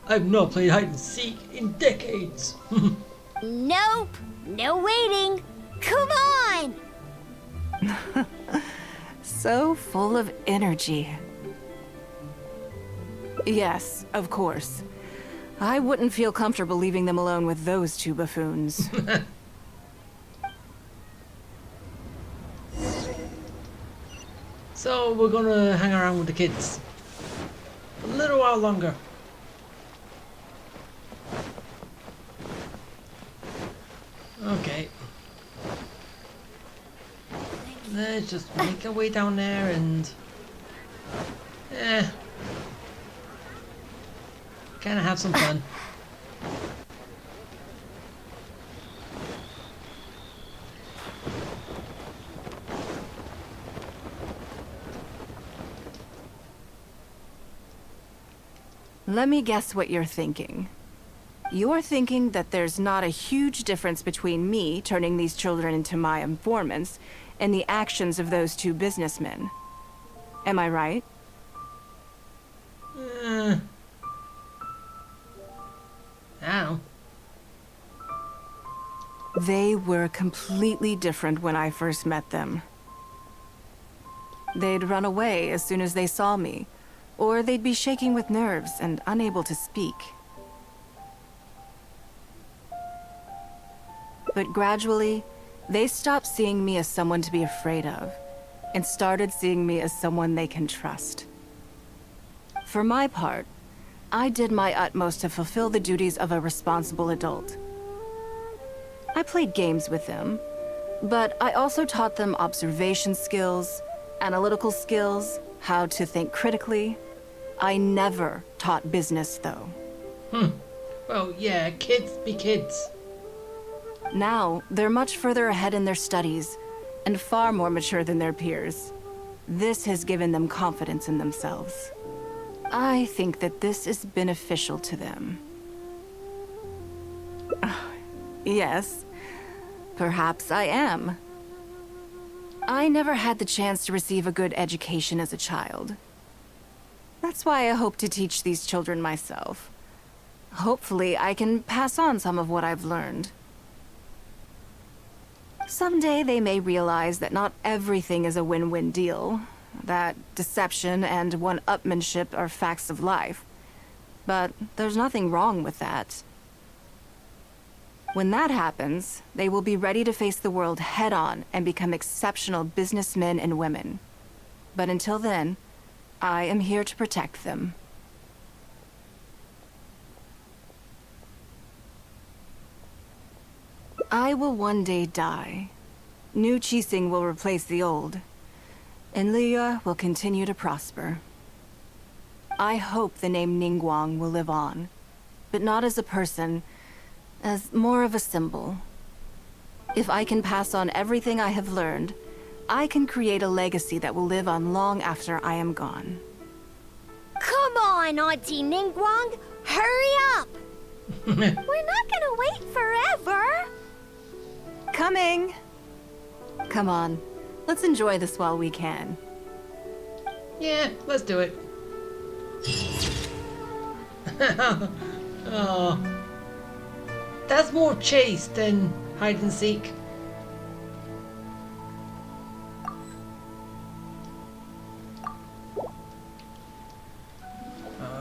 I've not played hide and seek in decades. Nope. No waiting. Come on! So full of energy. Yes, of course. I wouldn't feel comfortable leaving them alone with those two buffoons. So we're gonna hang around with the kids a little while longer. Okay. Let's just make our way down there and... kinda have some fun. Let me guess what you're thinking. You're thinking that there's not a huge difference between me turning these children into my informants and the actions of those two businessmen. Am I right? Ow. They were completely different when I first met them. They'd run away as soon as they saw me, or they'd be shaking with nerves and unable to speak. But gradually, they stopped seeing me as someone to be afraid of, and started seeing me as someone they can trust. For my part, I did my utmost to fulfill the duties of a responsible adult. I played games with them, but I also taught them observation skills, analytical skills, how to think critically. I never taught business, though. Well, yeah, kids be kids. Now, they're much further ahead in their studies, and far more mature than their peers. This has given them confidence in themselves. I think that this is beneficial to them. Yes, perhaps I am. I never had the chance to receive a good education as a child. That's why I hope to teach these children myself. Hopefully, I can pass on some of what I've learned. Someday they may realize that not everything is a win-win deal, that deception and one-upmanship are facts of life. But there's nothing wrong with that. When that happens, they will be ready to face the world head-on and become exceptional businessmen and women. But until then, I am here to protect them. I will one day die. New Qixing will replace the old, and Liyue will continue to prosper. I hope the name Ningguang will live on, but not as a person, as more of a symbol. If I can pass on everything I have learned, I can create a legacy that will live on long after I am gone. Come on, Auntie Ningguang! Hurry up! We're not gonna wait forever! Coming! Come on, let's enjoy this while we can. Yeah, let's do it. Oh. That's more chase than hide and seek.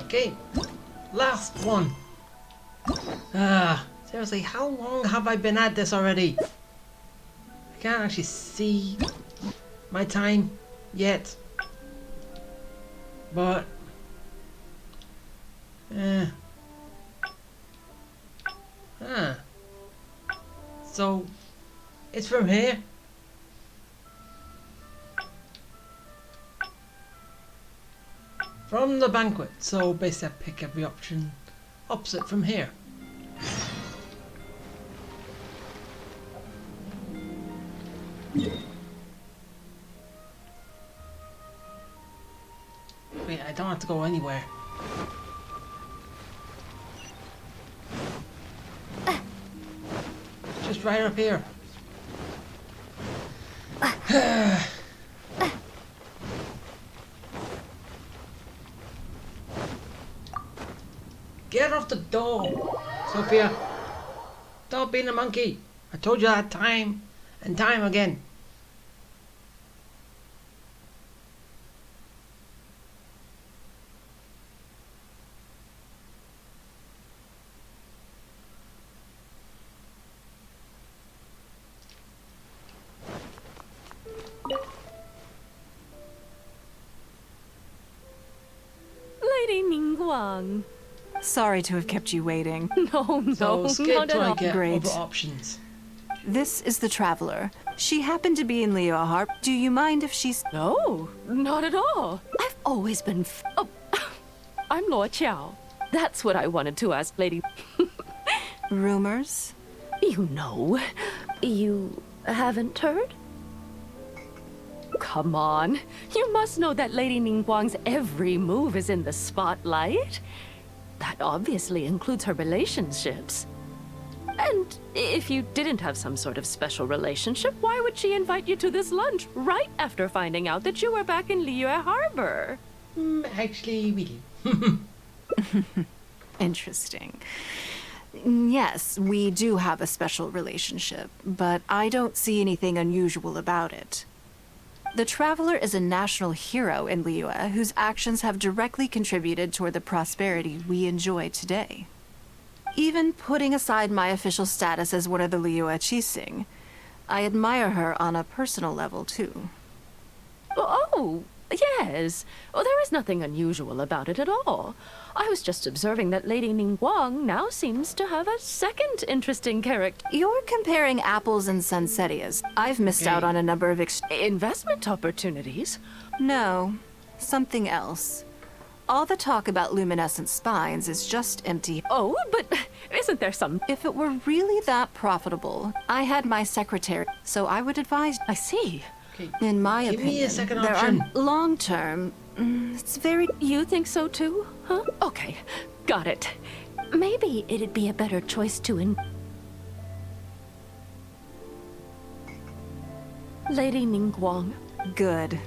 Okay, last one. Seriously, how long have I been at this already? I can't actually see my time yet. But so it's from here. From the banquet, so basically I pick every option opposite from here. Wait, I don't have to go anywhere. Just right up here. Get off the door, Sophia. Stop being a monkey. I told you that time and time again. Lady Ningguang. Sorry to have kept you waiting. No, So skip not till at I all. get Great. other options. This is the Traveler. She happened to be in Leo Harp. Do you mind if she's... No, not at all. I've always been oh, I'm Luo Qiao. That's what I wanted to ask, Lady... Rumors? You know. You haven't heard? Come on. You must know that Lady Ningguang's every move is in the spotlight. That obviously includes her relationships. And if you didn't have some sort of special relationship, why would she invite you to this lunch right after finding out that you were back in Liyue Harbor? Actually, we do. Interesting. Yes, we do have a special relationship, but I don't see anything unusual about it. The Traveler is a national hero in Liyue whose actions have directly contributed toward the prosperity we enjoy today. Even putting aside my official status as one of the Liyue Qixing, I admire her on a personal level too. Oh, yes. Oh, there is nothing unusual about it at all. I was just observing that Lady Ningguang now seems to have a second interesting character. You're comparing apples and sunsettias. I've missed out on a number of investment opportunities. No, something else. All the talk about luminescent spines is just empty. Oh, but isn't there some... If it were really that profitable, I had my secretary, so I would advise... I see. Okay. In my Give opinion, me a second there option. are long-term... it's very... You think so too, huh? Okay, got it. Maybe it'd be a better choice to Lady Ningguang. Good.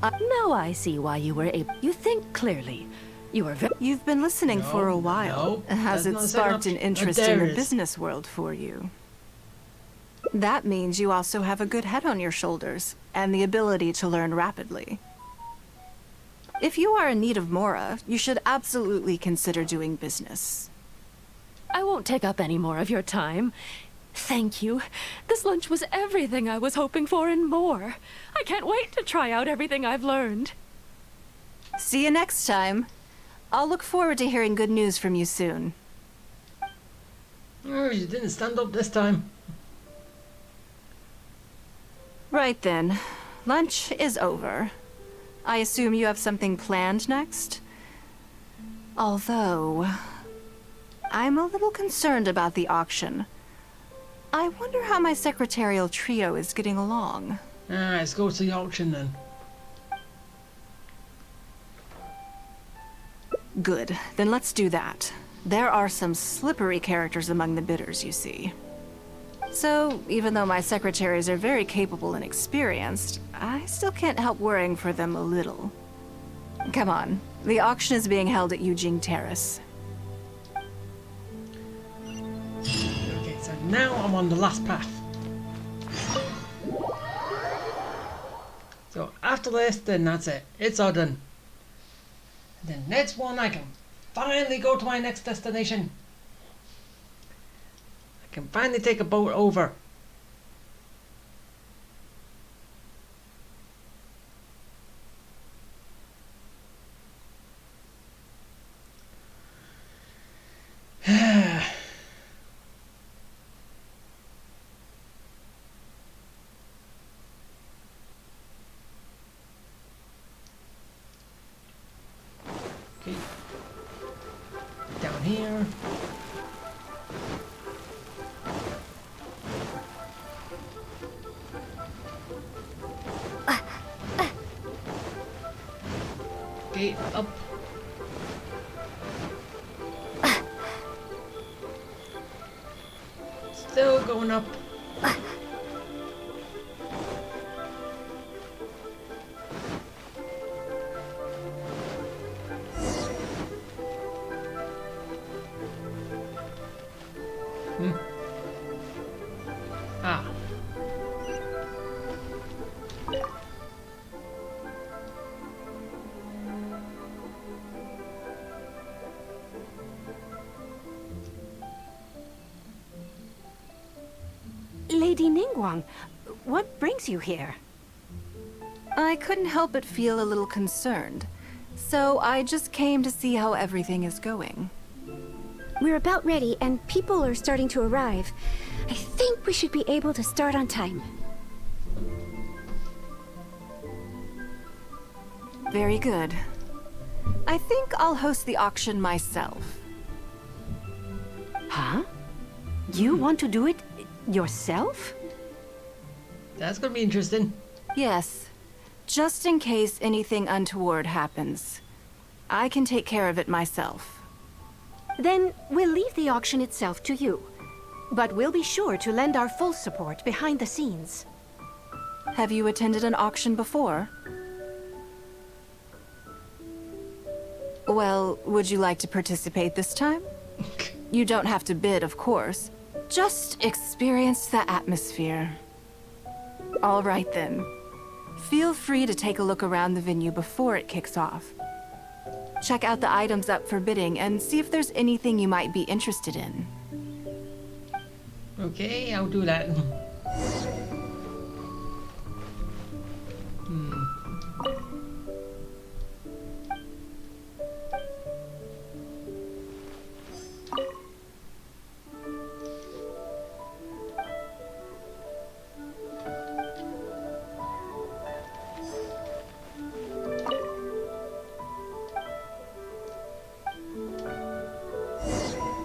Now I see why you were able... You think clearly. You are very... You've been listening for a while. no, Has that's it not sparked set an up. interest There in it the is. business world for you? That means you also have a good head on your shoulders, and the ability to learn rapidly. If you are in need of Mora, you should absolutely consider doing business. I won't take up any more of your time. Thank you. This lunch was everything I was hoping for and more. I can't wait to try out everything I've learned. See you next time. I'll look forward to hearing good news from you soon. Oh, you didn't stand up this time. Right then. Lunch is over. I assume you have something planned next? Although... I'm a little concerned about the auction. I wonder how my secretarial trio is getting along. Alright, let's go to the auction then. Good. Then let's do that. There are some slippery characters among the bidders, you see. So, even though my secretaries are very capable and experienced, I still can't help worrying for them a little. Come on, The auction is being held at Eugene Terrace. Okay, so now I'm on the last path. So after this, then that's it. It's all done. And then next one, I can finally go to my next destination. I can finally take a boat over. Okay. Down here. Okay, up. Still going up. Ah. Lady Ningguang, what brings you here? I couldn't help but feel a little concerned, so I just came to see how everything is going. We're about ready, and people are starting to arrive. I think we should be able to start on time. Very good. I think I'll host the auction myself. Huh? You want to do it yourself? That's gonna be interesting. Yes. Just in case anything untoward happens. I can take care of it myself. Then we'll leave the auction itself to you. But we'll be sure to lend our full support behind the scenes. Have you attended an auction before? Well, would you like to participate this time? You don't have to bid, of course. Just experience the atmosphere. All right then. Feel free to take a look around the venue before it kicks off. Check out the items up for bidding and see if there's anything you might be interested in. Okay, I'll do that.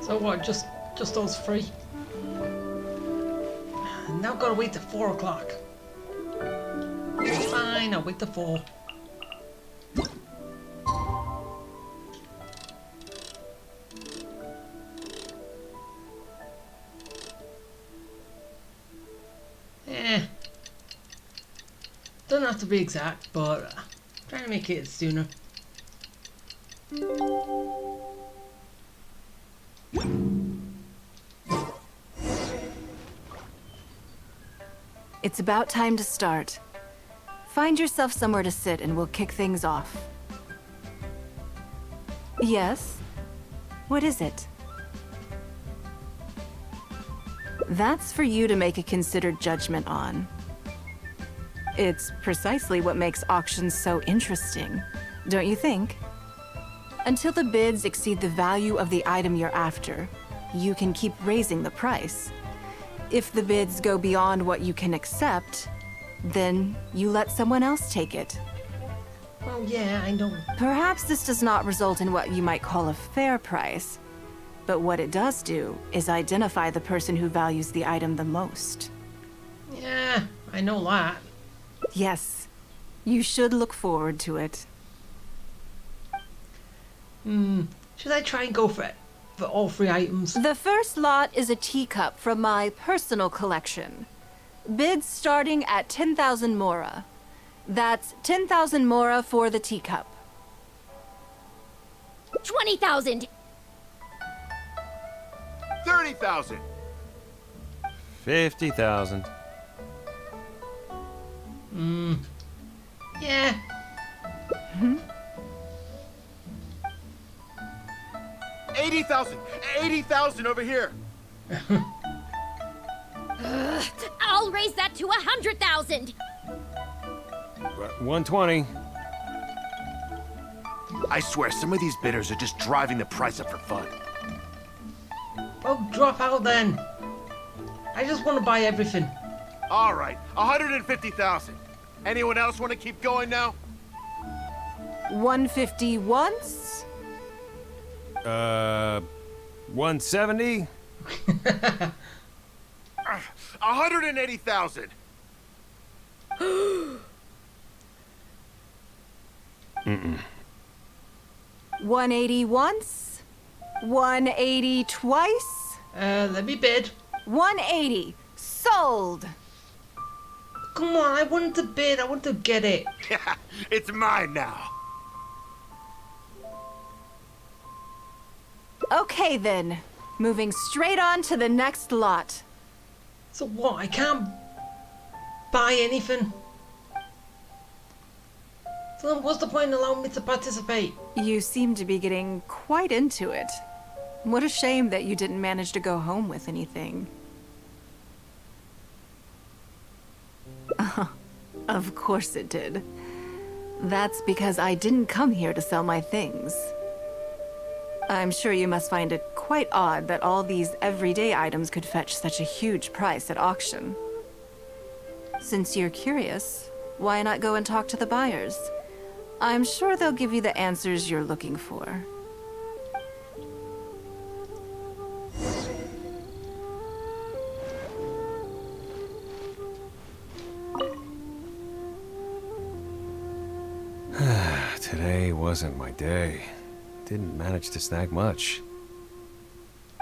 So what, just those three? Now gotta wait till 4 o'clock. Fine, I'll wait till 4. Doesn't have to be exact, but trying to make it sooner. It's about time to start. Find yourself somewhere to sit and we'll kick things off. Yes? What is it? That's for you to make a considered judgment on. It's precisely what makes auctions so interesting, don't you think? Until the bids exceed the value of the item you're after, you can keep raising the price. If the bids go beyond what you can accept, then you let someone else take it. Well, yeah, I know. Perhaps this does not result in what you might call a fair price, but what it does do is identify the person who values the item the most. Yeah, I know that. Yes, you should look forward to it. Should I try and go for it? For all 3 items? The first lot is a teacup from my personal collection. Bids starting at 10,000 mora. That's 10,000 mora for the teacup. 20,000. 30,000. 50,000. Yeah. 80,000. 80,000 over here. I'll raise that to 100,000. 120. I swear, some of these bidders are just driving the price up for fun. Well, drop out then. I just want to buy everything. All right, 150,000. Anyone else want to keep going now? 150 once? 170? 180,000. Mm-mm. 180 once? 180 twice? Let me bid. 180. Sold. Come on, I wanted to bid. I want to get it. It's mine now. Okay then. Moving straight on to the next lot. So what? I can't buy anything? So then what's the point in allowing me to participate? You seem to be getting quite into it. What a shame that you didn't manage to go home with anything. Of course it did. That's because I didn't come here to sell my things. I'm sure you must find it quite odd that all these everyday items could fetch such a huge price at auction. Since you're curious, why not go and talk to the buyers? I'm sure they'll give you the answers you're looking for. Today wasn't my day. Didn't manage to snag much.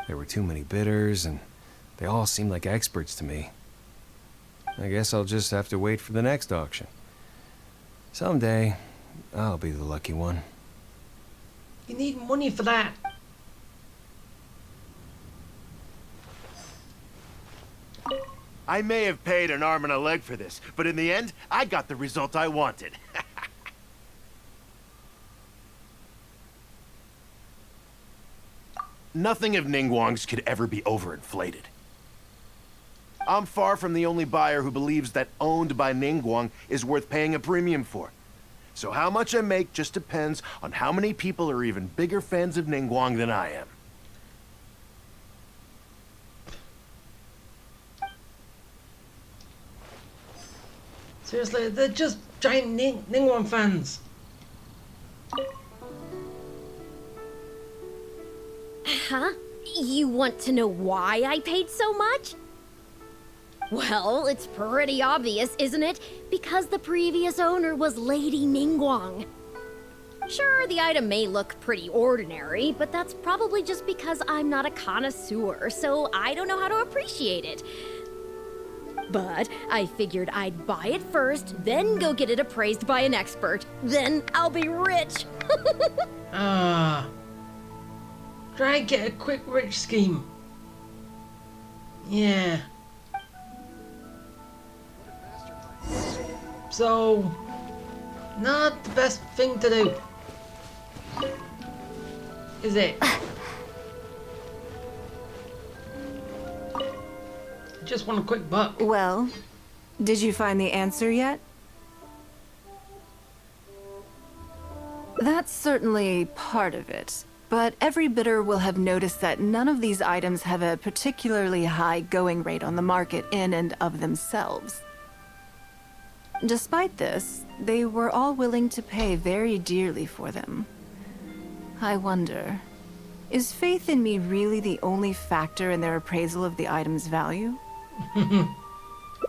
There were too many bidders, and they all seemed like experts to me. I guess I'll just have to wait for the next auction. Someday, I'll be the lucky one. You need money for that. I may have paid an arm and a leg for this, but in the end, I got the result I wanted. Nothing of Ningguang's could ever be overinflated. I'm far from the only buyer who believes that owned by Ningguang is worth paying a premium for. So how much I make just depends on how many people are even bigger fans of Ningguang than I am. Seriously, they're just giant Ningguang fans. Huh? You want to know why I paid so much? Well, it's pretty obvious, isn't it? Because the previous owner was Lady Ningguang. Sure, the item may look pretty ordinary, but that's probably just because I'm not a connoisseur, so I don't know how to appreciate it. But I figured I'd buy it first, then go get it appraised by an expert. Then I'll be rich. Try and get a quick rich scheme. Yeah. So, not the best thing to do. Is it? I just want a quick buck. Well, did you find the answer yet? That's certainly part of it. But every bidder will have noticed that none of these items have a particularly high going rate on the market in and of themselves. Despite this, they were all willing to pay very dearly for them. I wonder, is faith in me really the only factor in their appraisal of the item's value?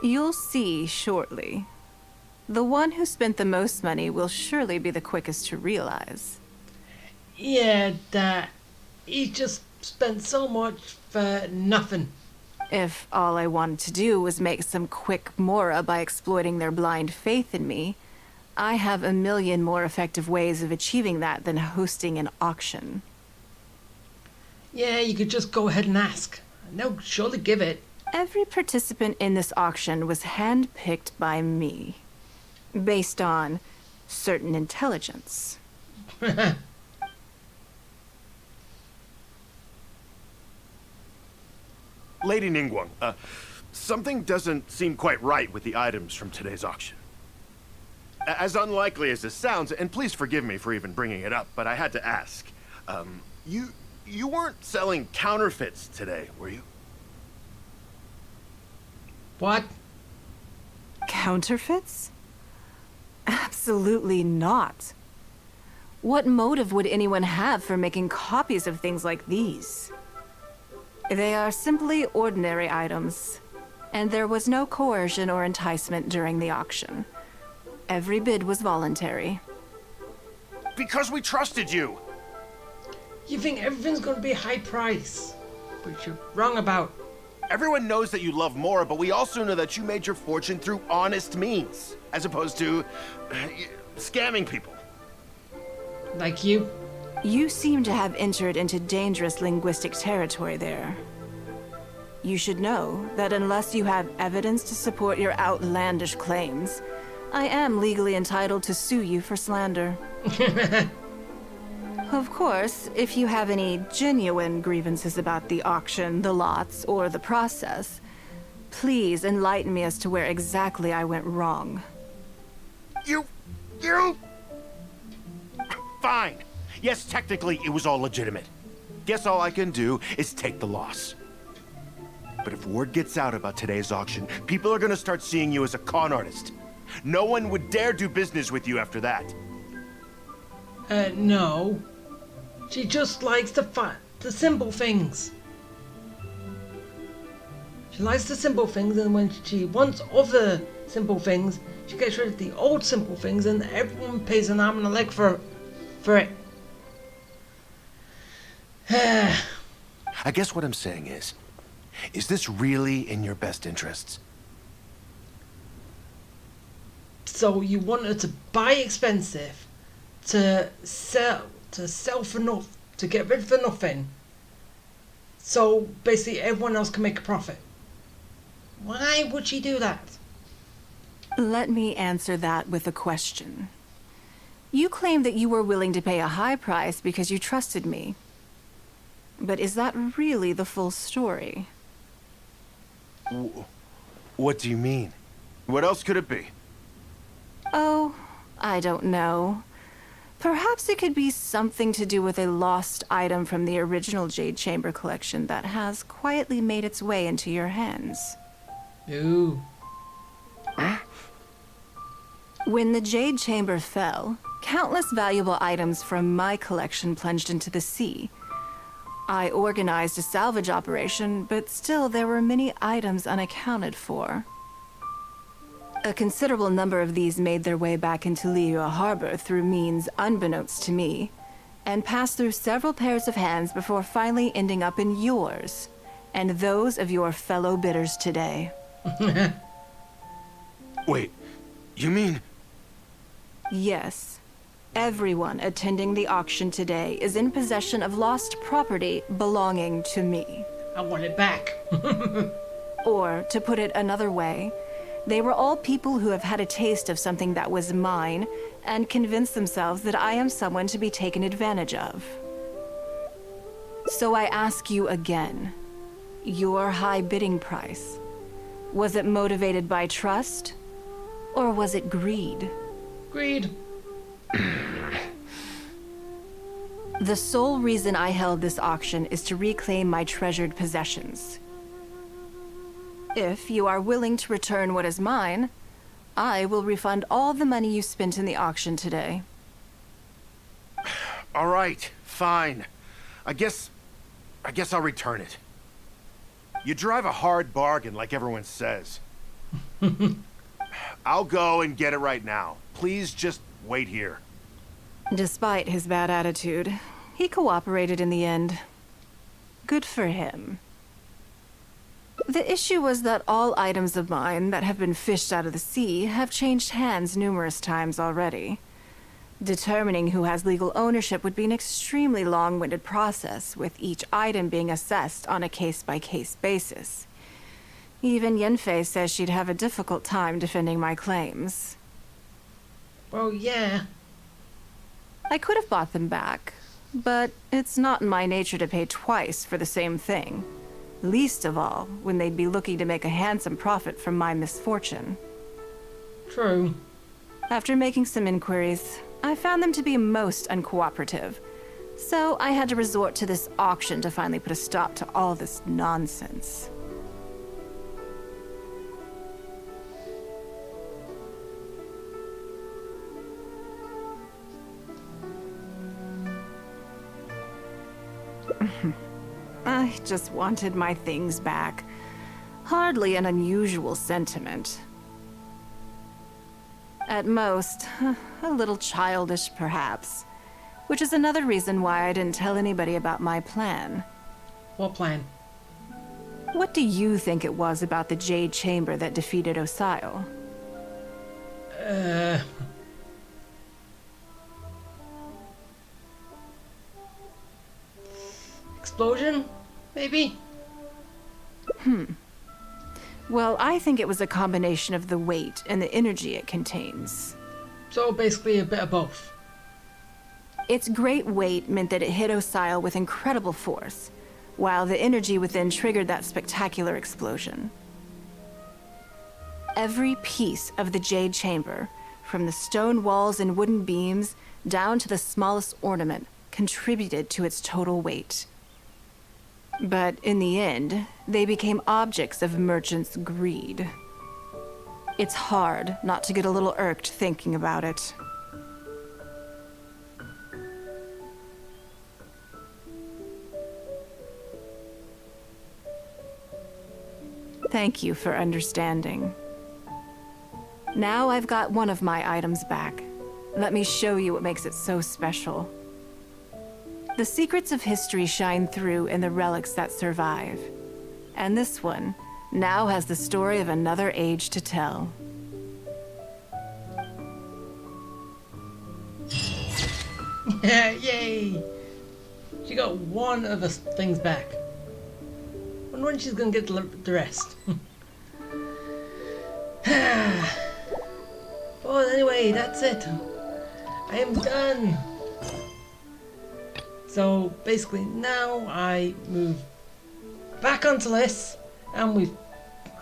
You'll see shortly. The one who spent the most money will surely be the quickest to realize. Yeah, that he just spent so much for nothing. If all I wanted to do was make some quick mora by exploiting their blind faith in me, I have a million more effective ways of achieving that than hosting an auction. Yeah, you could just go ahead and ask. No, surely give it. Every participant in this auction was handpicked by me, based on certain intelligence. Lady Ningguang, something doesn't seem quite right with the items from today's auction. As unlikely as this sounds, and please forgive me for even bringing it up, but I had to ask. You weren't selling counterfeits today, were you? What? Counterfeits? Absolutely not. What motive would anyone have for making copies of things like these? They are simply ordinary items, and there was no coercion or enticement during the auction. Every bid was voluntary. Because we trusted you! You think everything's gonna be high price, but you're wrong about. Everyone knows that you love more, but we also know that you made your fortune through honest means, as opposed to scamming people. Like you? You seem to have entered into dangerous linguistic territory there. You should know that unless you have evidence to support your outlandish claims, I am legally entitled to sue you for slander. Of course, if you have any genuine grievances about the auction, the lots, or the process, please enlighten me as to where exactly I went wrong. You... Fine. Yes, technically it was all legitimate. Guess all I can do is take the loss. But if word gets out about today's auction, people are gonna start seeing you as a con artist. No one would dare do business with you after that. No. She just likes the simple things. She likes the simple things, and when she wants other simple things, she gets rid of the old simple things, and everyone pays an arm and a leg for it. I guess what I'm saying is this really in your best interests? So you want her to buy expensive, to sell for nothing, to get rid for nothing, so basically everyone else can make a profit. Why would she do that? Let me answer that with a question. You claim that you were willing to pay a high price because you trusted me. But is that really the full story? What do you mean? What else could it be? Oh, I don't know. Perhaps it could be something to do with a lost item from the original Jade Chamber collection that has quietly made its way into your hands. Ooh. When the Jade Chamber fell, countless valuable items from my collection plunged into the sea. I organized a salvage operation, but still there were many items unaccounted for. A considerable number of these made their way back into Liyue Harbor through means unbeknownst to me, and passed through several pairs of hands before finally ending up in yours, and those of your fellow bidders today. Wait, you mean... Yes. Everyone attending the auction today is in possession of lost property belonging to me. I want it back. Or, to put it another way, they were all people who have had a taste of something that was mine and convinced themselves that I am someone to be taken advantage of. So I ask you again, your high bidding price, was it motivated by trust, or was it greed? Greed. The sole reason I held this auction is to reclaim my treasured possessions. If you are willing to return what is mine, I will refund all the money you spent in the auction today. All right, fine. I guess I'll return it. You drive a hard bargain, like everyone says. I'll go and get it right now. Please just wait here. Despite his bad attitude, he cooperated in the end. Good for him. The issue was that all items of mine that have been fished out of the sea have changed hands numerous times already. Determining who has legal ownership would be an extremely long-winded process, with each item being assessed on a case-by-case basis. Even Yenfei says she'd have a difficult time defending my claims. Well, yeah. I could have bought them back, but it's not in my nature to pay twice for the same thing. Least of all, when they'd be looking to make a handsome profit from my misfortune. True. After making some inquiries, I found them to be most uncooperative, so I had to resort to this auction to finally put a stop to all this nonsense. I just wanted my things back. Hardly an unusual sentiment. At most, a little childish, perhaps. Which is another reason why I didn't tell anybody about my plan. What plan? What do you think it was about the Jade Chamber that defeated Osile? Explosion? Maybe? Well, I think it was a combination of the weight and the energy it contains. So basically a bit of both. Its great weight meant that it hit Osile with incredible force, while the energy within triggered that spectacular explosion. Every piece of the Jade Chamber, from the stone walls and wooden beams down to the smallest ornament, contributed to its total weight. But in the end, they became objects of merchants' greed. It's hard not to get a little irked thinking about it. Thank you for understanding. Now I've got one of my items back. Let me show you what makes it so special. The secrets of history shine through in the relics that survive. And this one now has the story of another age to tell. Yay! She got one of the things back. Wonder when she's gonna get the rest. Well, anyway, that's it. I am done. So basically, now I move back onto this, and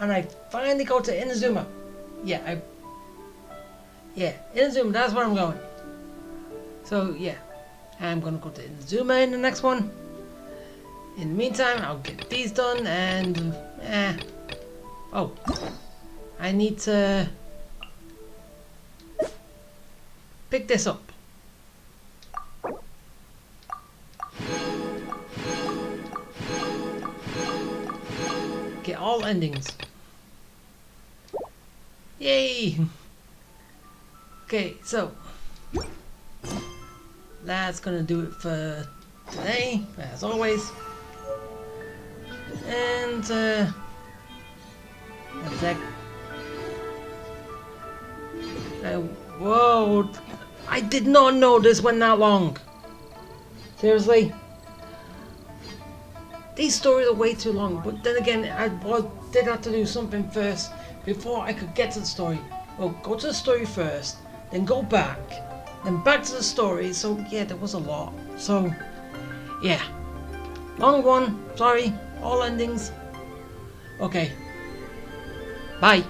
I finally go to Inazuma. Yeah, Inazuma. That's where I'm going. So yeah, I'm gonna go to Inazuma in the next one. In the meantime, I'll get these done, and oh, I need to pick this up. Get all endings. Yay! Okay, so that's gonna do it for today, as always. And one sec. Whoa! I did not know this went that long. Seriously. These stories are way too long, but then again, I did have to do something first before I could get to the story. Well, go to the story first, then go back, then back to the story. So yeah, there was a lot. So yeah, long one. Sorry, all endings. Okay, bye.